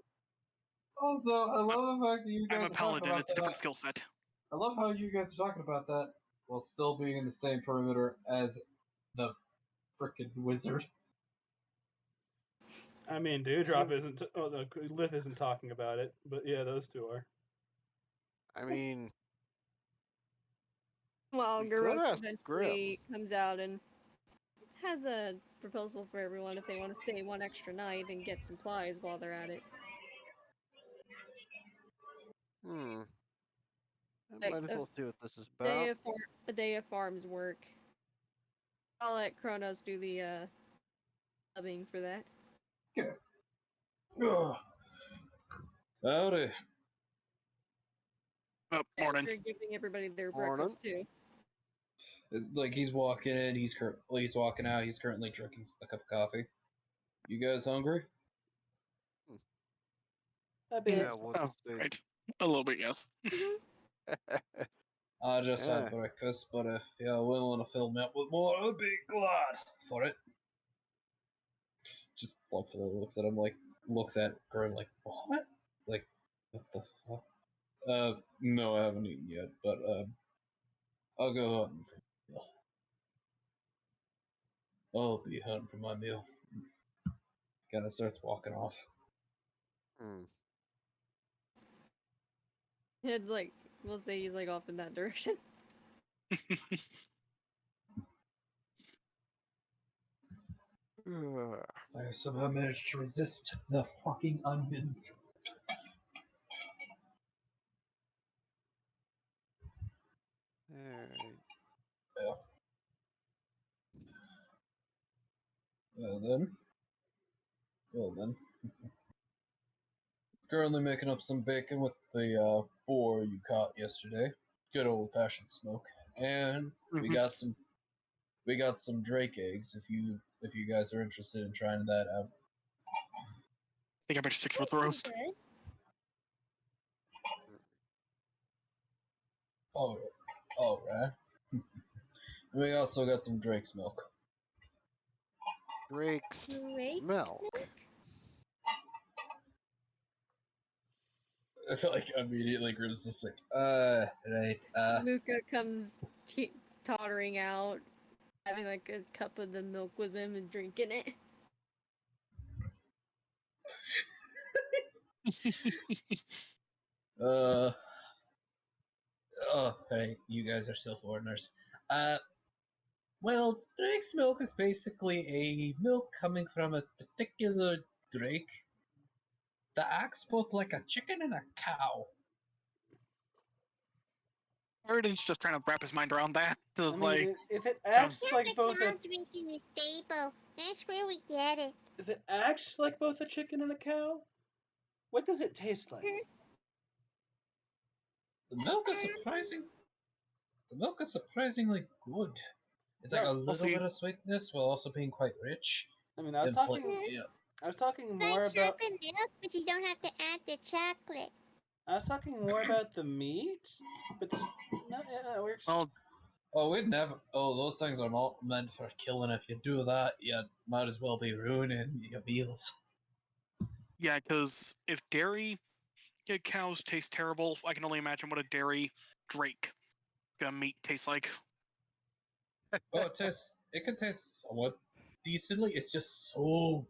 Also, I love the fact that you I'm guys a are talking paladin, about it's a that. different skill set. I love how you guys are talking about that while still being in the same perimeter as the frickin' wizard. I mean, Dewdrop isn't. Oh, no, Lith isn't talking about it, but yeah, those two are. I mean, Well, we could Garok ask Grim. eventually comes out and has a proposal for everyone if they want to stay one extra night and get supplies while they're at it. I Like might as well see what this is day about. of a day of farm's work. I'll let Kronos do the dubbing for that. Okay. Ugh. Howdy. Morning. After giving everybody their Morning. breakfast too. Like he's walking in, he's walking out. He's currently drinking a cup of coffee. You guys hungry? A Mm, bit. Yeah, we'll Oh, see. right. A little bit, yes. I just Yeah. had breakfast, but if you're willing to fill me up with more, I'd be glad for it. Just thoughtfully looks at Grim like, what? Like, what the fuck? No, I haven't eaten yet, but I'll go hunting for my meal. I'll be hunting for my meal. Kinda starts walking off. Hmm. It's like we'll say he's like off in that direction. I somehow managed to resist the fucking onions. Alright. Yeah. Well then. Currently making up some bacon with the boar you caught yesterday. Good old fashioned smoke. And we got some drake eggs if you guys are interested in trying that out. I think I better stick with the Pretty roast. good. Alright. We also got some Drake's milk. Drake's Great milk. milk? I feel like immediately Grim's just like, right, Luca comes tottering out, having like a cup of the milk with him and drinking it. oh, hey, you guys are still foreigners. Well, Drake's milk is basically a milk coming from a particular Drake that acts both like a chicken and a cow. Eridan's just trying to wrap his mind around that. I mean, Like, if it acts like both a drinking the stable. That's where we get it. if it acts like both a chicken and a cow, what does it taste like? The milk is surprising. The milk is surprisingly good. It's like No, a little also you- bit of sweetness while also being quite rich. I mean, I was And talking. yeah. I was talking Like more about. chocolate milk, but you don't have to add the chocolate. I was talking more about the meat, but no, yeah, that works. well, Oh, we'd never. Oh, those things are not meant for killing. If you do that, you might as well be ruining your meals. yeah, because if dairy cows taste terrible, I can only imagine what a dairy drake meat tastes like. Oh, it tastes. It can taste somewhat decently. It's just so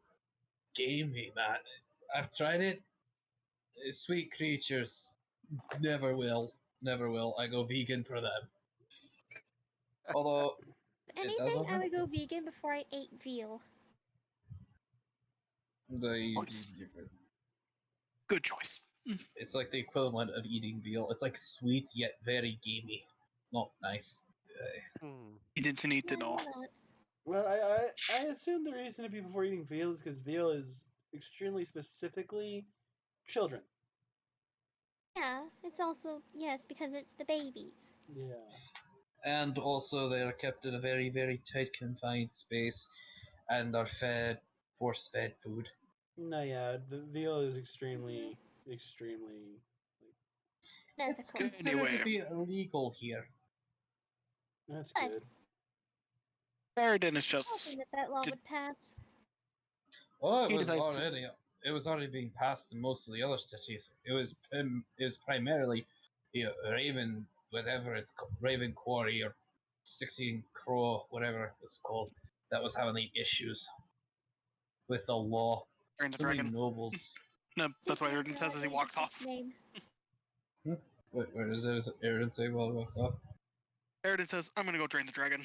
gamey, man. I've tried it. Sweet creatures never will. Never will. I go vegan for them. Although If it anything, doesn't I have would go vegan before I ate veal. It's good choice. It's like the equivalent of eating veal. It's like sweet yet very gamey. Not nice. Hmm. You didn't need to No, know. not. Well, I assume the reason to be before eating veal is because veal is extremely specifically children. Yeah, it's also, yes, because it's the babies. Yeah. And also, they are kept in a very, very tight, confined space and are fed force fed food. No, yeah, the veal is extremely, extremely. It's Unethical. considered to Anyway. be illegal here. That's Good. good. Eridan is Hoping just that law Did- would pass. Well, He decides to- it was already being passed in most of the other cities. It was primarily, Raven, whatever it's called, Raven Quarry or Styxian Crow, whatever it's called, that was having the issues with the law. Drain the So many dragon. nobles. No, that's what Just Eridan says as he like walks his off. name. Wait, where is it? Is Aaron say while he walks off? Eridan says, I'm gonna go drain the dragon.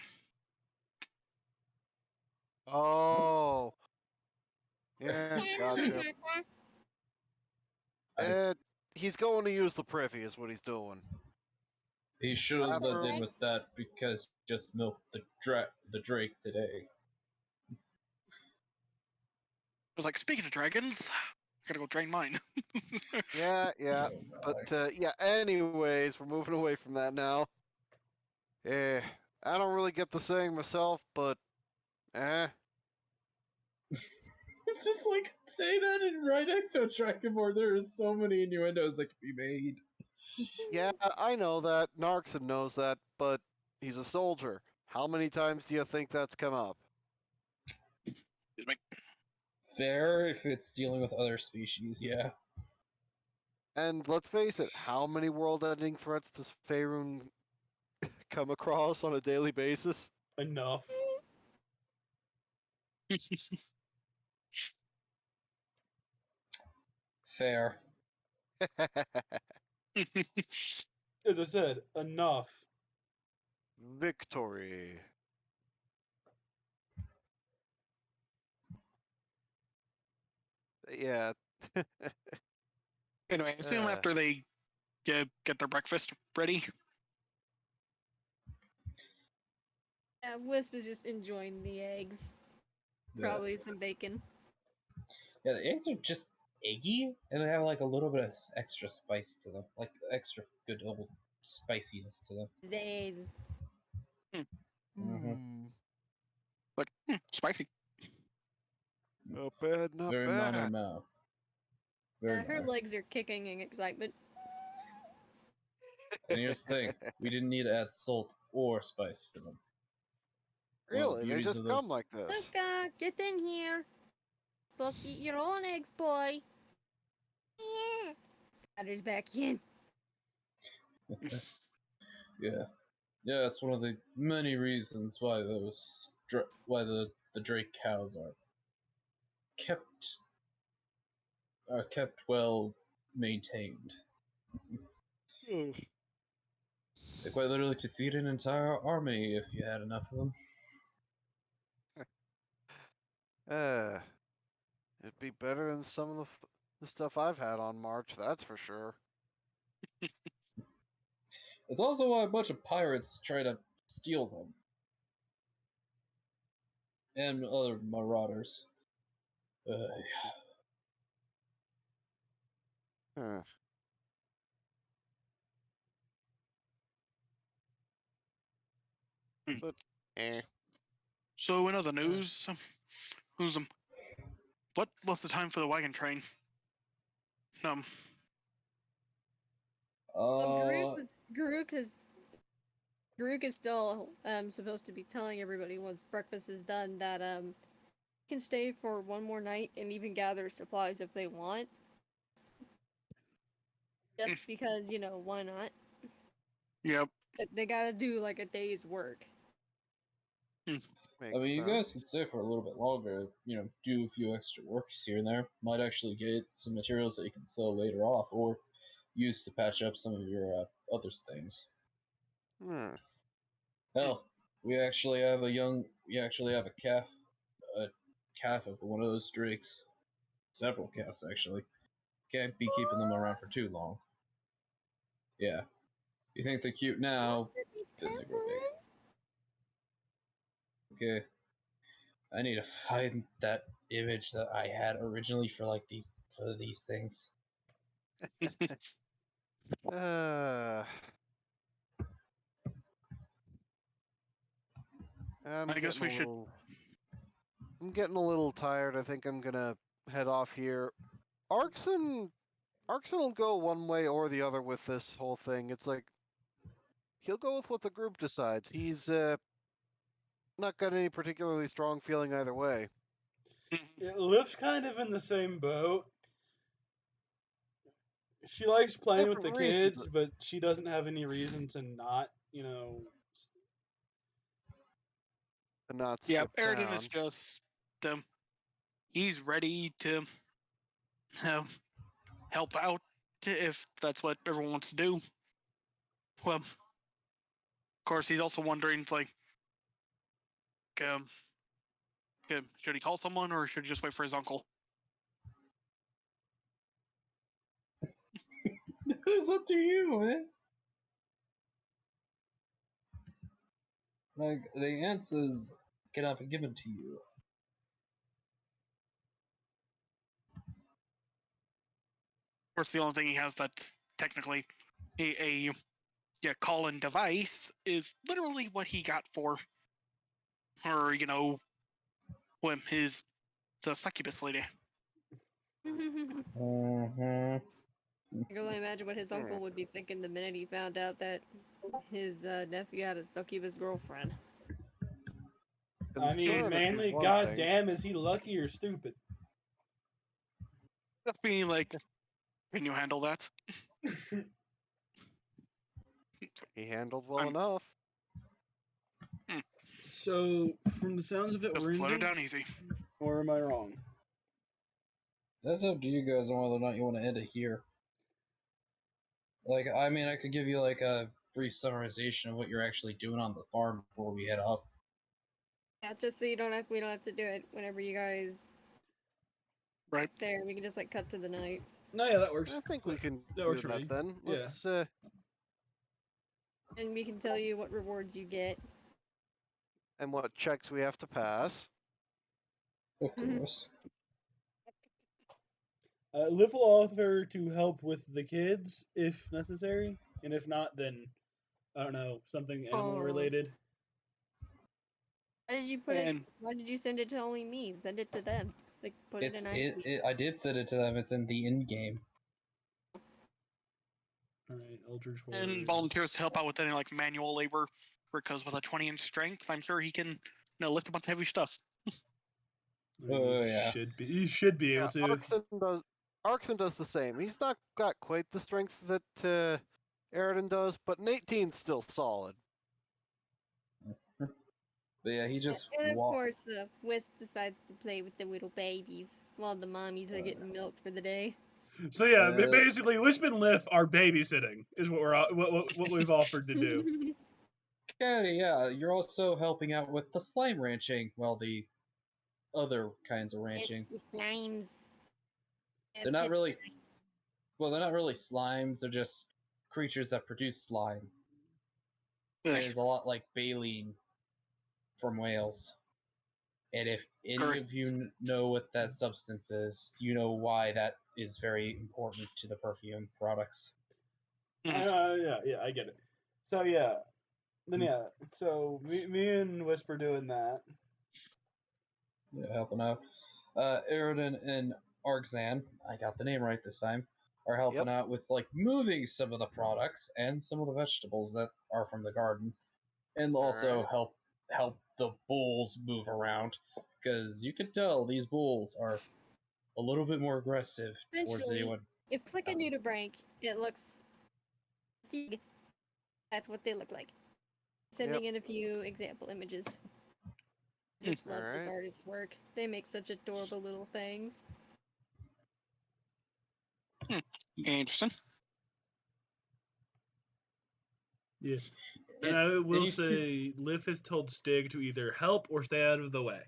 Oh. Yeah, gotcha. He's going to use the privy, is what he's doing. He should have let in After- with that because just milked the Drake today. I was like, speaking of dragons, I gotta go drain mine. Yeah, yeah. But yeah, anyways, we're moving away from that now. I don't really get the saying myself, but It's just like say that and right next to a Dragonborn, there are so many innuendos that can be made. yeah, I know that. Narkson knows that, but he's a soldier. How many times do you think that's come up? Excuse me. Fair if it's dealing with other species, yeah. And let's face it, how many world-ending threats does Faerun come across on a daily basis? Enough. Fair. As I said, enough. Victory. Yeah. Anyway, I assume Uh. after they get their breakfast ready. Yeah, Wisp is just enjoying the eggs. Yeah. Probably some bacon. Yeah, the eggs are just eggy, and they have like a little bit of extra spice to them, like extra good old spiciness to them. They. Hmm. Like, spicy. Not bad, not Very bad. minor mouth. Very Her minor. legs are kicking in excitement. And here's the thing: we didn't need to add salt or spice to them. One of the Really? They beauties just of come those- like this. Luca, get in here. Supposed to eat your own eggs, boy. Yeah. Batter's back in. Yeah, yeah. It's one of the many reasons why why the Drake cows kept are kept well maintained. They quite literally could feed an entire army if you had enough of them. Uh, it'd be better than some of the stuff I've had on March, that's for sure. It's also why a bunch of pirates try to steal them. And other marauders. Huh. Hmm. But eh. So in other news, who's what was the time for the wagon train? Um, Uh, Garuk is still supposed to be telling everybody once breakfast is done that can stay for one more night and even gather supplies if they want. Just because, you know, why not? yep. They gotta do like a day's work. Makes I mean, you sense. guys can stay for a little bit longer, you know, do a few extra works here and there. Might actually get some materials that you can sell later off, or use to patch up some of your other things. Hmm. Hell, we actually have a calf of one of those drakes. Several calves, actually. Can't be keeping them around for too long. Yeah. You think they're cute now, then they grow big. Okay. I need to find that image that I had originally for these things. Uh, I'm I guess getting we a should. little. I'm getting a little tired. I think I'm gonna head off here. Arkson will go one way or the other with this whole thing. It's like he'll go with what the group decides. He's not got any particularly strong feeling either way. Liv's kind of in the same boat. She likes playing with the Different reasons. kids, but she doesn't have any reason to not, you know. To not Yeah, skip Aridin is town. just he's ready to um, help out if that's what everyone wants to do. Well, of course, he's also wondering, it's like, um, should he call someone or should he just wait for his uncle? It's up to you, man. Like, the answers cannot be given to you. Of course, the only thing he has that's technically a call-in device is literally what he got for her, when the succubus lady. Mm-hmm. I can only imagine what his uncle would be thinking the minute he found out that his nephew had a succubus girlfriend. I mean, Concern would be mainly, one thing. goddamn, is he lucky or stupid? Just being like, can you handle that? He handled well enough. So, from the sounds of it, we're Just slow it ending, down easy. or am I wrong? That's up to you guys on whether or not you want to end it here. Like, I mean, I could give you like a brief summarization of what you're actually doing on the farm before we head off. Yeah, just so we don't have to do it whenever you guys Right. there. We can just like cut to the night. No, yeah, that works. I think we can That do works for that me. then. Yeah. Let's And we can tell you what rewards you get. and what checks we have to pass. Of course. Liv will offer to help with the kids if necessary, and if not, then I don't know, something animal Oh. related. Why did you put it? And Why did you send it to only me? Send it to them. Like put it in iTunes. I did send it to them. It's in the in game. All right, Eldritch and Horrors. volunteers to help out with any like manual labor, because with a 20-inch strength, I'm sure he can lift a bunch of heavy stuff. I mean, Oh, yeah. He should be able Yeah, to. Arkson does the same. He's not got quite the strength that Aridin does, but an 18's still solid. But yeah, he just And of walked. course, Wisp decides to play with the little babies while the mommies are getting milked for the day. So yeah, Uh, basically, Wisp and Liff are babysitting, is what we're what we've offered to do. Okay, yeah, you're also helping out with the slime ranching, well, the other kinds of ranching. It's the slimes. They're not really, well, they're not really slimes. They're just creatures that produce slime. Ugh. is a lot like baleen from whales. And if any Correct. of you know what that substance is, you know why that is very important to the perfume products. Yeah, I get it. So yeah, then yeah, so me and Whisper doing that. Yeah, helping out. Aridin and Arxan, I got the name right this time, are helping out with like moving some of the products and some of the vegetables that are from the garden, and also Alright. help the bulls move around, because you can tell these bulls are a little bit more aggressive towards Essentially, anyone. if it's like a nudibranch, it looks seed. That's what they look like. Sending in a few example images. Just love this Alright. artist's work. They make such adorable little things. Interesting. Yeah. And I will you see- say, Lith has told Stig to either help or stay out of the way.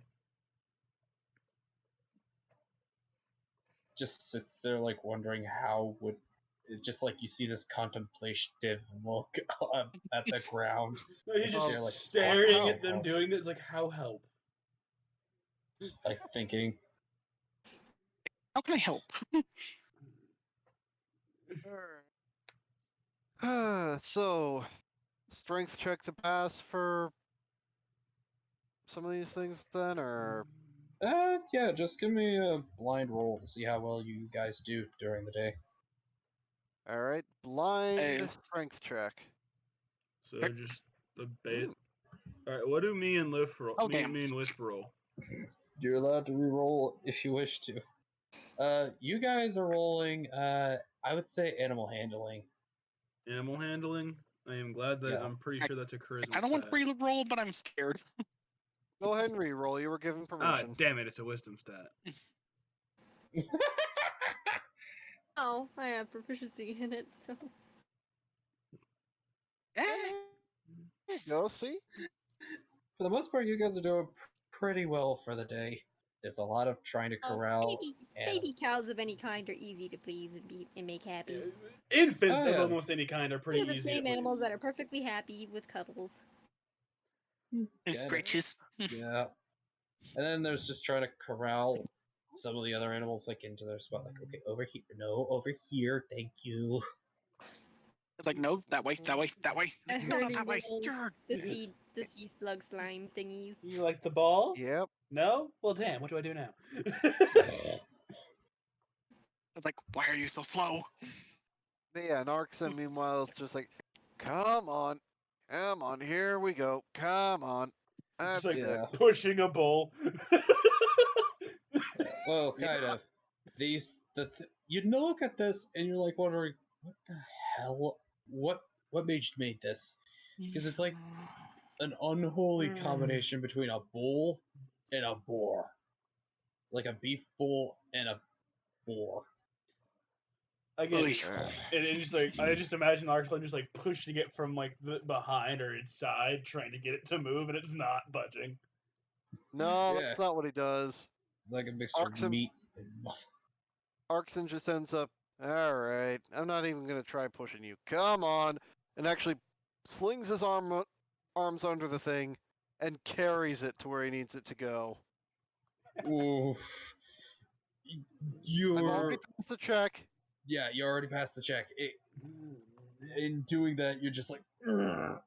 just sits there like wondering how would it's just like you see this contemplative look at the ground. No, he's Like, just they're like, staring how at them help? doing this, like, how help? Like thinking, How can I help? So, strength check to pass for some of these things then, or yeah, just give me a blind roll to see how well you guys do during the day. alright, blind Hey. strength check. So just the bait. Alright, what do me and Lith roll? Oh, damn. Me and Whisper roll. You're allowed to re-roll if you wish to. You guys are rolling. I would say animal handling. Animal handling. I am glad that Yeah. I'm pretty I- sure that's a charisma I don't want stat. to re-roll, but I'm scared. Go ahead and re-roll. You were given Ah, permission. damn it! It's a wisdom stat. Oh, I have proficiency in it, so. There you go. See. For the most part, you guys are doing pretty well for the day. There's a lot of trying to corral. Baby cows of any kind are easy to please and make happy. Infants Oh, of yeah. almost any kind are pretty They're the easy. same to animals please. that are perfectly happy with cuddles. And Get it. scratches. Yeah. And then there's just trying to corral some of the other animals like into their spot. Like, okay, over here. No, over here. Thank you. It's like, no, that way, that way, that way. I No, heard not him that way. little- the sea slug slime thingies. You like the ball? Yep. No? Well, damn. What do I do now? It's like, why are you so slow? But yeah, and Arxen meanwhile is just like, come on, here we go, come on. That's Just like it. pushing a bull. Well, Yeah. kind of. You look at this and you're like wondering, what the hell? What made you make this? Because it's like an unholy combination between a bull and a boar, like a beef bull and a boar. Again, Oy. and it's just like I just imagine Arxen just like pushing it from like the behind or its side, trying to get it to move, and it's not budging. No, Yeah. that's not what he does. It's like a mixture of Oxen- meat and muscle. Arxen just ends up, alright, I'm not even going to try pushing you. Come on. And actually slings his arms under the thing and carries it to where he needs it to go. Oof. I've already You're passed the check. yeah, you already passed the check. In doing that, you're just like, "Ugh."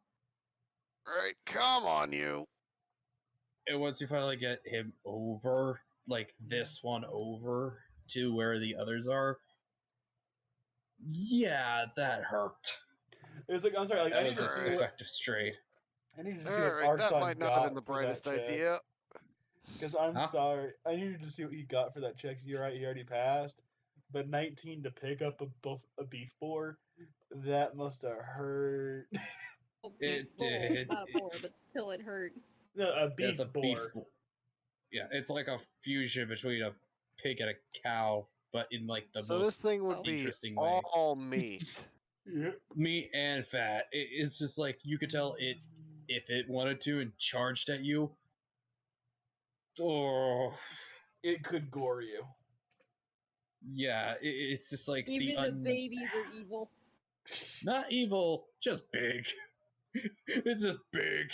Alright, come on, you. And once you finally get him over, like this one over to where the others are, yeah, that hurt. It's like I'm sorry, like That I need was to an see what effective straight. I need to see what Alright, that Arxon might not have been got the for that brightest check. idea. Because I'm Huh? sorry, I needed to see what he got for that check. You're right, he already passed. But 19 to pick up a beef boar, that must have hurt. Oh, It bull. did. It's not a boar, but still it hurt. No, a Yeah, it's beef a beef. boar. Yeah, it's like a fusion between a pig and a cow, but in like the So this most thing would be interesting way. all meat. Yeah. Meat and fat. It's just like you could tell it if it wanted to and charged at you. Oh, It could gore you. yeah. It's just like Even the babies are evil. not evil, just big. It's just big.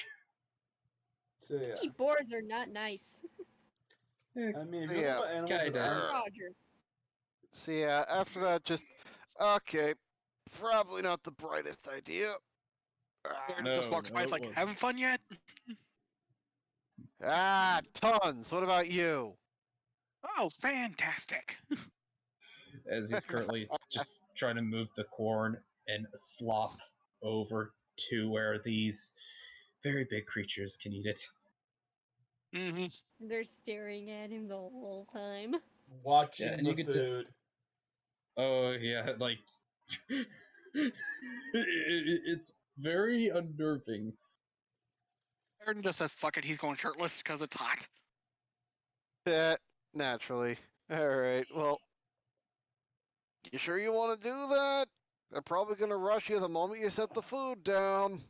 So yeah. Baby boars are not nice. I mean, if you're Yeah, talking about animals that kinda. aren't Roger. So yeah, after that, just okay. Probably not the brightest idea. Aaron No, just walks by. no, It's it like, wasn't. having fun yet? Tons. What about you? Oh, fantastic! As he's currently just trying to move the corn and slop over to where these very big creatures can eat it. Mm-hmm. They're staring at him the whole time. watching Yeah, and the you get food. Oh yeah, like it's very unnerving. Aaron just says, "Fuck it," he's going shirtless because it's hot. Yeah, naturally. All right. Well, you sure you want to do that? They're probably gonna rush you the moment you set the food down.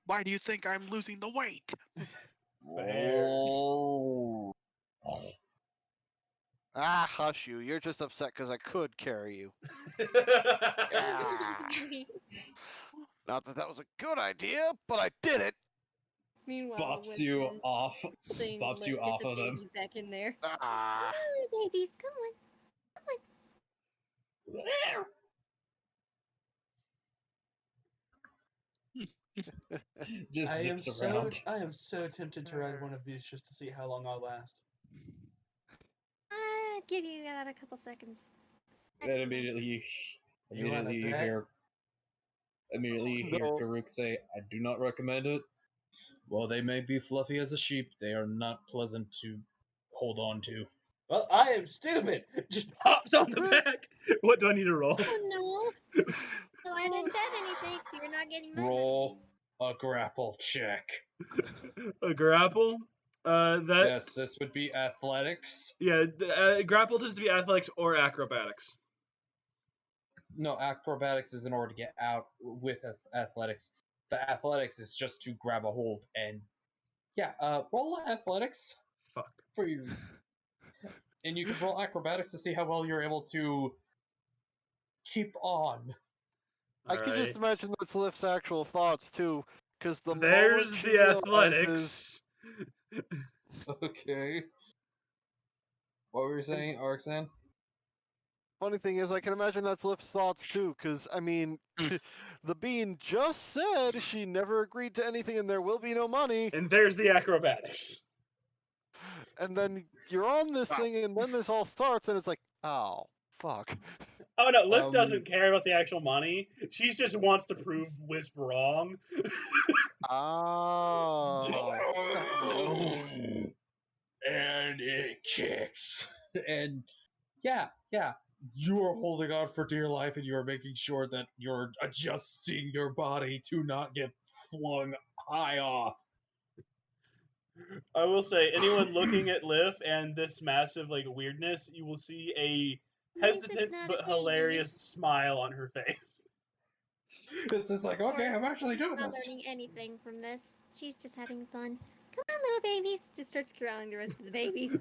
Why do you think I'm losing the weight? Bears. Oh. Hush you. You're just upset because I could carry you. Ah. Not that that was a good idea, but I did it. Meanwhile, Bops you Wisdom is off. holding Bops you Lift, get off the of them. babies back in there. Ah. Come on, babies, come on. Just zips around. I am so tempted to ride one of these just to see how long I'll last. I'd give you that a couple seconds. And immediately you You wanna bet? hear No. Karuk say, "I do not recommend it. While they may be fluffy as a sheep, they are not pleasant to hold on to." Well, I am stupid. Just pops on the back. What do I need to roll? Oh no. Well, I didn't bet anything, so you're not getting my money. Roll a grapple check. A grapple. That. Yes, this would be athletics. Yeah, grapple tends to be athletics or acrobatics. No, acrobatics is in order to get out with athletics. The athletics is just to grab a hold and yeah. Roll athletics Fuck. for you, and you can roll acrobatics to see how well you're able to keep on. I can just imagine that's Lift's actual thoughts too, because the There's moment she the realizes, athletics. Okay. What were you saying, Arxan? funny thing is, I can imagine that's Lift's thoughts too, because I mean, the bean just said she never agreed to anything, and there will be no money. And there's the acrobatics. And then you're on this Wow. thing, and then this all starts, and it's like, oh fuck. Oh no, Liv doesn't care about the actual money. She just wants to prove Wisp wrong. Oh. And it kicks. And yeah, you are holding on for dear life, and you are making sure that you're adjusting your body to not get flung high off. I will say, anyone looking at Liv and this massive like weirdness, you will see a At least hesitant it's not but a baby. hilarious smile on her face. It's just like, okay, I'm actually doing Not this. learning anything from this. She's just having fun. Come on, little babies. Just starts growling the rest of the babies.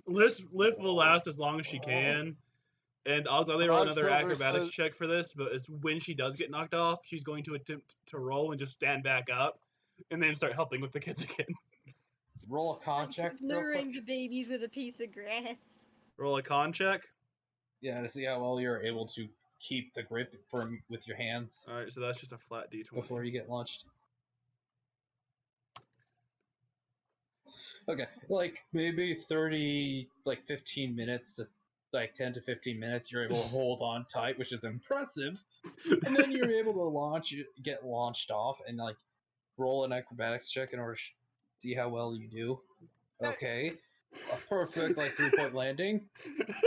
Liv will last as long as she can, and I'll gladly But roll I've another still acrobatics said- check for this. But it's when she does get knocked off, she's going to attempt to roll and just stand back up, and then start helping with the kids again. Roll a con check. She's real luring quick. the babies with a piece of grass. Roll a con check. Yeah, to see how well you're able to keep the grip with your hands All right, so that's just a flat d20. before you get launched. Okay, like maybe 15 minutes to 10 to 15 minutes, you're able to hold on tight, which is impressive. And then you're able to get launched off, and like roll an acrobatics check in order to see how well you do. Okay, a perfect 3-point landing,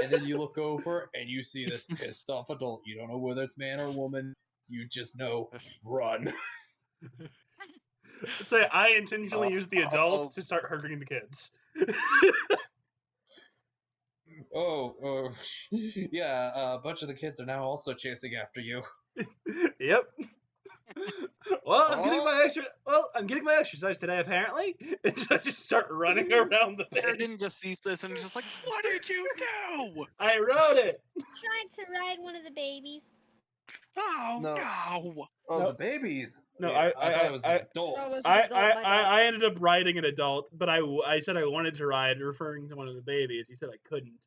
and then you look over and you see this pissed off adult. You don't know whether it's man or woman. You just know, run. Say, I intentionally use the adult to start hurting the kids. Yeah, a bunch of the kids are now also chasing after you. Yep. Well, I'm getting my exercise today, apparently. And I just start running around the Aaron base. didn't just sees this and is just like, "What did you do?" I wrote it. Tried to ride one of the babies. Oh No. no! Oh, No. the babies. No, Yeah, I- I thought it was the That adults. was- an adult, my bad. I ended up riding an adult, but I said I wanted to ride, referring to one of the babies. He said I couldn't.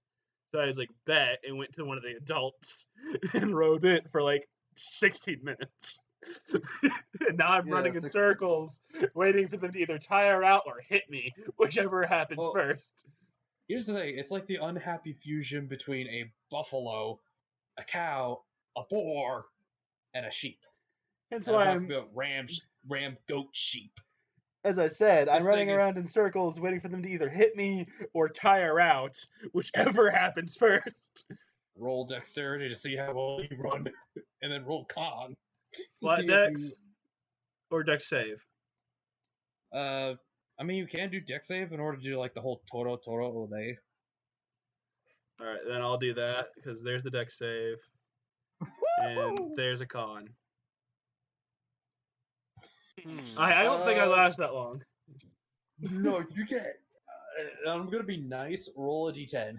So I was like, bet, and went to one of the adults and rode it for like 16 minutes. And now I'm Yeah, running in 16 circles, waiting for them to either tire out or hit me, whichever happens Well, first. Here's the thing: it's like the unhappy fusion between a buffalo, a cow, a boar, and a sheep. That's And I'm why talking I'm, about ram goat sheep. as I said, I'm This running thing around is- in circles, waiting for them to either hit me or tire out, whichever happens first. Roll dexterity to see how well you run, and then roll con. to Flat see if dex you. or dex save. I mean, you can do dex save in order to do like the whole Toro Ode. All right, then I'll do that because there's the dex save, and there's a con. I don't think I last that long. No, you get. I'm gonna be nice. Roll a d10.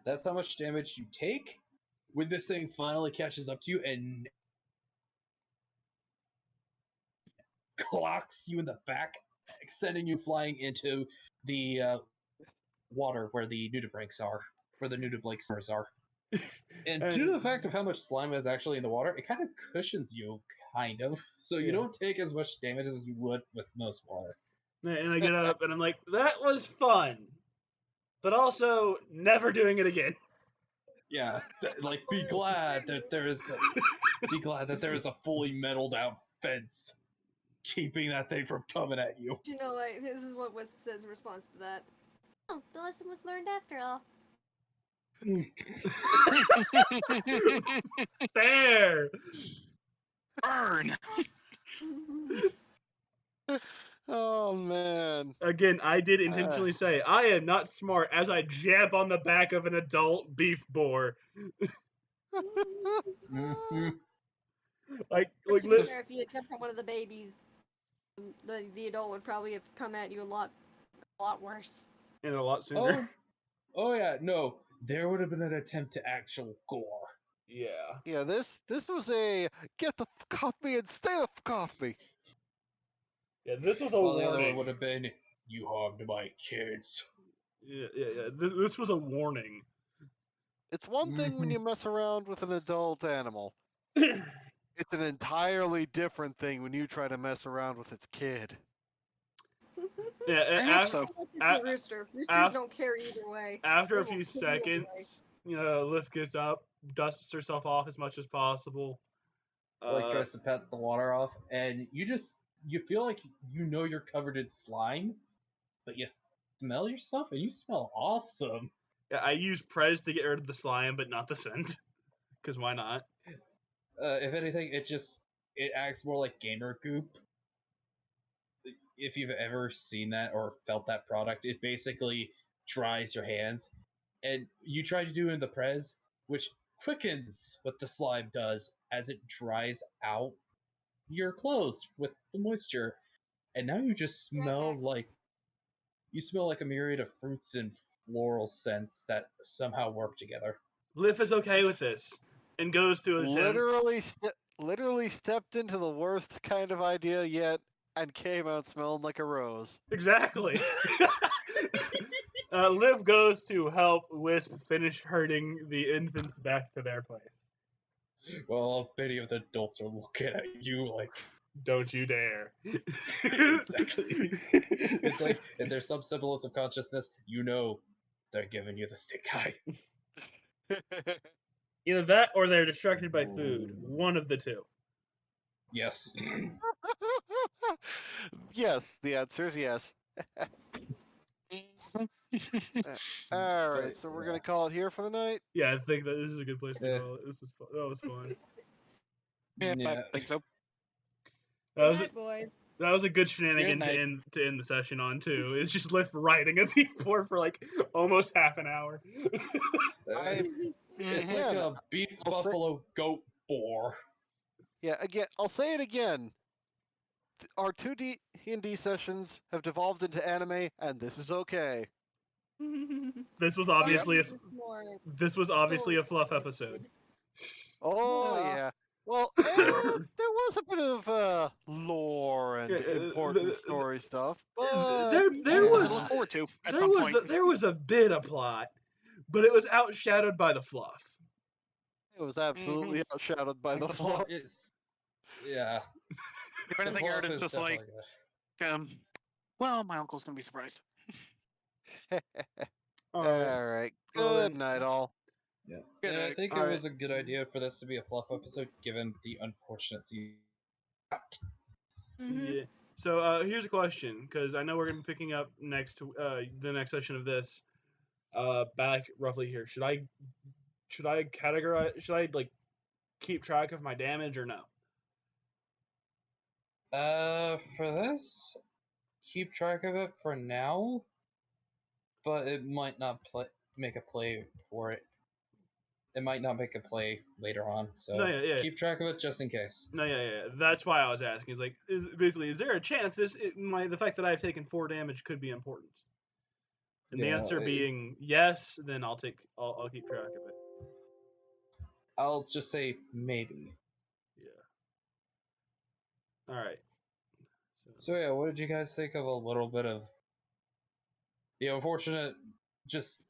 That's how much damage you take when this thing finally catches up to you and clocks you in the back, sending you flying into the water where the nudibranchs are, where the nudibranchs are. And due to the fact of how much slime is actually in the water, it kind of cushions you, kind of. So you Yeah. don't take as much damage as you would with most water. And I get up and I'm like, that was fun, but also never doing it again. Yeah, like be glad that there is a fully metalled out fence keeping that thing from coming at you. You know, like, this is what Wisp says in response to that. Oh, the lesson was learned after all. Fair. Burn! Oh man. Again, I did intentionally say I am not smart as I jab on the back of an adult beef boar. Mhm. Like To be li- fair, if you had jumped on one of the babies, the adult would probably have come at you a lot worse. and a lot sooner. Oh yeah, no. There would have been an attempt to actual gore. Yeah. Yeah, this was a get the fuck off me and stay the fuck off me. Yeah, this was a Well, the other one warning. would have been, "You harmed my kids." Yeah. This was a warning. It's one thing when you mess around with an adult animal. It's an entirely different thing when you try to mess around with its kid. Yeah, Perhaps so. Unless it's a rooster. Roosters af- don't care either way. after They a will few kill you anyway. seconds, Lift gets up, dusts herself off as much as possible. Like tries to pet the water off, and you feel like you know you're covered in slime, but you smell yourself, and you smell awesome. Yeah, I use Prez to get rid of the slime, but not the scent. Because why not? If anything, it acts more like gamer goop. If you've ever seen that or felt that product, it basically dries your hands, and you try to do it in the Prez, which quickens what the slime does as it dries out your clothes with the moisture, and now you just smell like a myriad of fruits and floral scents that somehow work together. Liv is okay with this and goes to attempt. Literally stepped into the worst kind of idea yet and came out smelling like a rose. Exactly. Liv goes to help Wisp finish herding the infants back to their place. Well, many of the adults are looking at you like, Don't you dare. exactly. It's like, if there's some semblance of consciousness, they're giving you the stink eye. Either that or they're distracted by food. One of the two. Yes. Yes, the answer is yes. Alright, so we're gonna call it here for the night. Yeah, I think that this is a good place to Yeah. call it. This is fun. That was fun. Yeah, I Yeah. think so. That Good was night, boys. that was a good shenanigan Good night. to end the session on too. It's just Liv riding a beefboard for like almost half an hour. It's Yeah, like a beef I'll say- buffalo goat boar. Yeah, again, I'll say it again. Our 2D D sessions have devolved into anime, and this is okay. This was Well, obviously this is just more this was obviously a fluff episode. story-oriented. Oh Yeah. yeah. Well, there was a bit of lore and important story stuff, but there And was something to look forward to at some point. there was a bit of plot, but it was outshadowed by the fluff. it was absolutely outshadowed by Like, the fluff. is, yeah. If anything, fluff Aaron's is just like, definitely good. well, my uncle's gonna be surprised. All right. All right. Well, Good then. night, all. Yeah. Good And I night. think it Alright. was a good idea for this to be a fluff episode, given the unfortunate scene. Mhm. Yeah. So here's a question, because I know we're gonna be picking up next the next session of this back roughly here. Should I categorize? Should I like keep track of my damage or no? For this, keep track of it for now, but it might not make a play for it. It might not make a play later on, so No, yeah. keep track of it just in case. No, yeah. That's why I was asking. Is like, is there a chance the fact that I've taken 4 damage could be important? And the Yeah, answer being yes, then I'll keep track of it. I'll just say maybe. Yeah. All right. So yeah, what did you guys think of a little bit of the unfortunate just